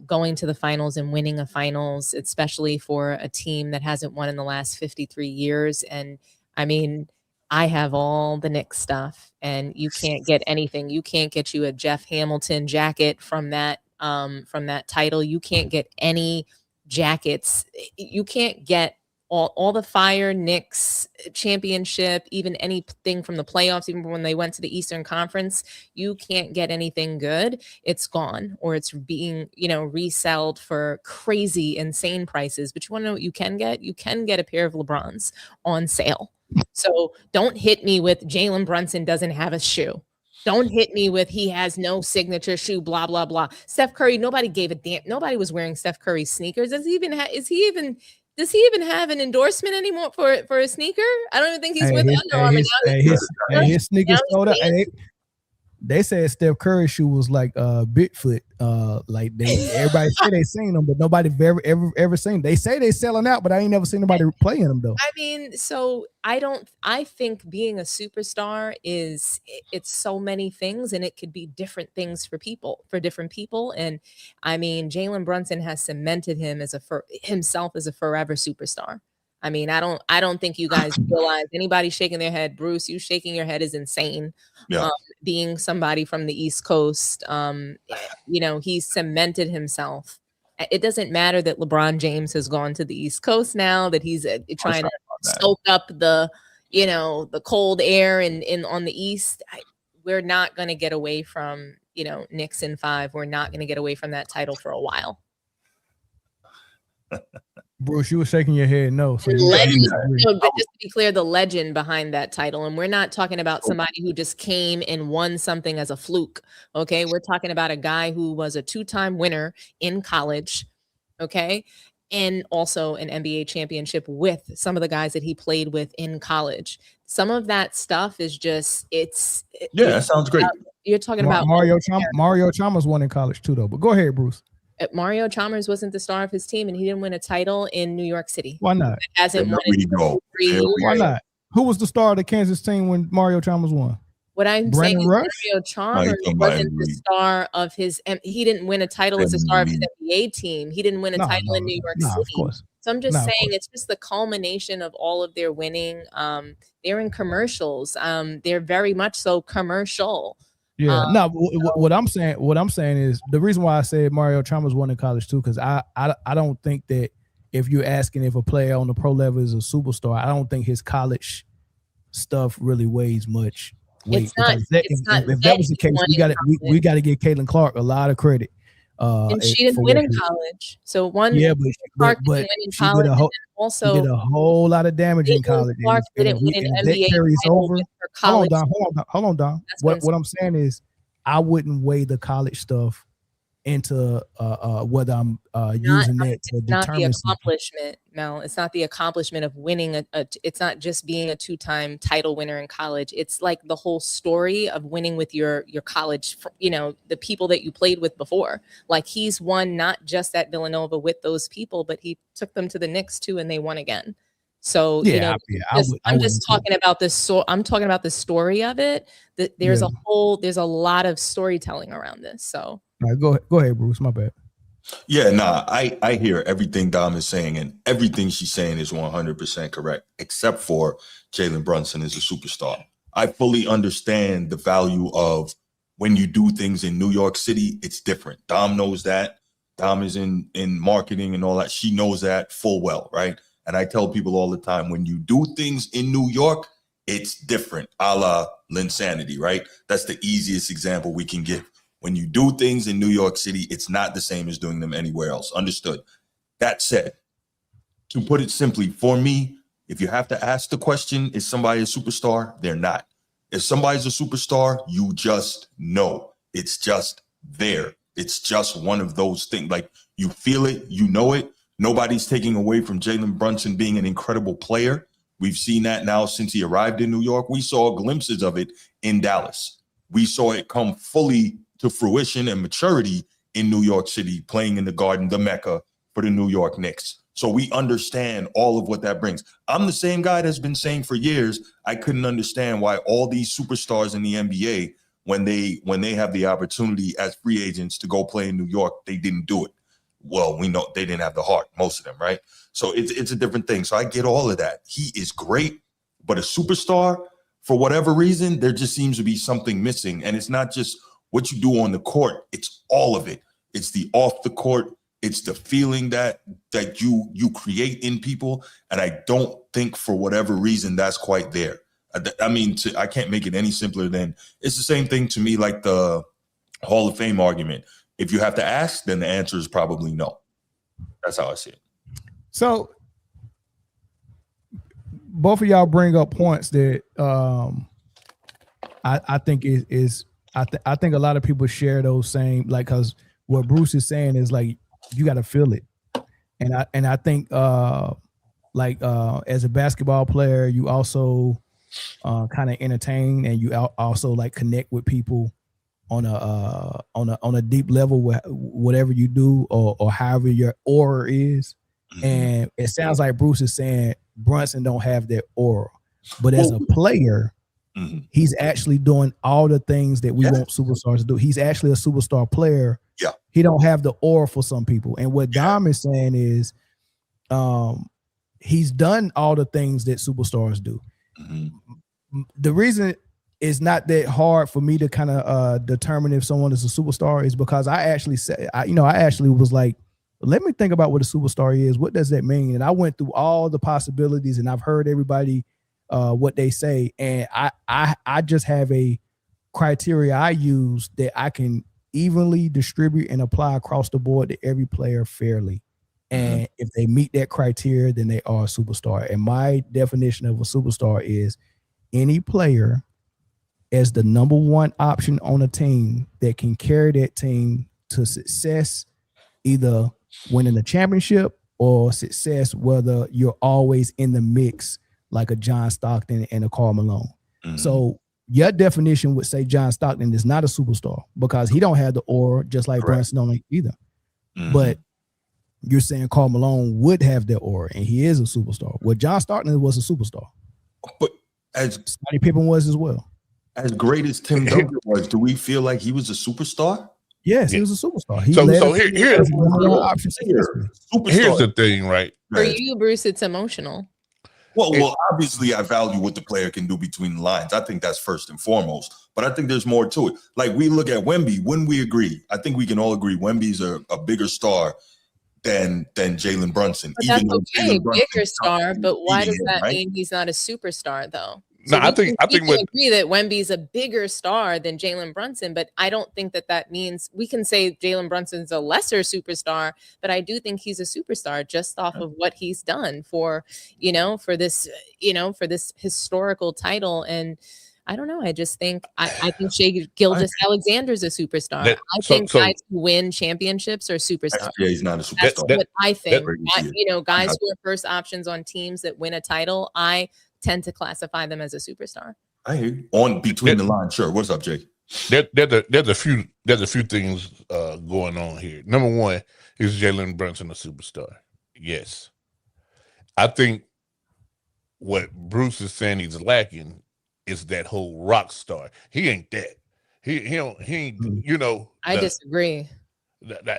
going to the finals and winning a finals, especially for a team that hasn't won in the last 53 years. And I mean, I have all the Knicks stuff and you can't get anything. You can't get you a Jeff Hamilton jacket from that title. You can't get any jackets. You can't get all the Fire Knicks championship, even anything from the playoffs, even when they went to the Eastern Conference. You can't get anything good. It's gone, or it's being, resold for crazy, insane prices. But you want to know what you can get? You can get a pair of LeBrons on sale. So don't hit me with Jalen Brunson doesn't have a shoe. Don't hit me with he has no signature shoe, blah, blah, blah. Steph Curry, nobody gave a damn. Nobody was wearing Steph Curry sneakers. Does he even have an endorsement anymore for a sneaker? I don't even think he's with Under Armour. His sneakers sold out. They said Steph Curry's shoe was like Bigfoot. Like everybody say they seen them, but nobody ever seen them. They say they selling out, but I ain't never seen nobody playing them though. I mean, so I think being a superstar it's so many things, and it could be different things for different people. And I mean, Jalen Brunson has cemented himself as a forever superstar. I mean, I don't think you guys realize, anybody shaking their head, Bruce, you shaking your head is insane. Yeah. Being somebody from the East Coast, he's cemented himself. It doesn't matter that LeBron James has gone to the East Coast now, that he's trying to soak up the cold air in on the East. We're not going to get away from, Knicks in 5. We're not going to get away from that title for a while. Bruce, you were shaking your head no. So But just to be clear, the legend behind that title. And we're not talking about somebody who just came and won something as a fluke. Okay. We're talking about a guy who was a 2-time winner in college. Okay. And also an NBA championship with some of the guys that he played with in college. Some of that stuff is just, that sounds great. You're talking about Mario Chalmers won in college too, though. But go ahead, Bruce. Mario Chalmers wasn't the star of his team, and he didn't win a title in New York City. Why not? It hasn't won in 3 years. Why not? Who was the star of the Kansas team when Mario Chalmers won? What I'm saying is Mario Chalmers wasn't the star of his. He didn't win a title as a star of his NBA team. He didn't win a title in New York City. Of course. So I'm just saying it's just the culmination of all of their winning. They're in commercials. They're very much so commercial. Yeah, what I'm saying is the reason why I said Mario Chalmers won in college too, because I don't think that if you're asking if a player on the pro level is a superstar, I don't think his college stuff really weighs much weight. If that was the case, we got to give Caitlin Clark a lot of credit. And she didn't win in college. So but she did a whole lot of damage in college. Clark didn't win an NBA title for college. Hold on, Don. What I'm saying is, I wouldn't weigh the college stuff into whether I'm using that to determine the accomplishment. No, it's not the accomplishment of winning it's not just being a 2-time title winner in college. It's like the whole story of winning with your college, the people that you played with before. Like he's won not just at Villanova with those people, but he took them to the Knicks too, and they won again. So I'm just talking about this. So I'm talking about the story of it. That there's a lot of storytelling around this. So. All right, go ahead, Bruce. My bad. Yeah, I hear everything Dom is saying, and everything she's saying is 100% correct, except for Jalen Brunson is a superstar. I fully understand the value of when you do things in New York City, it's different. Dom knows that. Dom is in marketing and all that. She knows that full well, right? And I tell people all the time, when you do things in New York, it's different, a la Linsanity, right? That's the easiest example we can give. When you do things in New York City, it's not the same as doing them anywhere else. Understood. That said, to put it simply, for me, if you have to ask the question, is somebody a superstar? They're not. If somebody's a superstar, you just know. It's just there. It's just one of those things. Like, you feel it, you know it. Nobody's taking away from Jalen Brunson being an incredible player. We've seen that now since he arrived in New York. We saw glimpses of it in Dallas. We saw it come fully to fruition and maturity in New York City, playing in the Garden, the Mecca for the New York Knicks. So we understand all of what that brings. I'm the same guy that's been saying for years, I couldn't understand why all these superstars in the NBA, when they have the opportunity as free agents to go play in New York, they didn't do it. Well, we know they didn't have the heart, most of them, right? So it's a different thing. So I get all of that. He is great, but a superstar, for whatever reason, there just seems to be something missing. And it's not just what you do on the court, it's all of it. It's the off the court, it's the feeling that you create in people. And I don't think for whatever reason that's quite there. I mean, I can't make it any simpler than it's the same thing to me, like the Hall of Fame argument. If you have to ask, then the answer is probably no. That's how I see it. So both of y'all bring up points that I think I think a lot of people share those same, like, because what Bruce is saying is like you got to feel it, and I think as a basketball player, you also kind of entertain, and you also like connect with people on a deep level with whatever you do or however your aura is. And it sounds like Bruce is saying Brunson don't have that aura, but as a player, he's actually doing all the things that we want superstars to do. He's actually a superstar player. Yeah, he don't have the aura for some people. And what Dom is saying is, he's done all the things that superstars do. The reason it's not that hard for me to kind of determine if someone is a superstar is because I actually was like, let me think about what a superstar is. What does that mean? And I went through all the possibilities, and I've heard everybody what they say, and I just have a criteria I use that I can evenly distribute and apply across the board to every player fairly. And if they meet that criteria, then they are a superstar. And my definition of a superstar is any player as the number one option on a team that can carry that team to success, either winning a championship or success, whether you're always in the mix, like a John Stockton and a Karl Malone. So your definition would say John Stockton is not a superstar because he don't have the aura, just like Brunson don't either. But you're saying Karl Malone would have that aura, and he is a superstar. Well, John Stockton was a superstar, but as Scottie Pippen was as well. As great as Tim Duncan was, do we feel like he was a superstar? Yes, he was a superstar. Here's the thing, right? For you, Bruce, it's emotional. Well, obviously, I value what the player can do between the lines. I think that's first and foremost. But I think there's more to it. Like, we look at Wemby. When we agree, I think we can all agree Wemby's a bigger star than Jalen Brunson. But that's okay, bigger star. But why does that mean he's not a superstar, though? So I think we agree that Wemby's a bigger star than Jalen Brunson, but I don't think that means we can say Jalen Brunson's a lesser superstar, but I do think he's a superstar just off of what he's done for this historical title. And I don't know. I just think I think Shai Gilgeous-Alexander's a superstar. I think guys who win championships are superstars. Yeah, he's not a superstar. That's what I think. Guys who are first options on teams that win a title, I tend to classify them as a superstar. I hear you. On between the lines, sure. What's up, Jake? There's a few things going on here. Number one, is Jalen Brunson a superstar? Yes. I think what Bruce is saying he's lacking is that whole rock star. He ain't that. He ain't. I disagree.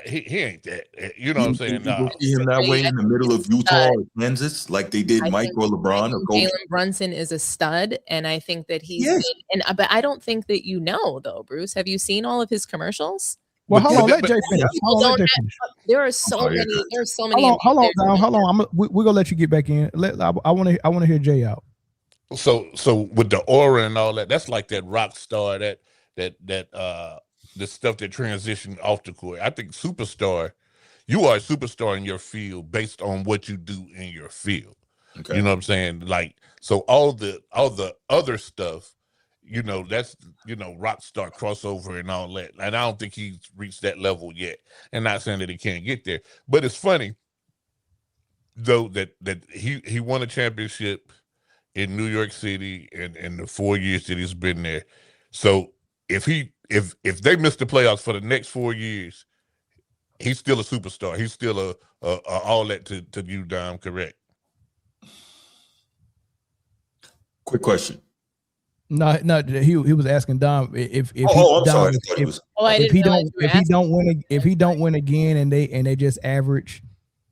He ain't that. You know what I'm saying? You see him that way in the middle of Utah or Kansas, like they did Mike or LeBron or Kobe. Jalen Brunson is a stud, and I think that he's but I don't think that though, Bruce. Have you seen all of his commercials? Well, hold on, let Jay finish. There are so many. There's so many. Hold on. We're gonna let you get back in. I want to hear Jay out. So with the aura and all that, that's like that rock star that the stuff that transitioned off the court. I think superstar, you are a superstar in your field based on what you do in your field. Okay. You know what I'm saying? Like, so all the other stuff, you know, that's, you know, rock star crossover and all that. And I don't think he's reached that level yet. And not saying that he can't get there. But it's funny, though, that he won a championship in New York City in the 4 years that he's been there. So if they miss the playoffs for the next 4 years, he's still a superstar. He's still a all that to you, Dom, correct? Quick question. No, he was asking Dom if he don't win again and they just average,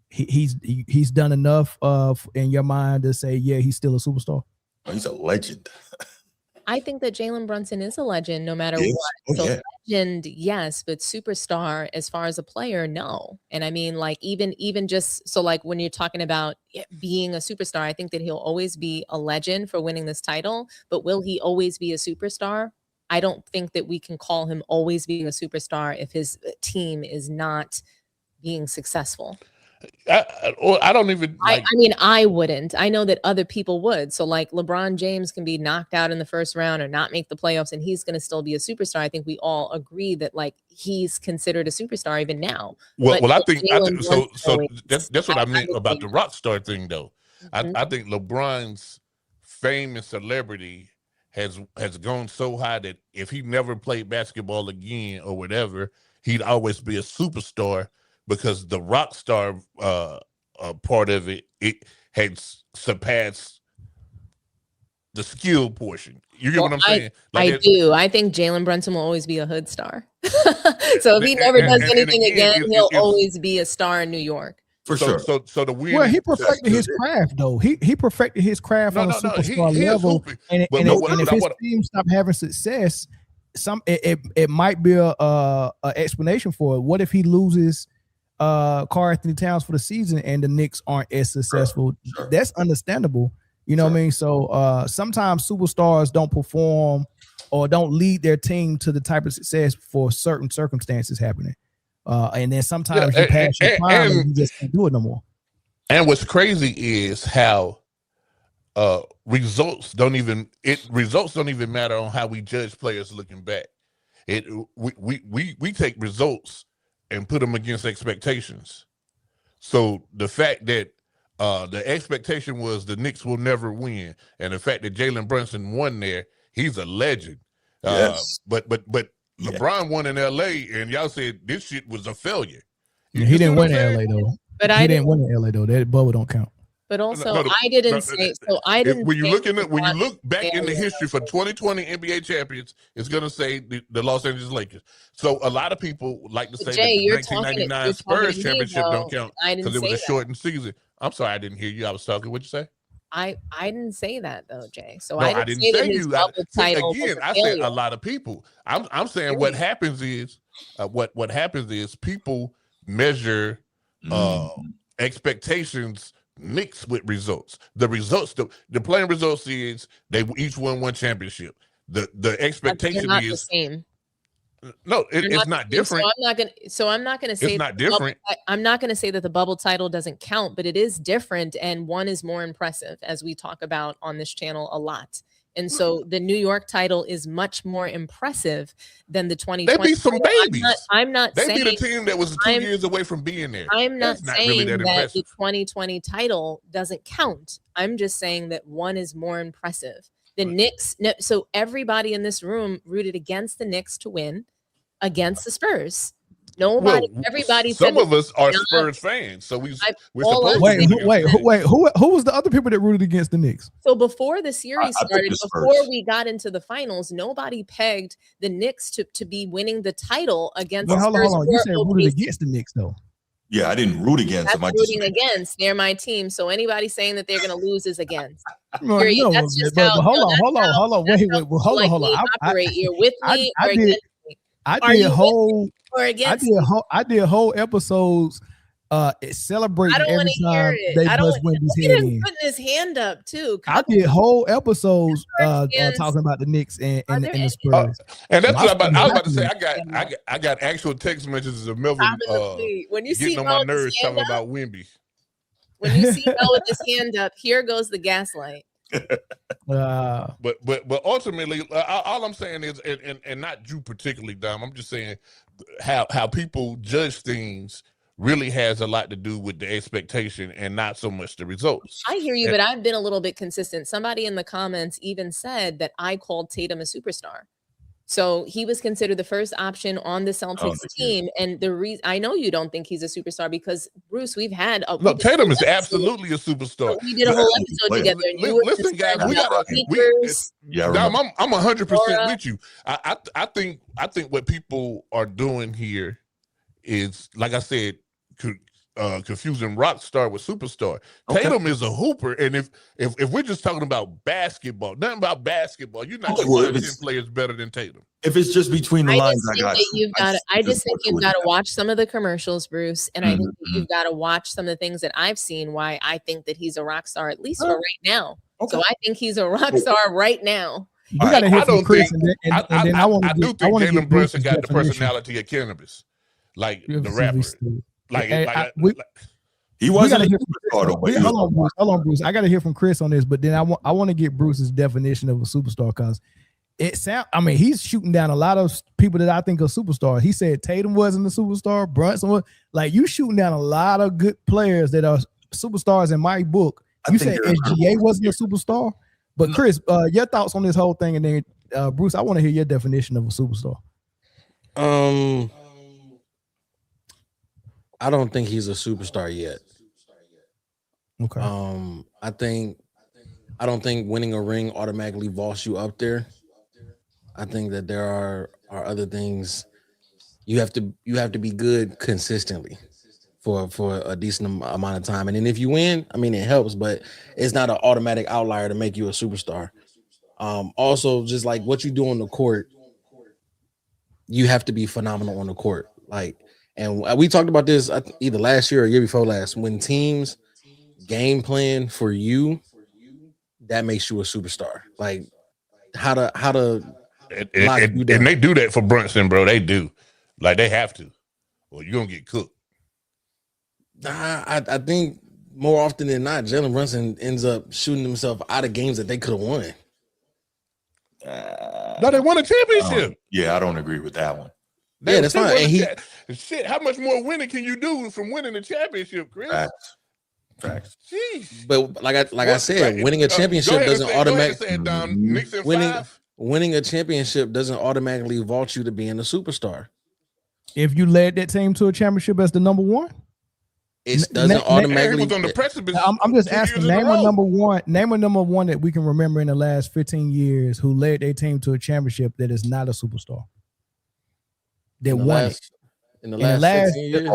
he's done enough in your mind to say, yeah, he's still a superstar. Oh, he's a legend. I think that Jalen Brunson is a legend no matter what. So legend, yes, but superstar as far as a player, no. And I mean, like, even just so, like, when you're talking about being a superstar, I think that he'll always be a legend for winning this title. But will he always be a superstar? I don't think that we can call him always being a superstar if his team is not being successful. I don't even like, I mean, I wouldn't. I know that other people would. So like LeBron James can be knocked out in the first round or not make the playoffs and he's going to still be a superstar. I think we all agree that like he's considered a superstar even now. Well, I think so that's what I meant about the rock star thing though. I think LeBron's fame and celebrity has gone so high that if he never played basketball again or whatever, he'd always be a superstar. Because the rock star part of it had surpassed the skill portion. You get what I'm saying? Like I do. I think Jalen Brunson will always be a hood star. So if he never does anything again, he'll always be a star in New York. For sure. So the weird. Well, he perfected his craft though. He perfected his craft on a superstar level. And if his team stop having success, it might be a explanation for it. What if he loses Karl Anthony Towns for the season and the Knicks aren't as successful? Sure. That's understandable. You know what I mean? So sometimes superstars don't perform or don't lead their team to the type of success for certain circumstances happening. And then sometimes you pass your prime and you just can't do it no more. And what's crazy is how results don't even matter on how we judge players looking back. We take results and put them against expectations. So the fact that the expectation was the Knicks will never win, and the fact that Jalen Brunson won there, he's a legend. Yes. But LeBron won in LA, and y'all said this shit was a failure. Yeah, he didn't win in LA though. But he didn't win in LA though. That bubble don't count. But also, I didn't say so. I didn't. When you look back in the history for 2020 NBA champions, it's going to say the Los Angeles Lakers. So a lot a people like to say Jay, that the 1999 Spurs championship don't count because it was a shortened season. I'm sorry, I didn't hear you. I was talking. What'd you say? I didn't say that though, Jay. So no, I didn't say that his bubble title again. I said a lot of people. I'm saying what happens is what happens is people measure expectations mixed with results. The results, the playing results is they each won one championship. The expectation is the same. No, it's not different. So I'm not gonna say it's not different. I'm not gonna say that the bubble title doesn't count, but it is different, and one is more impressive, as we talk about on this channel a lot. And so the New York title is much more impressive than the 2020. They beat some babies. I'm not they saying beat a team that was 2 years away from being there. I'm not saying really that the 2020 title doesn't count. I'm just saying that one is more impressive. The Knicks, so everybody in this room rooted against the Knicks to win against the Spurs. Nobody, everybody. Some of us are Spurs fans, so we're supposed to wait. Who was the other people that rooted against the Knicks? So before the series started, before we got into the finals, nobody pegged the Knicks to be winning the title against. Well, hold on. You said rooted against the Knicks, though. Yeah, I didn't root against them. Rooting against. They're my team. So anybody saying that they're going to lose is against. No, that's just how. Hold on. Wait. Hold on. You're with me or against me? I did whole episodes It's celebrating I don't every want to hear time it. they I don't bust look Wemby's at head him in. putting his hand up too. I did whole episodes Yes. talking about the Knicks and there the Spurs. And that's So what I was about to say. Yeah. I got actual text messages of Melvin When you see getting on Mel my with his nerves hand talking up, about Wemby. when you see Mel with his hand up, here goes the gaslight. But ultimately, all I'm saying is, and not you particularly, Dom. I'm just saying how people judge things really has a lot to do with the expectation and not so much the results. I hear you, but I've been a little bit consistent. Somebody in the comments even said that I called Tatum a superstar. So he was considered the first option on the Celtics team. And the reason I know you don't think he's a superstar because Bruce, we've had Tatum is absolutely a superstar. We did a whole episode together. And you listen, guys, I'm 100% with you. I think what people are doing here is, like I said, confusing rock star with superstar. Okay. Tatum is a hooper, and if we're just talking about basketball, nothing about basketball, you're not going to find 10 players better than Tatum. If it's just between the lines, I just think you've got to watch some of the commercials, Bruce, and I think that you've got to watch some of the things that I've seen. Why I think that he's a rock star, at least for right now. So I think he's a rock star right now. We got to hear from Chris, I do think Jaylen Brunson got the personality of cannabis, like the rapper. He wasn't. Hold on, Bruce. I got to hear from Chris on this, but then I want to get Bruce's definition of a superstar because he's shooting down a lot of people that I think are superstars. He said Tatum wasn't a superstar, Brunson was. Like, you shooting down a lot of good players that are superstars in my book. You said SGA wasn't a superstar, but Chris, your thoughts on this whole thing, and then Bruce, I want to hear your definition of a superstar. I don't think he's a superstar yet. Okay. I don't think winning a ring automatically vaults you up there. I think that there are other things you have to be good consistently for a decent amount of time. And then if you win, I mean, it helps, but it's not an automatic outlier to make you a superstar. Also, just like what you do on the court, you have to be phenomenal on the court. Like, and we talked about this either last year or year before last. When teams game plan for you, that makes you a superstar. Like how to and they do that for Brunson, bro. They do, like they have to, or you're gonna get cooked. I think more often than not, Jalen Brunson ends up shooting himself out of games that they could have won. No, they won a championship. I don't agree with that one. Yeah, that's fine. And shit, how much more winning can you do from winning the championship, Chris? Facts. Jeez. But I said, winning a championship doesn't automatically winning a championship doesn't automatically vault you to being a superstar. If you led that team to a championship as the number one, it doesn't automatically. Was on the precipice. I'm just asking. Name a number one. Name a number one that we can remember in the last 15 years who led their team to a championship that is not a superstar. That won it. In the last 15 years.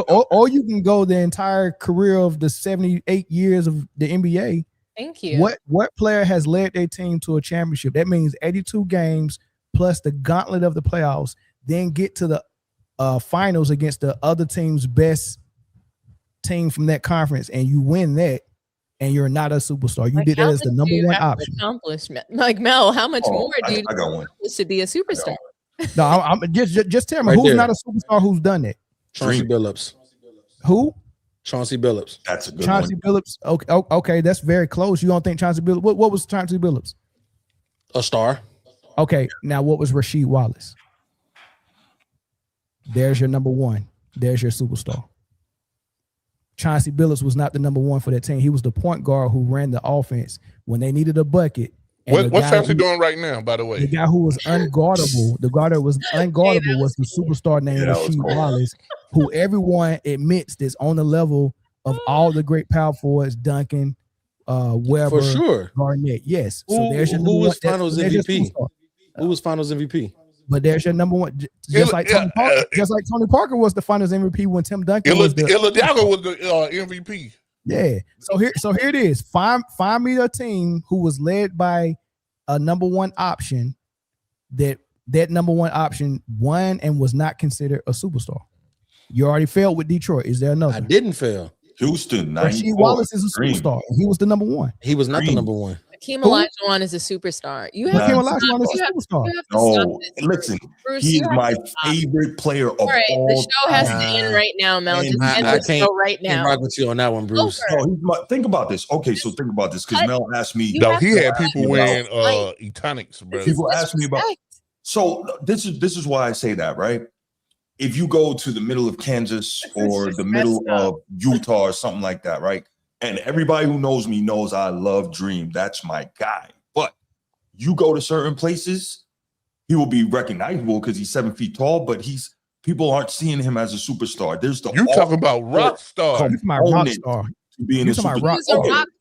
Or you can go the entire career of the 78 years of the NBA. Thank you. What player has led their team to a championship? That means 82 games plus the gauntlet of the playoffs, then get to the finals against the other team's best team from that conference, and you win that, and you're not a superstar. You did that as the number one option. Accomplishment. Like Mel, how much more do you need to be a superstar? No, I'm just tell me Right who's there. not a superstar who's done that. Chauncey Billups. Who? Chauncey Billups. That's a good Chauncey one. Billups. Okay, that's very close. You don't think Chauncey Billups? What was Chauncey Billups? A star. Okay, now what was Rasheed Wallace? There's your number one. There's your superstar. Chauncey Billups was not the number one for that team. He was the point guard who ran the offense when they needed a bucket. What's Chauncey doing right now, by the way? The guy who was unguardable, the guard that was unguardable was the superstar named Rasheed Wallace, who everyone admits is on the level of all the great power forwards, Duncan, Weber, For sure. Garnett. Yes. Who was Finals MVP? Who was Finals MVP? But there's your number one. Just like Tony Parker was the Finals MVP when Tim Duncan was the Illadiaga was the MVP. Yeah. So here it is. Find me a team who was led by a number one option that number one option won and was not considered a superstar. You already failed with Detroit. Is there another? I didn't fail. Houston, Rasheed Wallace is a superstar. He was the number one. He was not the number one. Hakeem Olajuwon is a superstar. You have Hakeem to stop. Olajuwon is You a have, superstar. you have to No, stop this. listen, Bruce, he you is have my to stop. favorite player of All right, all the show has to time. end right now, Mel. Just end I the show right can't now. rock with you on that one, Bruce. No, think about this. Okay, so think about this because Mel asked me. No, he had people wearing Etonics, bro. People ask me about. So this is why I say that, right? If you go to the middle of Kansas or the middle of Utah or something like that, right? And everybody who knows me knows I love Dream. That's my guy. But you go to certain places, he will be recognizable because he's 7 feet tall, but people aren't seeing him as a superstar. There's the You talking about rock star. He's my rock star. To being a superstar.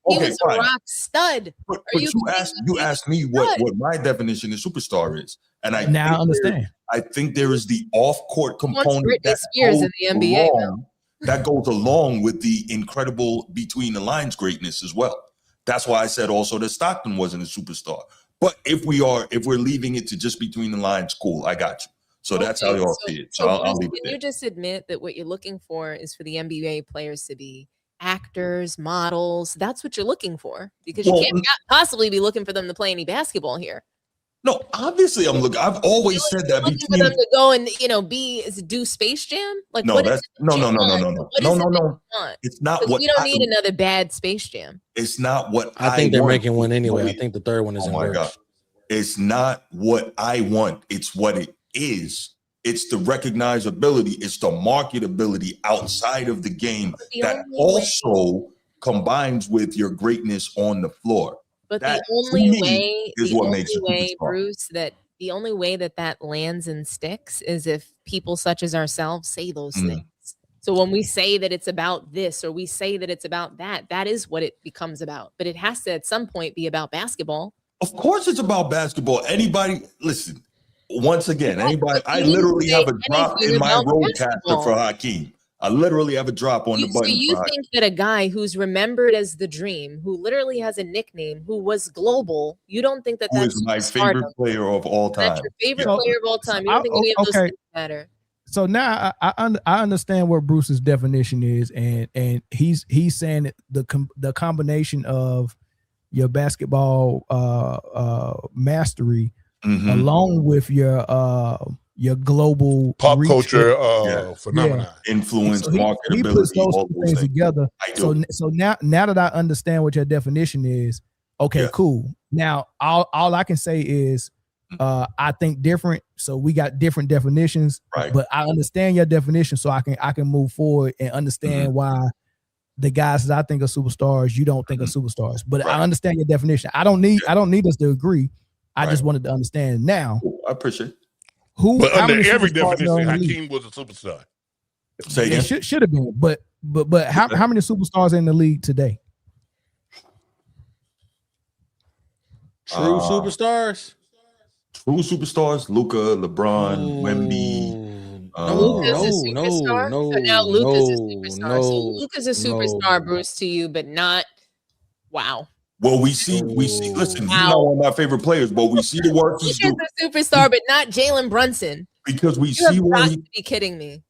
He was a rock stud. But you asked me what my definition of superstar is. And I understand. I think there is the off-court component Britney Spears in the NBA. That goes along with the incredible between the lines greatness as well. That's why I said also that Stockton wasn't a superstar. But if we're leaving it to just between the lines, cool, I got you. So that's how y'all see it. So I'll leave it there. Can you just admit that what you're looking for is for the NBA players to be actors, models? That's what you're looking for, because you can't possibly be looking for them to play any basketball here. No, obviously I'm looking. I've always said that looking for them to go and do Space Jam. Like no, that's no. It's not what we don't need another bad Space Jam. It's not what I think they're making one anyway. I think the third one is in works. God. It's not what I want. It's what it is. It's the recognizability. It's the marketability outside of the game that also combines with your greatness on the floor. But that, the only way is what makes it Bruce, that the only way that lands and sticks is if people such as ourselves say those things. So when we say that it's about this or we say that it's about that, that is what it becomes about. But it has to at some point be about basketball. Of course it's about basketball. Anybody, listen, once again, anybody, I literally have a drop in my roadcaster for Hakeem. I literally have a drop on the button. So you think that a guy who's remembered as the Dream, who literally has a nickname, who was global, you don't think that's my favorite player of all time? That's your favorite player of all time. You don't think any of those things matter? So now I understand what Bruce's definition is, and he's saying that the combination of your basketball mastery along with your global pop reach culture phenomenon, influence, so marketability. He puts those two things together. So now that I understand what your definition is, okay, cool. Now all I can say is I think different. So we got different definitions, right? But I understand your definition, so I can move forward and understand why the guys that I think are superstars, you don't think are superstars. But I understand your definition. I don't need us to agree. I just wanted to understand now. I appreciate it. But under every definition, Hakeem was a superstar. Say again. It should have been, but how many superstars are in the league today? True superstars. True superstars: Luka, LeBron, Wemby. No. So now Luka's a superstar. So Luka's a superstar, Bruce, to you, but not wow. Well, we see. Listen, he's not one of my favorite players, but we see the work he's doing. He's a superstar, but not Jalen Brunson. Because we you see have where got he. To be kidding me.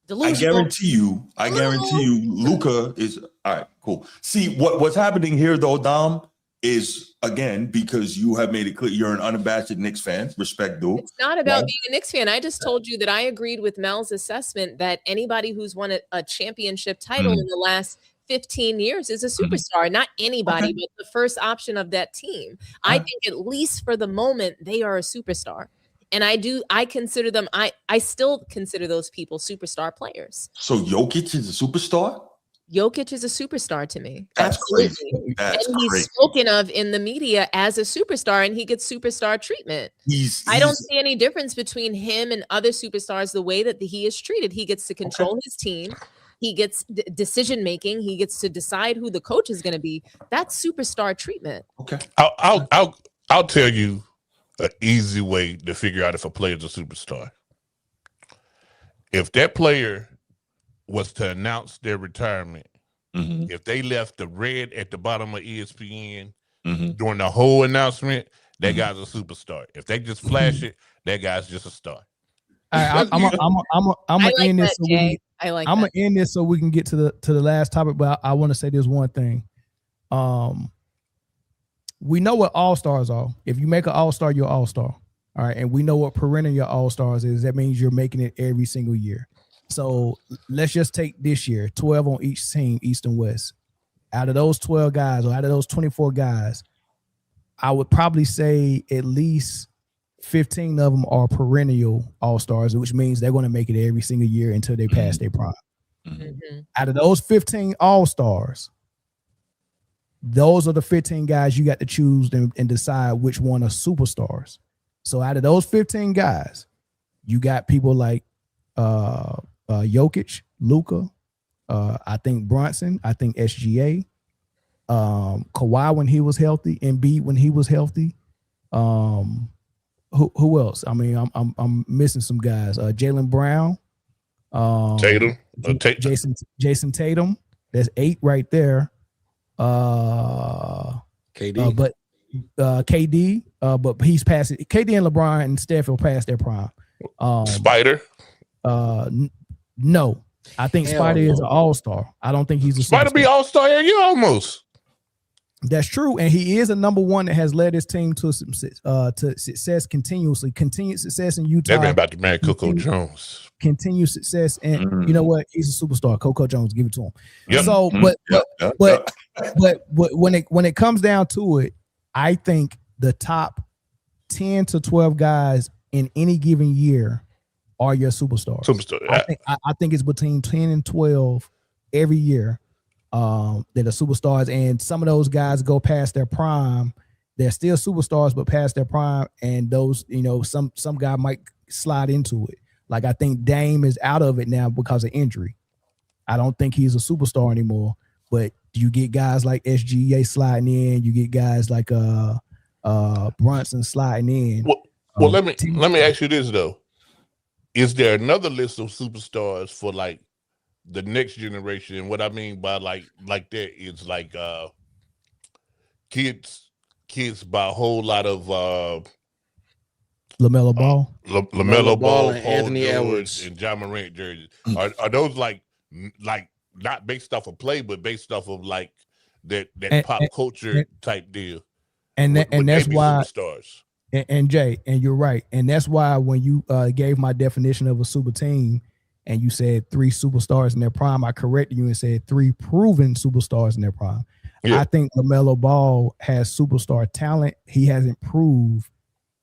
I guarantee you, Luka is all right. Cool. See what's happening here, though, Dom, is again because you have made it clear you're an unabashed Knicks fan. Respect, dude. It's not about being a Knicks fan. I just told you that I agreed with Mel's assessment that anybody who's won a championship title in the last 15 years is a superstar. Not anybody, but the first option of that team. I think at least for the moment they are a superstar. And I consider them, I still consider those people superstar players. So Jokic is a superstar? Jokic is a superstar to me. That's Absolutely. Crazy. That's and he's crazy. spoken of in the media as a superstar, and he gets superstar treatment. I don't see any difference between him and other superstars the way that he is treated. He gets to control his team. He gets decision making. He gets to decide who the coach is going to be. That's superstar treatment. Okay. I'll tell you an easy way to figure out if a player is a superstar. If that player was to announce their retirement, if they left the red at the bottom of ESPN during the whole announcement, that guy's a superstar. If they just flash it, that guy's just a star. I'm gonna end this. I'm gonna end this so we can get to the last topic. But I want to say this one thing. We know what all-stars are. If you make an all-star, you're all-star. All right. And we know what perennial all-stars is. That means you're making it every single year. So let's just take this year, 12 on each team, East and West. Out of those 12 guys or out of those 24 guys, I would probably say at least 15 of them are perennial all-stars, which means they're going to make it every single year until they pass their prime. Mm-hmm. Out of those 15 all-stars, those are the 15 guys you got to choose and decide which one are superstars. So out of those 15 guys, you got people like Jokic, Luka, I think Brunson, I think SGA, Kawhi when he was healthy, Embiid when he was healthy. Who else? I mean, I'm missing some guys. Jaylen Brown, Tatum, Jason Tatum. That's 8 right there. KD, but KD, but he's past it. KD and LeBron and Steph will pass their prime. Spider, no, I think Spider is an all-star. I don't think he's a Spider be all-star every year almost. That's true, and he is a number one that has led his team to success continuously. Continued success in Utah. They've been about to marry Coco Jones. Continued success, and you know what? He's a superstar. Coco Jones, give it to him. Yep. So, but when it comes down to it, I think the top 10 to 12 guys in any given year are your superstars. I think it's between 10 and 12 every year that are superstars, and some of those guys go past their prime. They're still superstars, but past their prime, and those, some guy might slide into it. Like I think Dame is out of it now because of injury. I don't think he's a superstar anymore. But you get guys like SGA sliding in. You get guys like Brunson sliding in. Well, let me ask you this though: is there another list of superstars for like the next generation? And what I mean by like that is like kids by a whole lot of LaMelo Ball, LaMelo Ball, and Anthony Edwards, and John Morant jerseys. Are those like not based off of play, but based off of like that pop culture type deal? And that's why superstars. And Jay, and you're right, and that's why when you gave my definition of a super team, and you said 3 superstars in their prime, I corrected you and said 3 proven superstars in their prime. Yeah. I think LaMelo Ball has superstar talent. He hasn't proved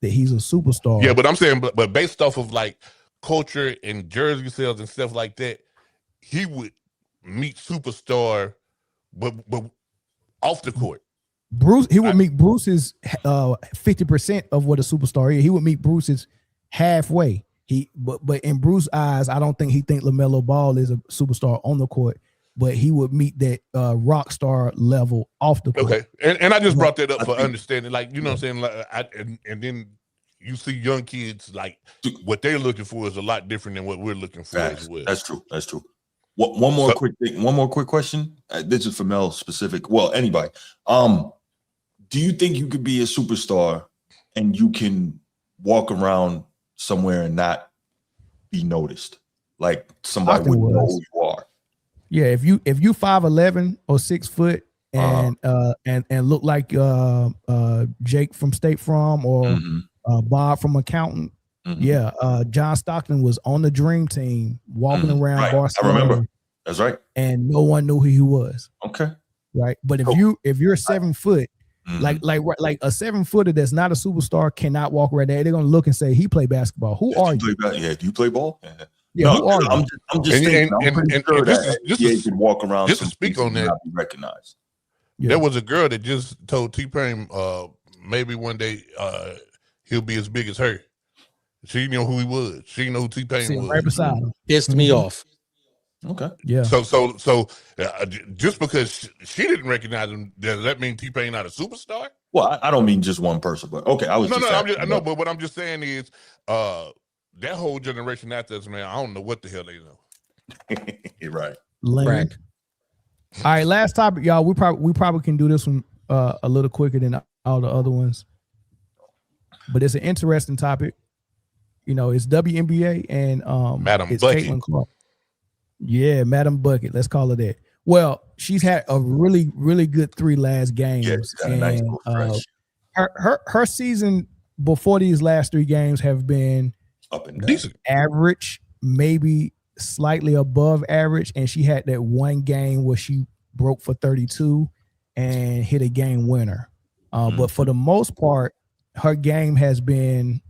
that he's a superstar. Yeah, but I'm saying, but based off of like culture and jersey sales and stuff like that, he would meet superstar, but off the court. He would meet Bruce's 50% of what a superstar is. He would meet Bruce's halfway. But in Bruce's eyes, I don't think he think LaMelo Ball is a superstar on the court, but he would meet that rock star level off the court. Okay, and I just brought that up for understanding, like, you know what I'm saying, like, and then you see young kids, like what they're looking for is a lot different than what we're looking for as well. That's true. One more quick thing. One more quick question. This is for Mel specific. Well, anybody. Do you think you could be a superstar and you can walk around somewhere and not be noticed? Like somebody would know who you are. Yeah, if you 5'11" or 6 foot and look like Jake from State Farm or Bob from Accountant. Yeah, John Stockton was on the Dream Team walking around Barcelona. I remember. That's right. And no one knew who he was. Okay. Right. But if you're 7 foot, like a 7-footer that's not a superstar cannot walk right there. They're gonna look and say he play basketball. Who are you? Yeah, do you play ball? Yeah, no, who are you? I'm just thinking. I'm pretty sure that he can walk around. Just to speak on that, be recognized. Yeah. There was a girl that just told T-Pain maybe one day he'll be as big as her. She didn't know who he was. She didn't know who T-Pain was. Right beside him. Pissed me off. Okay. Yeah. So just because she didn't recognize him, does that mean T-Pain not a superstar? Well, I don't mean just one person, but okay. But what I'm just saying is that whole generation after us, man, I don't know what the hell they know. You're right. Right. All right, last topic, y'all. We probably can do this one a little quicker than all the other ones, but it's an interesting topic. it's WNBA and Madam it's Bucket. Caitlin Clark. Yeah, Madam Bucket. Let's call her that. Well, she's had a really, really good 3 last games. Yeah, and nice her season before these last 3 games have been up and down. Decent. Average, maybe slightly above average. And she had that one game where she broke for 32 and hit a game winner. But for the most part, her game has been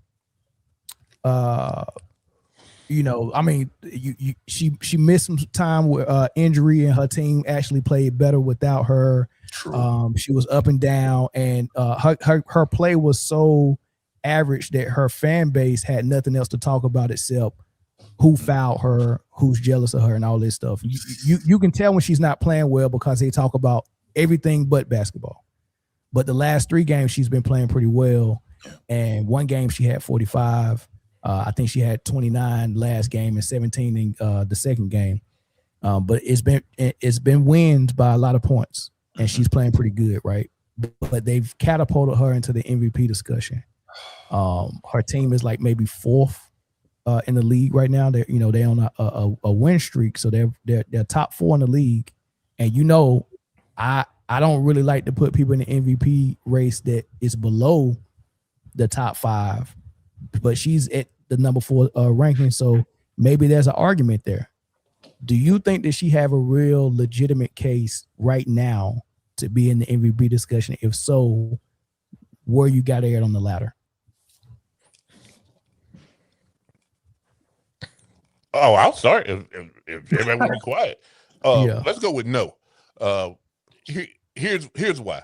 she missed some time with injury, and her team actually played better without her. True. She was up and down, and her play was so average that her fan base had nothing else to talk about except who fouled her, who's jealous of her, and all this stuff. You can tell when she's not playing well because they talk about everything but basketball. But the last 3 games she's been playing pretty well, and one game she had 45. I think she had 29 last game and 17 in the second game. But it's been wins by a lot of points, and she's playing pretty good, right? But they've catapulted her into the MVP discussion. Her team is like maybe 4th in the league right now. They're on a win streak, so they're top 4 in the league. And I don't really like to put people in the MVP race that is below the top 5. But she's at the number 4 ranking, so maybe there's an argument there. Do you think that she have a real legitimate case right now to be in the MVP discussion? If so, where you got her on the ladder? Oh, I'll start if everybody will be quiet. Let's go with no. Here's why.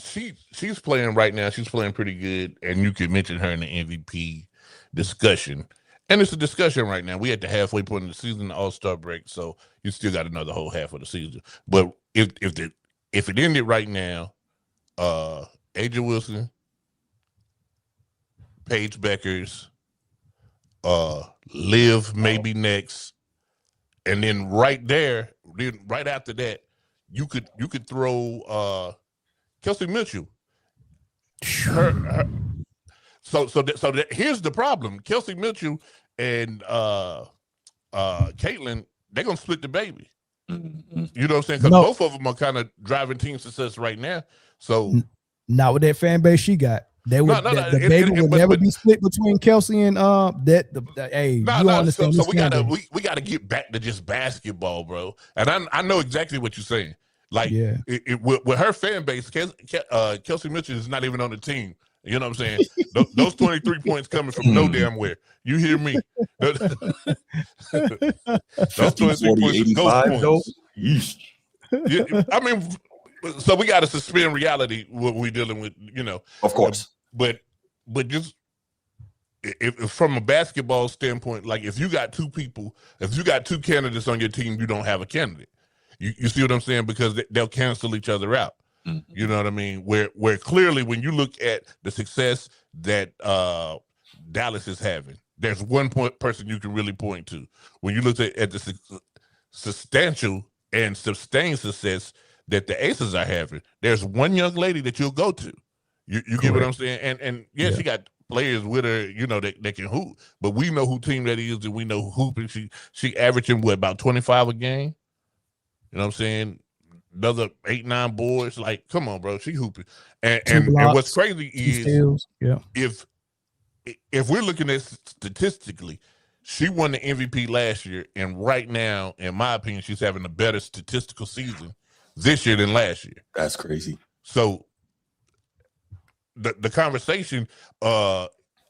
She's playing right now. She's playing pretty good, and you could mention her in the MVP discussion. And it's a discussion right now. We at the halfway point of the season, the All-Star break, so you still got another whole half of the season. But if it ended right now, Aja Wilson, Paige Beckers, Liv maybe next, and then right after that, you could throw Kelsey Mitchell. Here's the problem. Kelsey Mitchell and Caitlin, they're gonna split the baby. Mm-hmm. You know what I'm saying? Because both of them are kind of driving team success right now. So not with that fan base she got. The baby would never be split between Kelsey and we gotta get back to just basketball, bro. And I know exactly what you're saying. Like with her fan base, Kelsey Mitchell is not even on the team. You know what I'm saying? Those 23 points coming from no damn where. You hear me? Those 23 points. Yeah, I mean, so we got to suspend reality what we're dealing with. Of course. But just if from a basketball standpoint, like if you got 2 candidates on your team, you don't have a candidate. You see what I'm saying? Because they'll cancel each other out. Mm-hmm. You know what I mean? Where clearly when you look at the success that Dallas is having, there's one person you can really point to. When you look at the substantial and sustained success that the Aces are having, there's one young lady that you'll go to. You get what I'm saying? And she got players with her, that can hoop. But we know who team that is, and we know who hooping. She averaging about 25 a game. You know what I'm saying? Another 8-9 boards. Like, come on, bro. She hooping. And what's crazy is if we're looking at statistically, she won the MVP last year, and right now, in my opinion, she's having a better statistical season this year than last year. That's crazy. So the conversation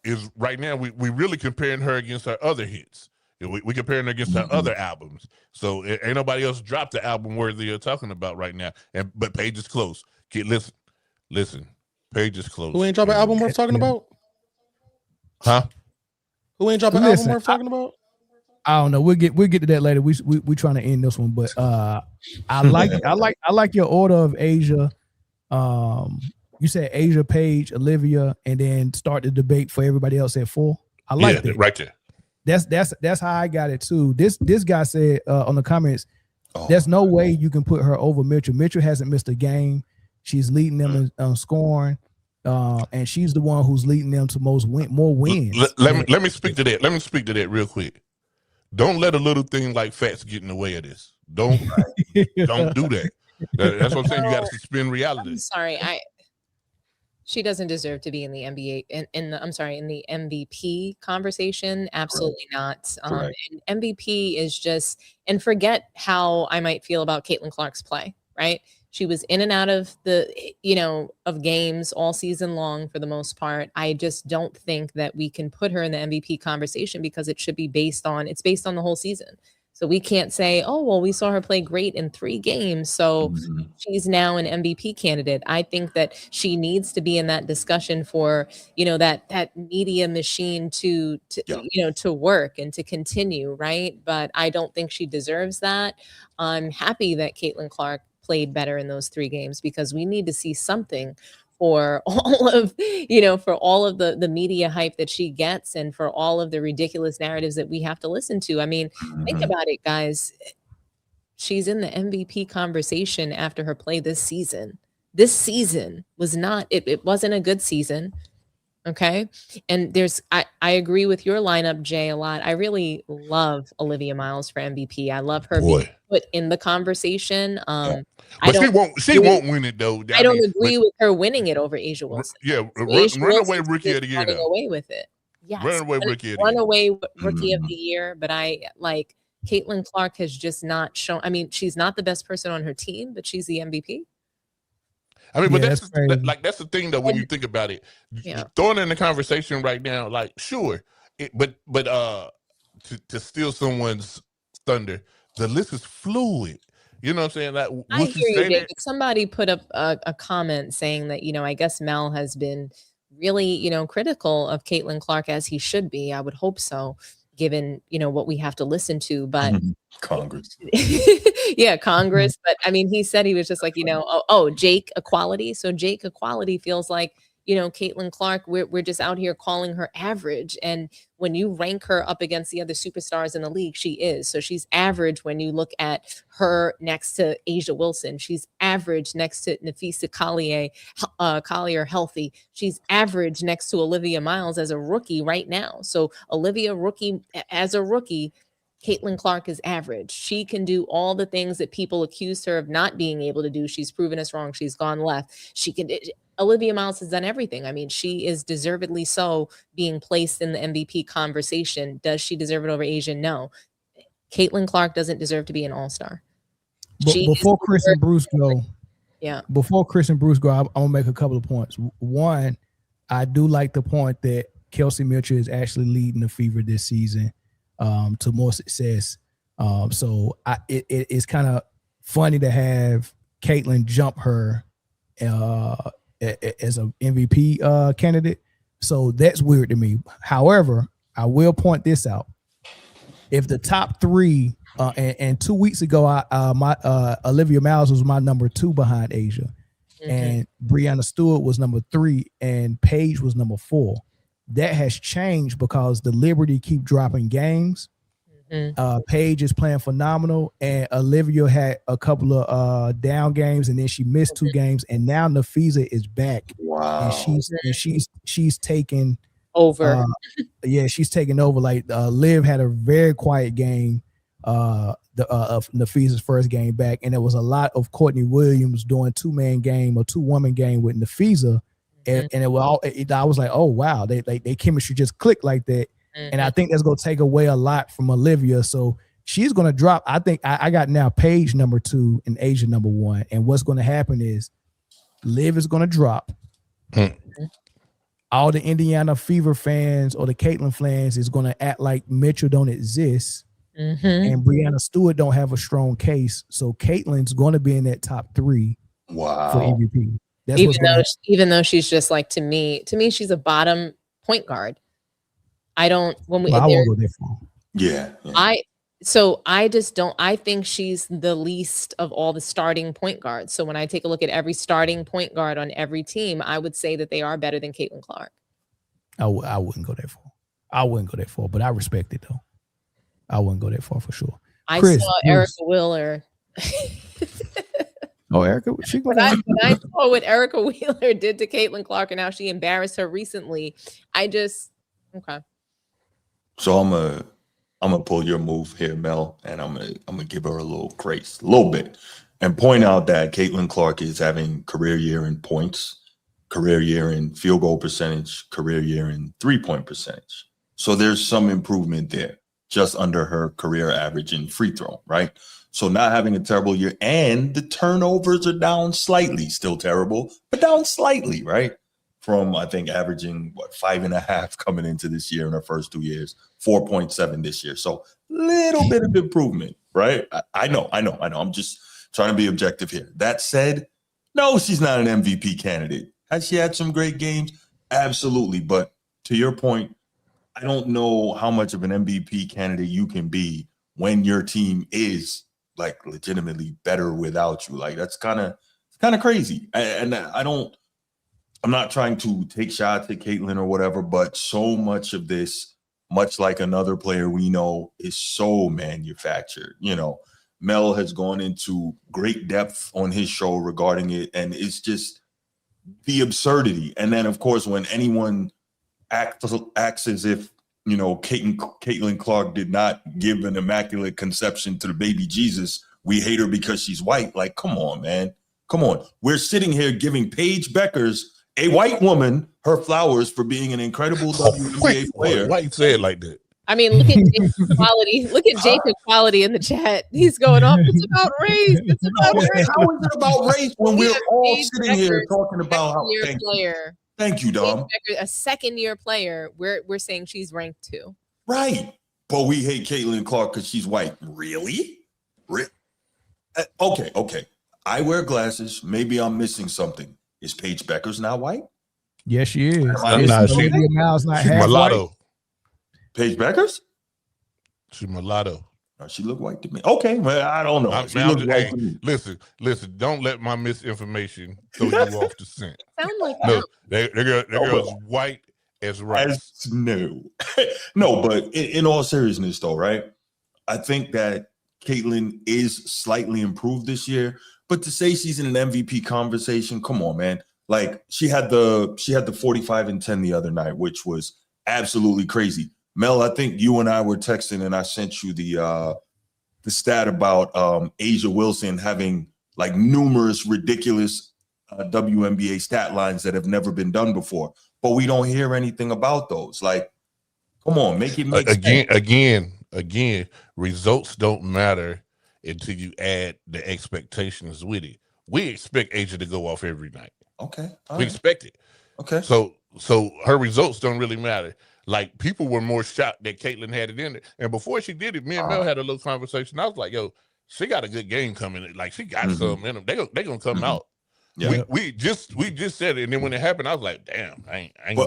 is right now we really comparing her against her other hits. We comparing her against her other albums. So ain't nobody else dropped the album worthy of talking about right now. But Paige is close. Kid, listen. Paige is close. Who ain't dropping an album worth talking about? Huh? Who ain't dropping an album worth talking about? I don't know. We'll get to that later. We trying to end this one, but I like your order of Asia. You said Asia, Paige, Olivia, and then start the debate for everybody else at 4. I like that. Right there. That's how I got it too. This guy said on the comments, there's no way you can put her over Mitchell. Mitchell hasn't missed a game. She's leading them in scoring. and she's the one who's leading them to more wins. Let me speak to that. Let me speak to that real quick. Don't let a little thing like facts get in the way of this. Don't do that. That's what I'm saying. You got to suspend reality. I'm sorry. She doesn't deserve to be in the NBA in the MVP conversation. Absolutely not. And MVP is just, and forget how I might feel about Caitlin Clark's play, right? She was in and out of of games all season long for the most part. I just don't think that we can put her in the MVP conversation because it should be based on the whole season. So we can't say, oh, well, we saw her play great in 3 games, so she's now an MVP candidate. I think that she needs to be in that discussion for, that media machine to work and to continue, right? But I don't think she deserves that. I'm happy that Caitlin Clark played better in those 3 games because we need to see something for all of the media hype that she gets and for all of the ridiculous narratives that we have to listen to. I mean, think about it, guys. She's in the MVP conversation after her play this season. This season was not, it wasn't a good season. Okay. And I agree with your lineup, Jay, a lot. I really love Olivia Miles for MVP. I love her being put in the conversation. But she won't win it though. I don't agree with her winning it over Asia Wilson. Yeah, runaway rookie of the year. Running away with it. Yes, runaway rookie of the year. But I like Caitlin Clark has just not shown. I mean, she's not the best person on her team, but she's the MVP. I mean, but that's the thing though. When you think about it, throwing in the conversation right now, like sure, but to steal someone's thunder, the list is fluid. You know what I'm saying? Like, I hear you, David. Somebody put up a comment saying that I guess Mel has been really critical of Caitlin Clark as he should be. I would hope so, given what we have to listen to. But Congress. Yeah, Congress. But I mean, he said he was just like, Jake equality. So Jake equality feels like, Caitlin Clark, we're just out here calling her average. And when you rank her up against the other superstars in the league, she is. So she's average when you look at her next to Asia Wilson. She's average next to Nafisa Collier healthy. She's average next to Olivia Miles as a rookie right now. So Olivia as a rookie, Caitlin Clark is average. She can do all the things that people accused her of not being able to do. She's proven us wrong. She's gone left. Olivia Miles has done everything. I mean, she is deservedly so being placed in the MVP conversation. Does she deserve it over Asia? No. Caitlin Clark doesn't deserve to be an all-star. Before Chris and Bruce go, I'm gonna make a couple of points. One, I do like the point that Kelsey Mitchell is actually leading the Fever this season to more success. So it's kind of funny to have Caitlin jump her as an MVP candidate. So that's weird to me. However, I will point this out. If the top 3, and 2 weeks ago, my Olivia Miles was my number 2 behind Asia, and Breanna Stewart was number 3, and Paige was number 4. That has changed because the Liberty keep dropping games. Paige is playing phenomenal, and Olivia had a couple of down games, and then she missed 2 games, and now Nafisa is back. Wow! And she's taking over. She's taking over. Like Liv had a very quiet game, of Nafisa's first game back, and there was a lot of Courtney Williams doing 2-man game or 2-woman game with Nafisa, and it was I was like, oh wow, they chemistry just clicked like that. And I think that's going to take away a lot from Olivia. So she's going to drop. I think I got now Paige number 2 and Asia number 1. And what's going to happen is Liv is going to drop. All the Indiana Fever fans or the Caitlin fans is going to act like Mitchell don't exist. And Breanna Stewart don't have a strong case. So Caitlin's going to be in that top 3 for MVP. That's even though she's just like, to me, she's a bottom point guard. I don't. I won't go there for. Yeah. I just don't. I think she's the least of all the starting point guards. So when I take a look at every starting point guard on every team, I would say that they are better than Caitlin Clark. I wouldn't go there for. But I respect it though. I wouldn't go that far for sure. I saw Erica Wheeler. Oh, Erica, she when I saw what Erica Wheeler did to Caitlin Clark and how she embarrassed her recently, okay. So I'm gonna pull your move here, Mel, and I'm gonna give her a little grace, a little bit, and point out that Caitlin Clark is having career year in points, career year in field goal percentage, career year in 3-point percentage. So there's some improvement there, just under her career average in free throw, right? So not having a terrible year, and the turnovers are down slightly, still terrible, but down slightly, right? From, I think, averaging 5.5 coming into this year in her first 2 years, 4.7 this year. So little bit of improvement, right? I know. I'm just trying to be objective here. That said, no, she's not an MVP candidate. Has she had some great games? Absolutely. But to your point, I don't know how much of an MVP candidate you can be when your team is like legitimately better without you. Like that's kind of crazy. And I'm not trying to take shots at Caitlin or whatever, but so much of this, much like another player we know, is so manufactured. You know, Mel has gone into great depth on his show regarding it, and it's just the absurdity. And then, of course, when anyone acts as if, you know, Caitlin Clark did not give an immaculate conception to the baby Jesus, we hate her because she's white. Like, come on, man. Come on. We're sitting here giving Paige Beckers, a white woman, her flowers for being an incredible WNBA player. Why you say it like that? I mean, look at Jake's quality. Look at Jake's quality in the chat. He's going off. It's about race. It's about race. How is it about race when we're all sitting here talking about how? Thank you, Dom. A second-year player. We're saying she's ranked 2. Right, but we hate Caitlin Clark because she's white. Really? Okay. I wear glasses. Maybe I'm missing something. Is Paige Beckers not white? Yes, she is. She's mulatto. Paige Beckers? She's mulatto. She look white to me. Okay, well, I don't know. Listen. Don't let my misinformation throw you off the scent. Sound like no, that girl's white as rice. No, but in all seriousness, though, right? I think that Caitlin is slightly improved this year. But to say she's in an MVP conversation, come on, man. Like she had the 45 and 10 the other night, which was absolutely crazy. Mel, I think you and I were texting, and I sent you the stat about Asia Wilson having like numerous ridiculous WNBA stat lines that have never been done before. But we don't hear anything about those. Like, come on, make it make sense. Again, results don't matter until you add the expectations with it. We expect Asia to go off every night. Okay. We expect it. Okay. So her results don't really matter. Like, people were more shocked that Caitlin had it in there. And before she did it, me and Mel had a little conversation. I was like, yo, she got a good game coming. Like, she got something in them. They're going to come out. Yeah. We just said it. And then when it happened, I was like, damn, I ain't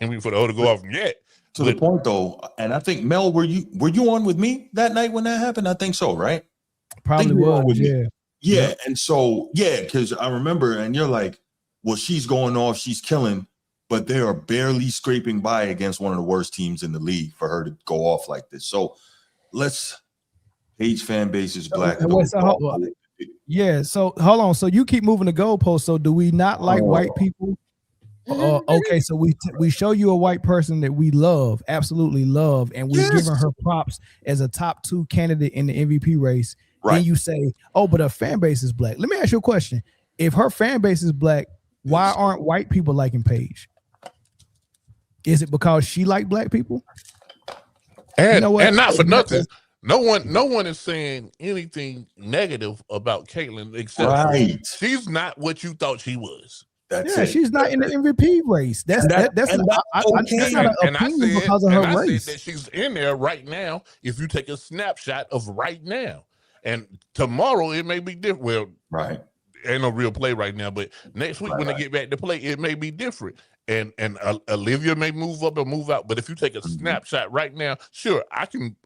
waiting for the O to go off yet. To the point, though, and I think, Mel, were you on with me that night when that happened? I think so, right? Probably was, yeah. Yeah, and so, because I remember, and you're like, well, she's going off, she's killing, but they are barely scraping by against one of the worst teams in the league for her to go off like this. So Paige fan base is black. Yeah, so hold on. So you keep moving the goalpost. So do we not like white people? Okay, so we show you a white person that we love, absolutely love, and we're giving her props as a top 2 candidate in the MVP race. Right. Then you say, oh, but her fan base is black. Let me ask you a question. If her fan base is black, why aren't white people liking Paige? Is it because she like black people? And, and not for nothing. No one is saying anything negative about Caitlin except she's not what you thought she was. She's not in the MVP race. That's not an opinion because of her race. I said that she's in there right now. If you take a snapshot of right now, and tomorrow it may be different. Well, right, ain't no real play right now, but next week when they get back to play, it may be different. And Olivia may move up or move out. But if you take a snapshot right now, sure,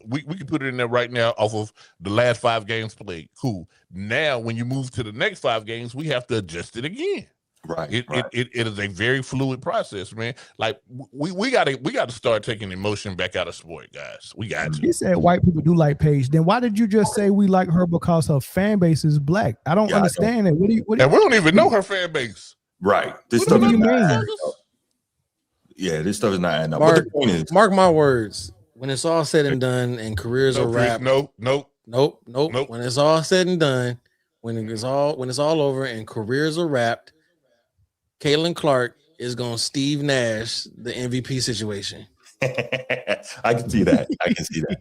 we can put it in there right now off of the last 5 games played. Cool. Now, when you move to the next 5 games, we have to adjust it again. Right. It is a very fluid process, man. Like we gotta start taking emotion back out of sport, guys. We got to. He said white people do like Paige. Then why did you just say we like her because her fan base is black? I don't understand it. What do you? And we don't even know her fan base. Right. This What stuff do is you not mean? adding up. Yeah, this stuff is not adding up. Mark, But the point is, mark my words. When it's all said and done, and careers are wrapped. Nope. When it's all said and done, when it's all over, and careers are wrapped, Caitlin Clark is gonna Steve Nash the MVP situation. I can see that. I can see that.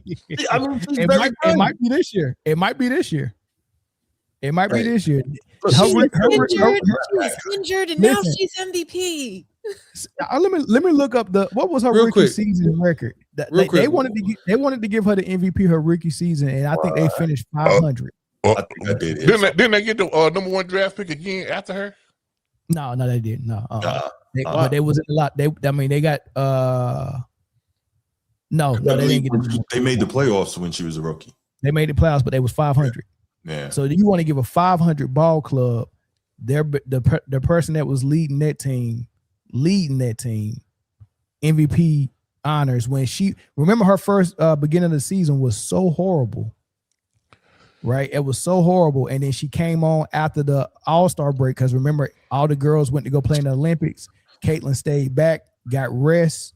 I mean, It might be this year. It might be this year. It might be this year. She was injured, and now she's MVP. Let me look up what was her rookie season record. They wanted to give her the MVP her rookie season, and I think they finished 500. I think I did. Didn't they get the number 1 draft pick again after her? No, they didn't. No, but they was in a lot. They got no, they didn't get. They made the playoffs when she was a rookie. They made the playoffs, but they was 500. Yeah. So you want to give a 500 ball club? The person that was leading that team, MVP honors when she remember her first beginning of the season was so horrible. Right, it was so horrible, and then she came on after the All-Star break because remember all the girls went to go play in the Olympics. Caitlin stayed back, got rest,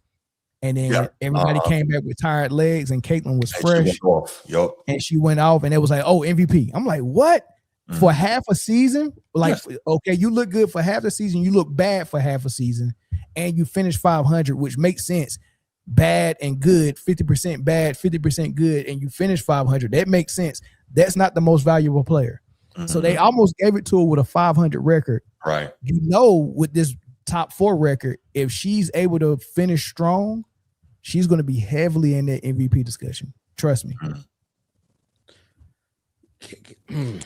and then everybody came back with tired legs, and Caitlin was fresh. And she went off, and it was like, oh, MVP. I'm like, what? For half a season? Like, okay, you look good for half the season, you look bad for half a season, and you finish 500, which makes sense. Bad and good, 50% bad, 50% good, and you finish 500. That makes sense. That's not the most valuable player. So they almost gave it to her with a 500 record. Right. You know, with this top 4 record, if she's able to finish strong, she's going to be heavily in that MVP discussion. Trust me.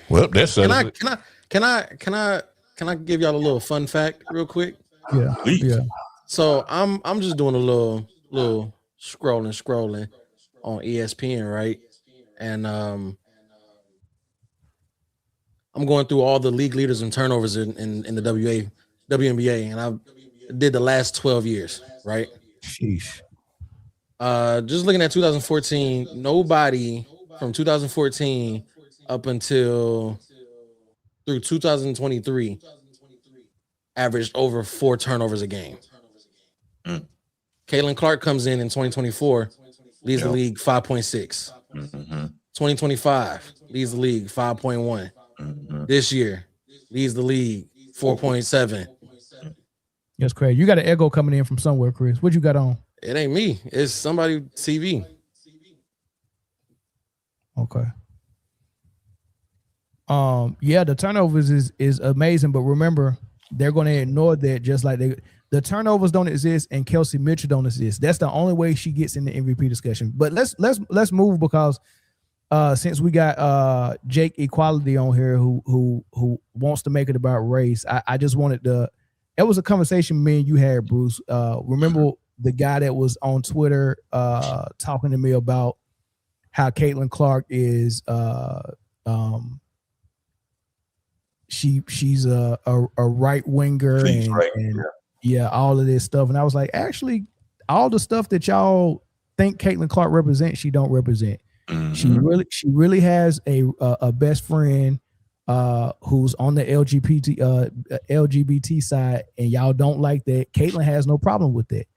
Well, that's can I give y'all a little fun fact real quick? Yeah. So I'm just doing a little scrolling on ESPN, right? And I'm going through all the league leaders and turnovers in the WNBA, and I did the last 12 years, right? Sheesh. Just looking at 2014, nobody from 2014 up until through 2023 averaged over 4 turnovers a game. Caitlin Clark comes in 2024, leads the league 5.6. 2025 leads the league 5.1. This year leads the league 4.7. That's crazy. You got an echo coming in from somewhere, Chris. What you got on? It ain't me. It's somebody TV. Okay. Yeah, the turnovers is amazing, but remember, they're going to ignore that just like the turnovers don't exist and Kelsey Mitchell don't exist. That's the only way she gets in the MVP discussion. But let's move because since we got Jake Equality on here who wants to make it about race, I just wanted to. It was a conversation me and you had, Bruce. Remember the guy that was on Twitter talking to me about how Caitlin Clark is she's a right winger and all of this stuff. And I was like, actually, all the stuff that y'all think Caitlin Clark represents, she don't represent. She really has a best friend who's on the LGBT side, and y'all don't like that. Caitlin has no problem with that.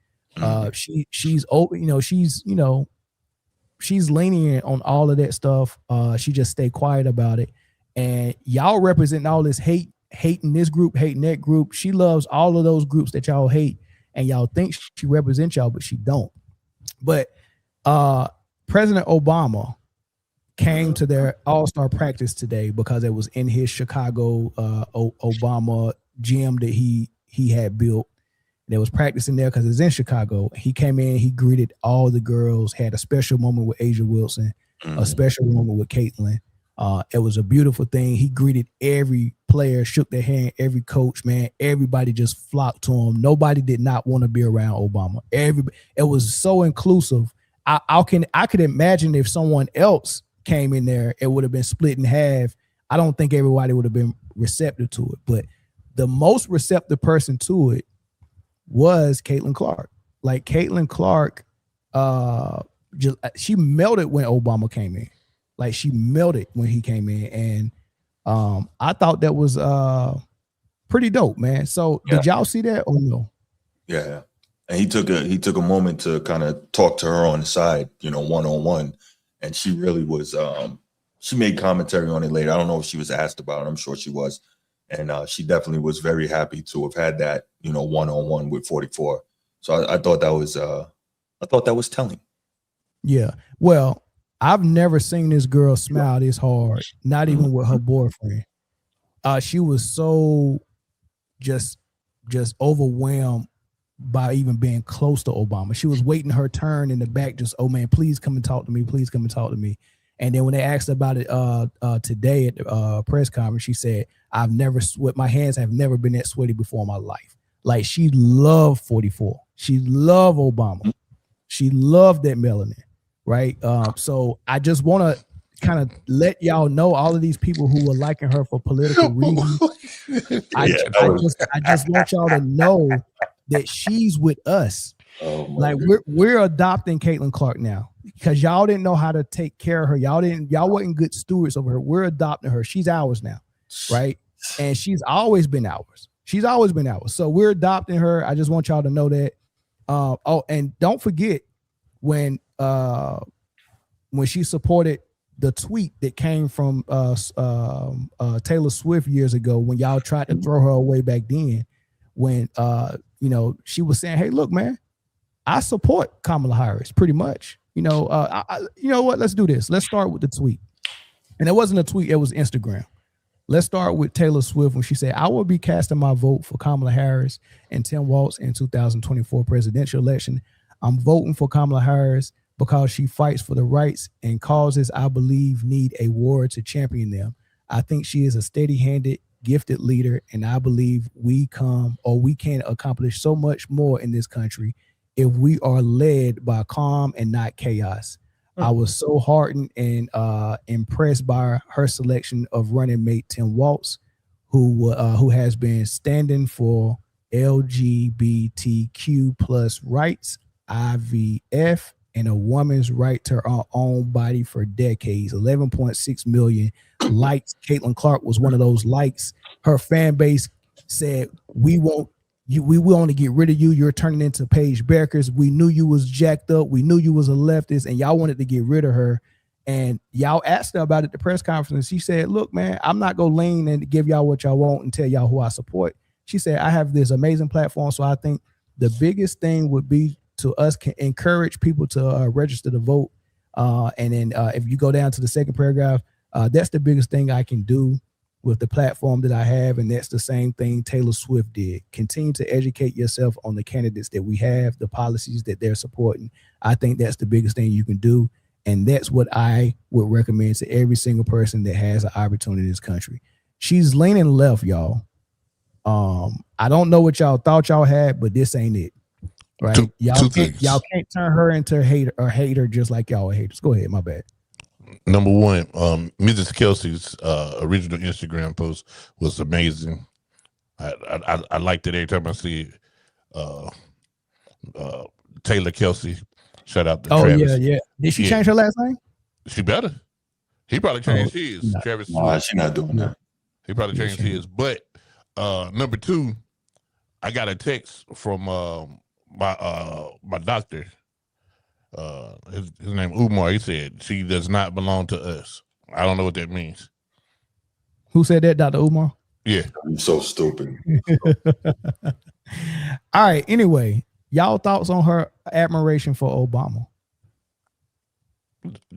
She's open, she's lenient on all of that stuff. She just stay quiet about it. And y'all represent all this hating this group, hating that group. She loves all of those groups that y'all hate, and y'all think she represents y'all, but she don't. But President Obama came to their all-star practice today because it was in his Chicago Obama gym that he had built. They was practicing there because it's in Chicago. He came in, he greeted all the girls, had a special moment with Asia Wilson, a special moment with Caitlin. It was a beautiful thing. He greeted every player, shook their hand, every coach, man. Everybody just flocked to him. Nobody did not want to be around Obama. It was so inclusive. I could imagine if someone else came in there, it would have been split in half. I don't think everybody would have been receptive to it. But the most receptive person to it was Caitlin Clark. Like Caitlin Clark, she melted when Obama came in. Like she melted when he came in, and I thought that was pretty dope, man. So did y'all see that or no? Yeah, and he took a moment to kind of talk to her on the side, one-on-one, and she really was. She made commentary on it later. I don't know if she was asked about it. I'm sure she was, and she definitely was very happy to have had that, one-on-one with 44. So I thought that was telling. Yeah. Well, I've never seen this girl smile this hard, not even with her boyfriend. She was so just overwhelmed by even being close to Obama. She was waiting her turn in the back, just, oh man, please come and talk to me. Please come and talk to me. And then when they asked about it today at the press conference, she said, my hands have never been that sweaty before in my life. Like she loved 44. She loved Obama. She loved that melanin. Right. So I just want to kind of let y'all know, all of these people who were liking her for political reasons. I just want y'all to know that she's with us. Like we're adopting Caitlin Clark now because y'all didn't know how to take care of her. Y'all wasn't good stewards over her. We're adopting her. She's ours now. Right. And she's always been ours. So we're adopting her. I just want y'all to know that. And don't forget when she supported the tweet that came from Taylor Swift years ago, when y'all tried to throw her away back then, when she was saying, hey, look, man, I support Kamala Harris pretty much. You know what? Let's do this. Let's start with the tweet. And it wasn't a tweet, it was Instagram. Let's start with Taylor Swift when she said, I will be casting my vote for Kamala Harris and Tim Walz in 2024 presidential election. I'm voting for Kamala Harris because she fights for the rights and causes I believe need a war to champion them. I think she is a steady-handed, gifted leader, and I believe we can accomplish so much more in this country if we are led by calm and not chaos. I was so heartened and impressed by her selection of running mate Tim Walz, who has been standing for LGBTQ plus rights, IVF, and a woman's right to her own body for decades. 11.6 million likes. Caitlin Clark was one of those likes. Her fan base said, we want to get rid of you. You're turning into Paige Beckers. We knew you was jacked up. We knew you was a leftist, and y'all wanted to get rid of her. And y'all asked her about it at the press conference, and she said, look, man, I'm not going to lean and give y'all what y'all want and tell y'all who I support. She said, I have this amazing platform, so I think the biggest thing would be to us can encourage people to register to vote. And then if you go down to the second paragraph, that's the biggest thing I can do with the platform that I have. And that's the same thing Taylor Swift did. Continue to educate yourself on the candidates that we have, the policies that they're supporting. I think that's the biggest thing you can do. And that's what I would recommend to every single person that has an opportunity in this country. She's leaning left, y'all. I don't know what y'all thought y'all had, but this ain't it. Right? Y'all can't turn her into a hater just like y'all are haters. Go ahead, my bad. Number one, Mrs. Kelsey's original Instagram post was amazing. I liked it every time I see Taylor Kelsey. Shout out to Travis. Yeah. Did she change her last name? She better. He probably changed his. Travis. No, she's not doing that. He probably changed his. But number two, I got a text from my doctor. His name Umar. He said she does not belong to us. I don't know what that means. Who said that, Dr. Umar? Yeah. I'm so stupid. All right. Anyway, y'all thoughts on her admiration for Obama?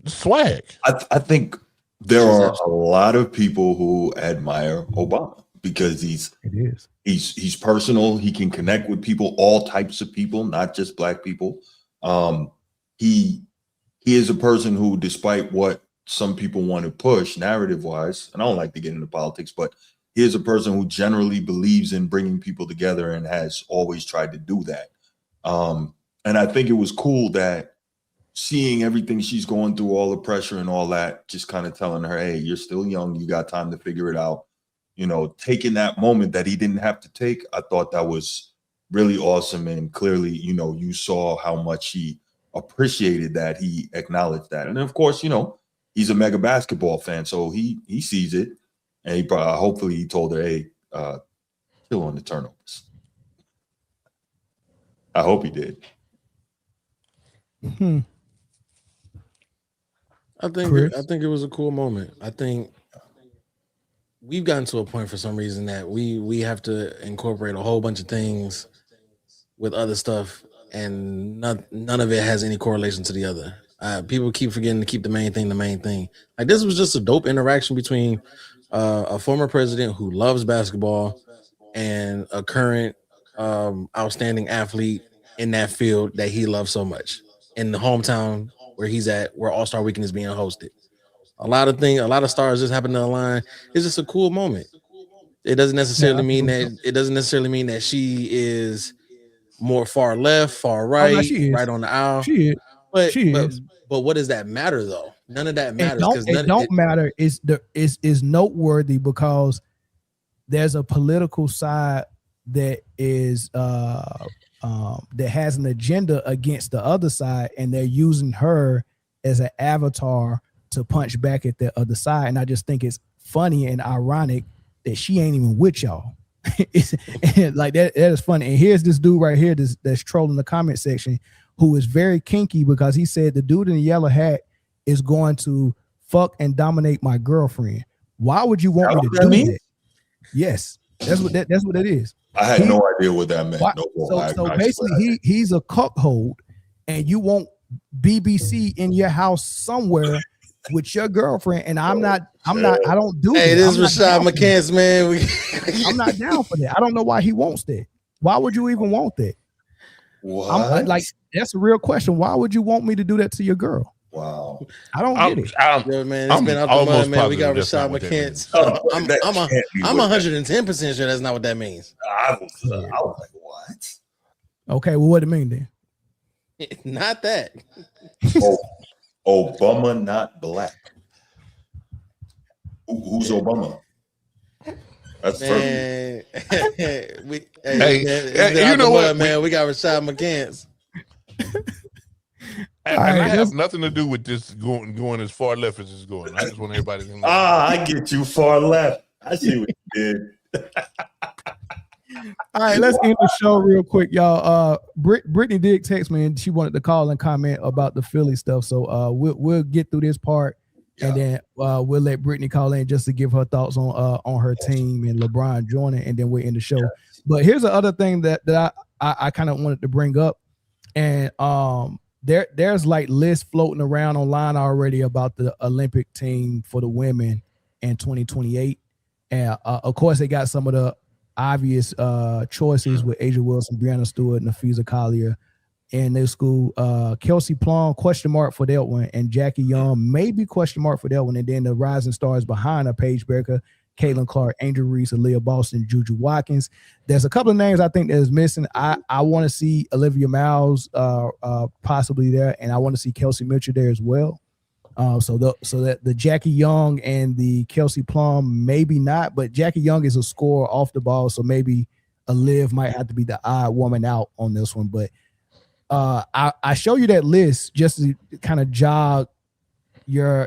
Swag. I think there are a lot of people who admire Obama because he's personal. He can connect with people, all types of people, not just black people. He is a person who, despite what some people want to push narrative wise, and I don't like to get into politics, but he is a person who generally believes in bringing people together and has always tried to do that. And I think it was cool that seeing everything she's going through, all the pressure and all that, just kind of telling her, hey, you're still young. You got time to figure it out. taking that moment that he didn't have to take. I thought that was really awesome. And clearly, you saw how much he appreciated that. He acknowledged that. And of course, he's a mega basketball fan, so he sees it. And he probably, hopefully he told her, hey, chill on the turnovers. I hope he did. I think it was a cool moment. I think we've gotten to a point for some reason that we have to incorporate a whole bunch of things with other stuff, and none of it has any correlation to the other. People keep forgetting to keep the main thing the main thing. Like, this was just a dope interaction between a former president who loves basketball and a current outstanding athlete in that field that he loves so much, in the hometown where he's at, where All-Star Weekend is being hosted. A lot of stars just happen to align. It's just a cool moment. It doesn't necessarily mean that she is more far left, far right, right on the aisle. She is. But what does that matter though? None of that matters. It don't matter. Is noteworthy because there's a political side that is that has an agenda against the other side, and they're using her as an avatar to punch back at the other side. And I just think it's funny and ironic that she ain't even with y'all. Like that is funny. And here's this dude right here that's trolling the comment section, who is very kinky because he said the dude in the yellow hat is going to fuck and dominate my girlfriend. Why would you want me to do that? Yes, that's what that is. I had no idea what that meant. So basically, he's a cuckold, and you want BBC in your house somewhere with your girlfriend, and I don't do Hey, that. this is Rashad McCants, man. I'm not down for that. I don't know why he wants that. Why would you even want that? What? Like, that's a real question. Why would you want me to do that to your girl? Wow. I don't get it. Yo, man, it's been out the mud, man. We got Rashad McCants. I'm 110% sure that's not what that means. I was like, what? Okay, well, what it mean then? Not that. Obama not black. Who's Obama? That's man. You know what, man? We got Rashad McCants. I have nothing to do with this going as far left as it's going. I just want everybody to know. I get you far left. I see what you did. All right, let's end the show real quick, y'all. Brittany did text me and she wanted to call and comment about the Philly stuff. So we'll get through this part, and then we'll let Brittany call in just to give her thoughts on her team and LeBron joining, and then we'll end the show. But here's the other thing that I kind of wanted to bring up, and there's like lists floating around online already about the Olympic team for the women in 2028, and of course they got some of the obvious choices with Asia Wilson, Brianna Stewart, Nafisa Collier in their school. Kelsey Plum, question mark for that one, and Jackie Young, maybe question mark for that one. And then the rising stars behind her: Paige Becker, Caitlin Clark, Angel Reese, Aaliyah Boston, Juju Watkins. There's a couple of names I think that is missing. I want to see Olivia Miles possibly there, and I want to see Kelsey Mitchell there as well. So that the Jackie Young and the Kelsey Plum, maybe not, but Jackie Young is a scorer off the ball, so maybe Liv might have to be the odd woman out on this one. But I show you that list just to kind of jog your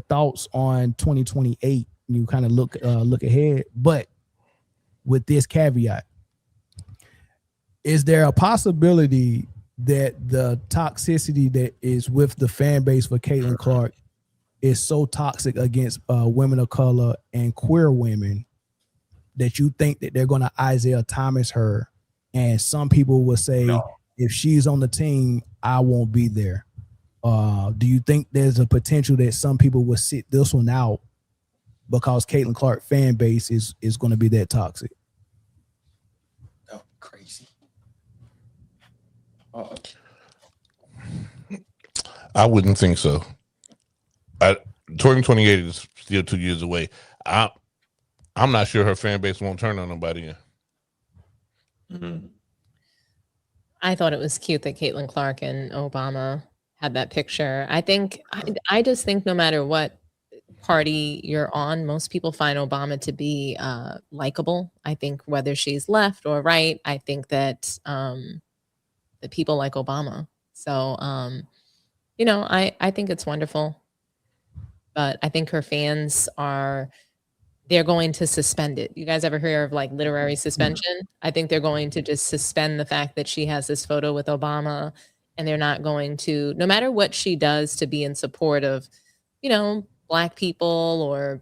thoughts on 2028. You kind of look ahead, but with this caveat, is there a possibility that the toxicity that is with the fan base for Caitlin Clark is so toxic against women of color and queer women that you think that they're going to Isaiah Thomas her, and some people will say, if she's on the team, I won't be there? Do you think there's a potential that some people will sit this one out because Caitlin Clark fan base is going to be that toxic? Oh, crazy. I wouldn't think so. 2028 is still 2 years away. I'm not sure her fan base won't turn on nobody. Mm-hmm. I thought it was cute that Caitlin Clark and Obama had that picture. I just think no matter what, party you're on, most people find Obama to be likable. I think whether she's left or right, I think that the people like Obama. So, I think it's wonderful. But I think her fans they're going to suspend it. You guys ever hear of like literary suspension? I think they're going to just suspend the fact that she has this photo with Obama, and they're not going to, no matter what she does to be in support of, Black people or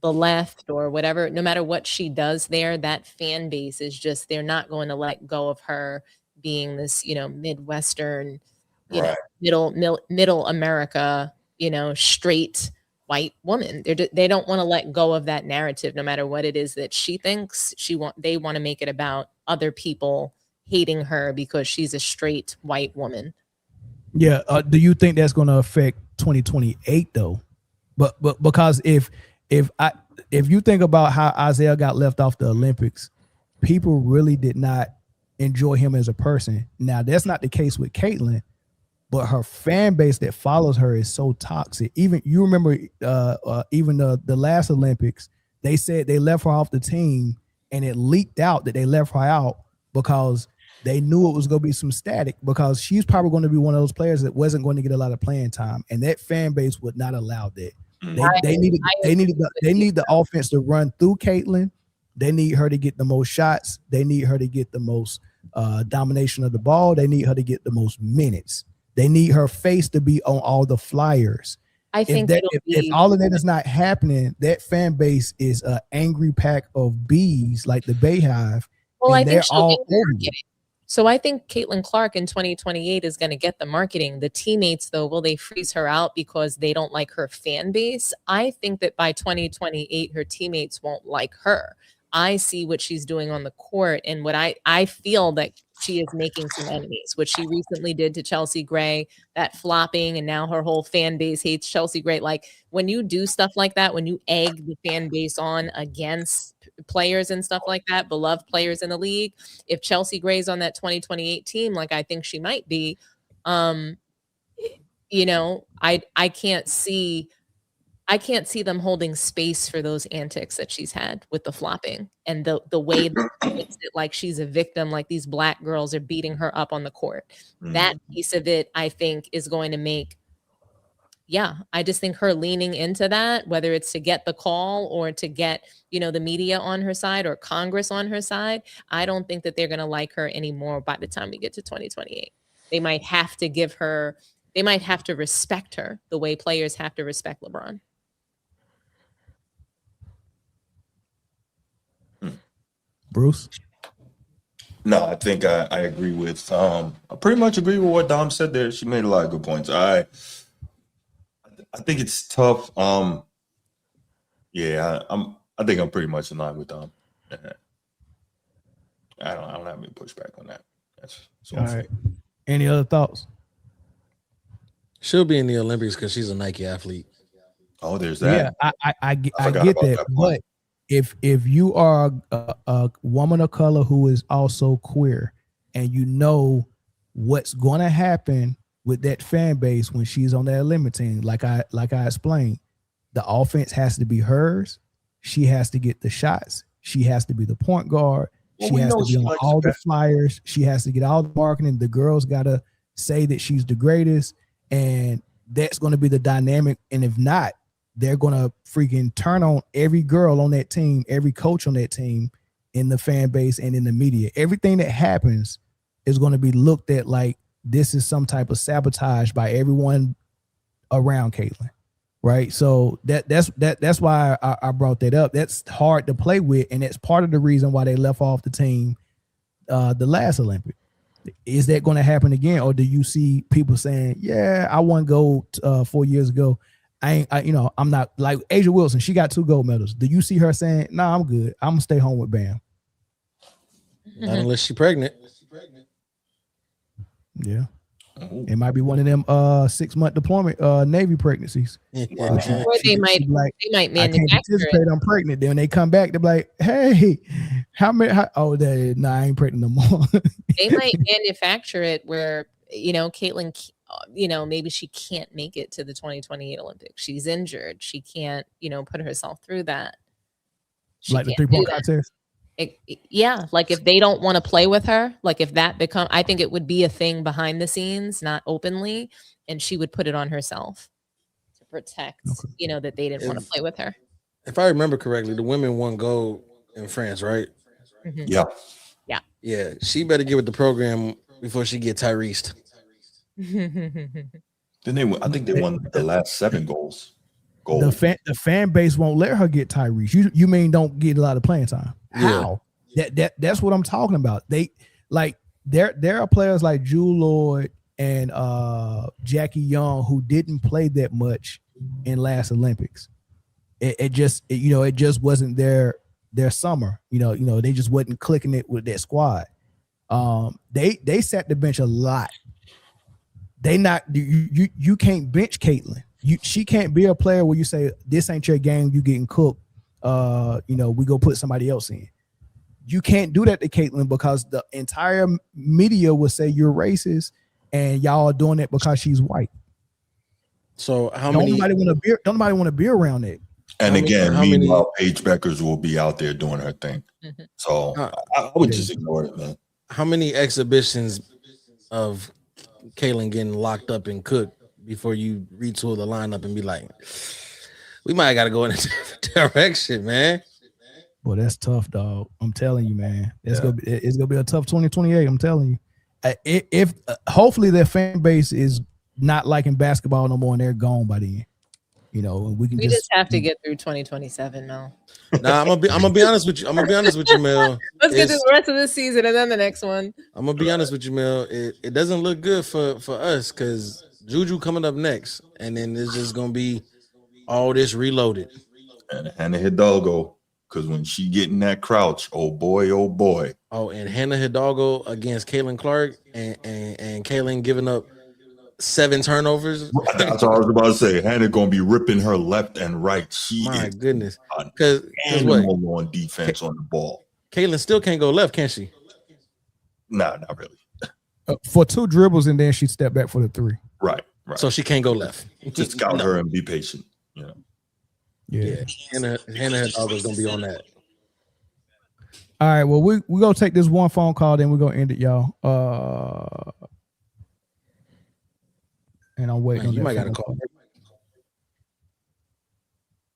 the left or whatever, no matter what she does there, that fan base is just, they're not going to let go of her being this, Midwestern, middle America, straight white woman. They don't want to let go of that narrative, no matter what it is that she thinks. They want to make it about other people hating her because she's a straight white woman. Yeah. Do you think that's going to affect 2028 though? But because if you think about how Isiah got left off the Olympics, people really did not enjoy him as a person. Now that's not the case with Caitlyn, but her fan base that follows her is so toxic. Even you remember, even the last Olympics, they said they left her off the team, and it leaked out that they left her out because they knew it was going to be some static, because she's probably going to be one of those players that wasn't going to get a lot of playing time, and that fan base would not allow that. They need the offense to run through Caitlyn. They need her to get the most shots. They need her to get the most domination of the ball. They need her to get the most minutes. They need her face to be on all the flyers. I think if all of that is not happening, that fan base is an angry pack of bees, like the Bayhive. Well, I think she'll get marketing. So I think Caitlin Clark in 2028 is going to get the marketing. The teammates, though, will they freeze her out because they don't like her fan base? I think that by 2028, her teammates won't like her. I see what she's doing on the court, and what I feel that she is making some enemies. What she recently did to Chelsea Gray, that flopping, and now her whole fan base hates Chelsea Gray. Like, when you do stuff like that, when you egg the fan base on against players and stuff like that, beloved players in the league, if Chelsea Gray's on that 2028 team, like I think she might be, I can't see them holding space for those antics that she's had with the flopping and the way that she makes it like she's a victim, like these Black girls are beating her up on the court. That piece of it, I think, is going to make, I just think her leaning into that, whether it's to get the call or to get, the media on her side or Congress on her side, I don't think that they're going to like her anymore by the time we get to 2028. They might have to respect her the way players have to respect LeBron. Bruce? No, I think I agree with I pretty much agree with what Dom said there. She made a lot of good points. I think it's tough. I think I'm pretty much in line with Dom. I don't have any pushback on that. That's all right. Any other thoughts? She'll be in the Olympics because she's a Nike athlete. Oh, there's that. Yeah, I get that. But if you are a woman of color who is also queer, and you know what's going to happen with that fan base when she's on that Olympic team, like I explained, the offense has to be hers. She has to get the shots. She has to be the point guard. She has to be on all the flyers. She has to get all the marketing. The girls got to say that she's the greatest, and that's going to be the dynamic. And if not, they're going to freaking turn on every girl on that team, every coach on that team, in the fan base and in the media. Everything that happens is going to be looked at like this is some type of sabotage by everyone around Caitlyn, right? So that's why I brought that up. That's hard to play with, and that's part of the reason why they left off the team the last Olympic. Is that going to happen again, or do you see people saying, "Yeah, I won gold 4 years ago. I'm not like Asia Wilson. She got 2 gold medals." Do you see her saying, "Nah, I'm good. I'm gonna stay home with Bam"? Not unless she's pregnant. Yeah, it might be one of them 6-month deployment Navy pregnancies. Or they might I can't manufacture participate. it. I'm pregnant. Then when they come back, they're like, "Hey, how many?" I ain't pregnant no more. They might manufacture it where Caitlyn maybe she can't make it to the 2028 Olympics. She's injured. She can't, put herself through that. Like the 3-point contest? Like if they don't want to play with her, like if that I think it would be a thing behind the scenes, not openly, and she would put it on herself to protect, that they didn't want to play with her. If I remember correctly, the women won gold in France, right? Mm-hmm. Yeah. Yeah. Yeah. She better get with the program before she get Tyrese. Then I think they won the last 7 goals. The fan base won't let her get Tyrese. You mean don't get a lot of playing time? How? That's what I'm talking about. They like there are players like Jewel Lloyd and Jackie Young who didn't play that much in last Olympics. It just wasn't their summer. They just wasn't clicking it with that squad. They sat the bench a lot. You can't bench Caitlin. She can't be a player where you say this ain't your game, you getting cooked. We go put somebody else in. You can't do that to Caitlin because the entire media will say you're racist and y'all are doing it because she's white. So don't nobody want to be around it. And meanwhile, Paige Beckers will be out there doing her thing. Mm-hmm. So I would just ignore it, man. How many exhibitions of Caitlin getting locked up and cooked before you retool the lineup and be like, we might got to go in a different direction, man? Well, that's tough, dog. I'm telling you, man. It's gonna be a tough 2028. I'm telling you. If hopefully their fan base is not liking basketball no more and they're gone by then. We just have to get through 2027, Mel. Nah, I'm gonna be honest with you. Mel. Let's get through the rest of this season and then the next one. I'm gonna be honest with you, Mel. It doesn't look good for us because Juju coming up next, and then it's just gonna be all this reloaded. And Hannah Hidalgo, because when she getting that crouch, oh boy. Oh, and Hannah Hidalgo against Caitlin Clark, and Caitlin giving up 7 turnovers. That's what I was about to say. Hannah gonna be ripping her left and right. My goodness, because what on defense on the ball. Caitlin still can't go left, can she? Nah, not really. For 2 dribbles and then she stepped back for the 3. Right. So she can't go left. Just scout her and be patient. Yeah. Hannah Hidalgo's gonna be on that. All right. Well, we're gonna take this one phone call, then we're gonna end it, y'all. And I'm waiting. You might gotta call.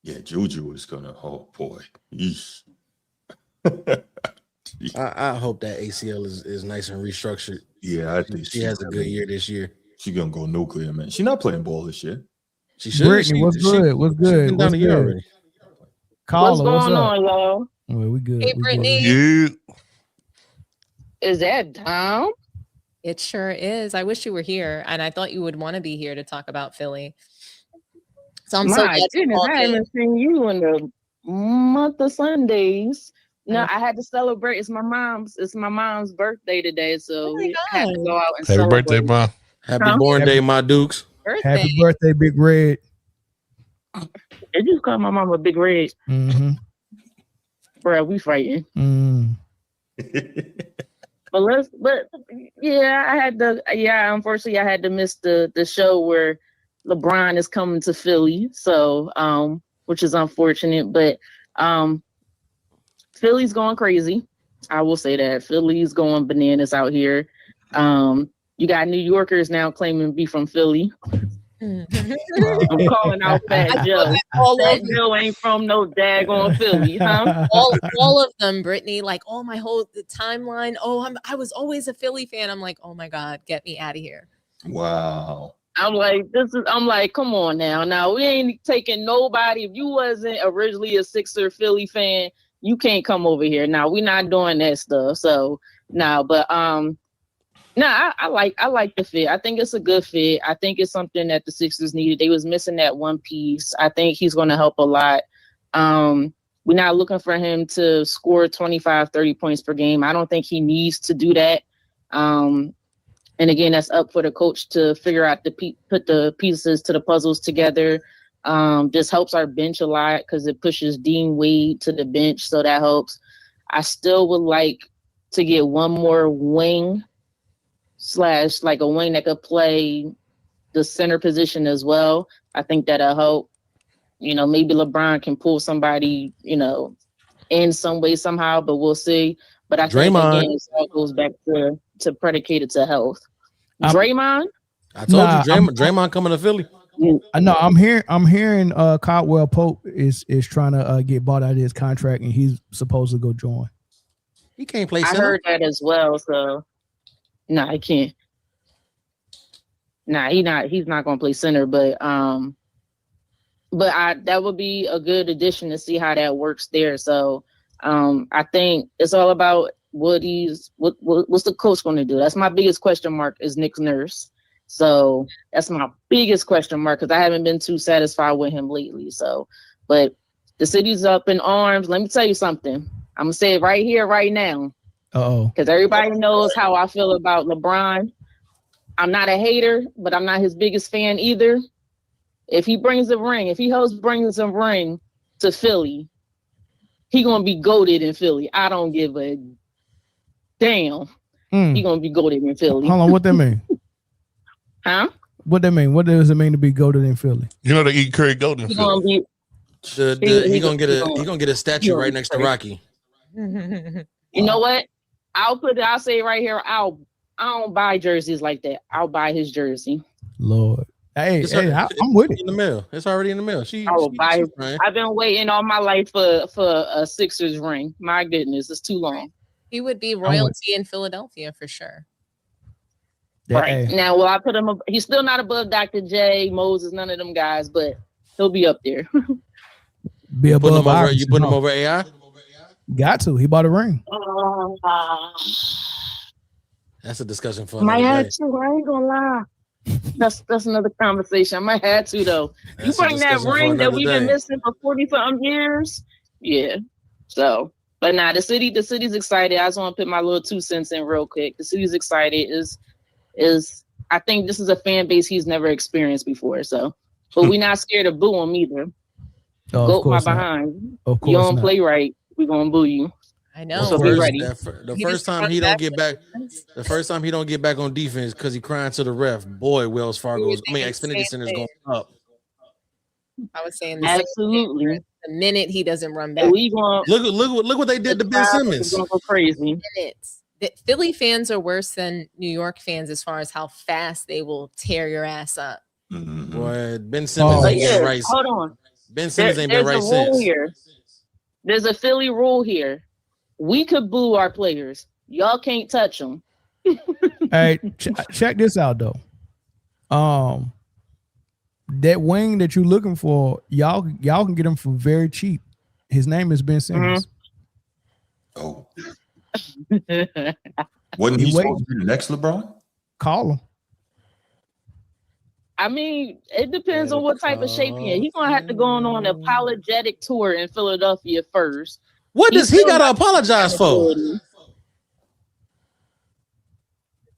Yeah, Juju is gonna. Oh boy. I hope that ACL is nice and restructured. Yeah, I think she has a good year this year. She's gonna go nuclear, man. She's not playing ball this year. She should. Brittany, what's good? What's good? Down the year already. Carla, what's going on, y'all? Well, we good. Hey, Brittany. Is that Tom? It sure is. I wish you were here, and I thought you would want to be here to talk about Philly. So I'm so glad I haven't seen you in the month of Sundays. No, I had to celebrate. It's my mom's birthday today, so we had to go out and celebrate. Happy birthday, Mom. Happy born day, my Dukes. Happy birthday, Big Red. They just call my mama Big Red. Mm-hmm. Bro, we fighting. But unfortunately I had to miss the show where LeBron is coming to Philly. So which is unfortunate, but Philly's going crazy. I will say that. Philly's going bananas out here. You got New Yorkers now claiming to be from Philly. I'm calling out Fat Joe. Fat Joe ain't from no daggone Philly, huh? all of them, Brittany, like my whole timeline. I was always a Philly fan. I'm like, oh my God, get me out of here. Wow. I'm like, come on now. Now we ain't taking nobody. If you wasn't originally a Sixer Philly fan, you can't come over here. Now we're not doing that stuff. So I like the fit. I think it's a good fit. I think it's something that the Sixers needed. They was missing that one piece. I think he's going to help a lot. We're not looking for him to score 25, 30 points per game. I don't think he needs to do that. And again, that's up for the coach to figure out put the pieces to the puzzles together. This helps our bench a lot because it pushes Dean Wade to the bench. So that helps. I still would like to get one more wing / like a wing that could play the center position as well. I think that'll help. You know, maybe LeBron can pull somebody, you know, in some way somehow, but we'll see. But I think again, it all goes back to predicated to health. Draymond. I told you, Draymond coming to Philly. I know. I'm hearing Caldwell Pope is trying to get bought out of his contract, and he's supposed to go join. He can't play center. I heard that as well. So, he can't. He's not going to play center. But that would be a good addition to see how that works there. So, I think it's all about what's the coach going to do. That's my biggest question mark is Nick Nurse. So that's my biggest question mark because I haven't been too satisfied with him lately. So, but the city's up in arms. Let me tell you something. I'm gonna say it right here, right now. Because everybody knows how I feel about LeBron. I'm not a hater, but I'm not his biggest fan either. If he brings a ring, if he brings a ring to Philly, he gonna be goated in Philly. I don't give a damn. He gonna be goated in Philly. Hold on, what that mean? Huh? What that mean? What does it mean to be goated in Philly? You know they eat curry goat in Philly. He gonna get a statue right next to Rocky. You know what? I'll say it right here. I don't buy jerseys like that. I'll buy his jersey. Lord. I'm with it. In the mail. It's already in the mail. I will buy. I've been waiting all my life for a Sixers ring. My goodness, it's too long. He would be royalty in Philadelphia for sure. Right. Now, will I put him up? He's still not above Dr. J, Moses, none of them guys, but he'll be up there. Be above you put him over AI? Got to. He bought a ring. That's a discussion for might another have day. to. I ain't gonna lie. That's another conversation. I might have to though. You bring that ring that we've been missing for 40-something years. Yeah. So, but the city's excited. I just want to put my little 2 cents in real quick. The city's excited. Is I think this is a fan base he's never experienced before. So, but we're not scared to boo him either. Go my behind. Of course you don't play right, we're gonna boo you. I know. So be ready. The first time he don't get back on defense because he crying to the ref. Boy, Wells Fargo's Xfinity Center's going up. I was saying absolutely. The minute he doesn't run back, look what they did to Ben Simmons. Go crazy. The Philly fans are worse than New York fans as far as how fast they will tear your ass up. Boy, Ben Simmons ain't been right. Hold on. Ben Simmons ain't been right since. There's a Philly rule here. We could boo our players. Y'all can't touch them. Hey, check this out though. That wing that you're looking for, y'all can get him for very cheap. His name is Ben Simmons. Oh. Wasn't he supposed to be the next LeBron? Call him. I mean, it depends on what type of shape he in. He's gonna have to go on an apologetic tour in Philadelphia first. What does he gotta apologize for?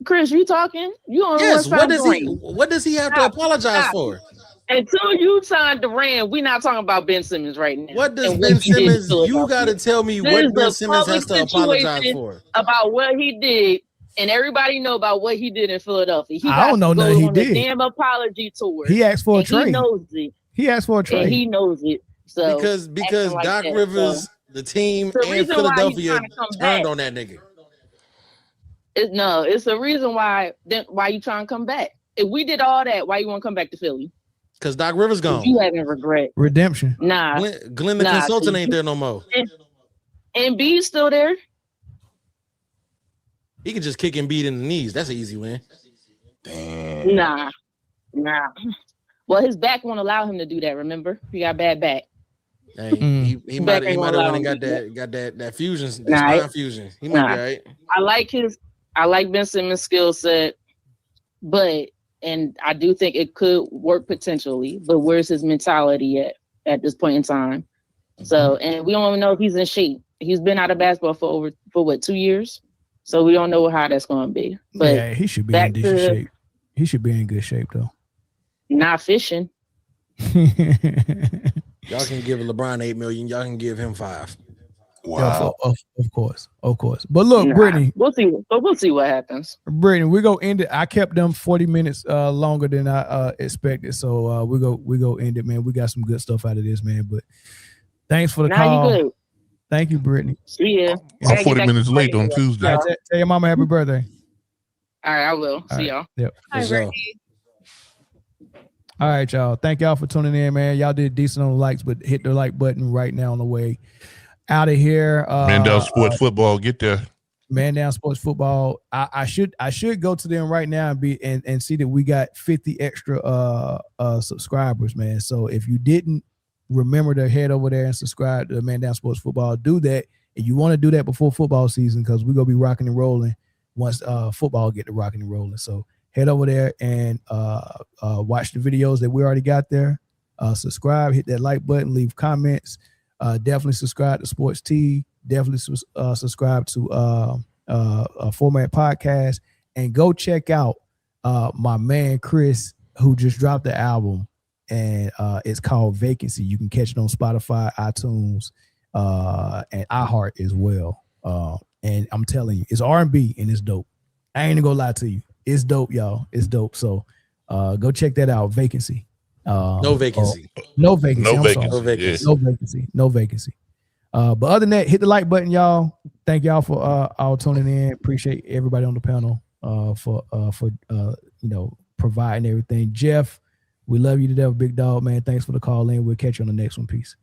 Chris, you talking? You on yes, what does he have to apologize for? Until you signed Durant, we're not talking about Ben Simmons right now. What does Ben Simmons? You got to tell me what Ben Simmons has to apologize for. About what he did, and everybody know about what he did in Philadelphia. I don't know nothing he did. Damn apology tour. He asked for a trade. He knows it. He asked for a trade. And he knows it. So because Doc Rivers, the team, and Philadelphia turned on that nigga. It's the reason why you trying to come back. If we did all that, why you want to come back to Philly? Because Doc Rivers gone. You having regret. Redemption. Nah. Glenn the consultant ain't there no more. And Embiid's still there. He can just kick Embiid in the knees. That's an easy win. Damn. Nah. Well, his back won't allow him to do that, remember? He got bad back. Hey, he might have went and got that fusion, spine fusion. He might be right. I like Ben Simmons' skill set, and I do think it could work potentially, but where's his mentality at this point in time? So, and we don't even know if he's in shape. He's been out of basketball for 2 years? So we don't know how that's going to be. But yeah, he should be in decent shape. He should be in good shape though. Not fishing. Y'all can give LeBron $8 million. Y'all can give him $5 Wow. Yeah, of course. But look, Brittany, we'll see what happens. Brittany, we go end it. I kept them 40 minutes longer than I expected, so we go end it, man. We got some good stuff out of this, man. But thanks for the call. You good. Thank you, Brittany. See ya. I'm 40 minutes late on Tuesday. Yeah, tell your mama happy birthday. All right, I will. See y'all. Yep. Hi, Brittany. All right, y'all. Thank y'all for tuning in, man. Y'all did decent on the likes, but hit the like button right now on the way out of here. Man Down Sports Football, get there. Man Down Sports Football. I should go to them right now and see that we got 50 extra subscribers, man. So if you didn't remember to head over there and subscribe to Man Down Sports Football, do that. And you want to do that before football season because we're gonna be rocking and rolling once football get to rocking and rolling. So head over there and watch the videos that we already got there. Subscribe, hit that like button, leave comments. Definitely subscribe to Sports T. Definitely subscribe to a Format Podcast. And go check out my man Chris, who just dropped the album. And it's called Vacancy. You can catch it on Spotify, iTunes, and iHeart as well. And I'm telling you, it's R&B and it's dope. I ain't gonna lie to you. It's dope, y'all. It's dope. So go check that out. Vacancy. No vacancy. No vacancy. No vacancy. No vacancy. No vacancy. No vacancy. But other than that, hit the like button, y'all. Thank y'all for all tuning in. Appreciate everybody on the panel for providing everything. Jeff, we love you to death, big dog, man. Thanks for the call in. We'll catch you on the next one. Peace.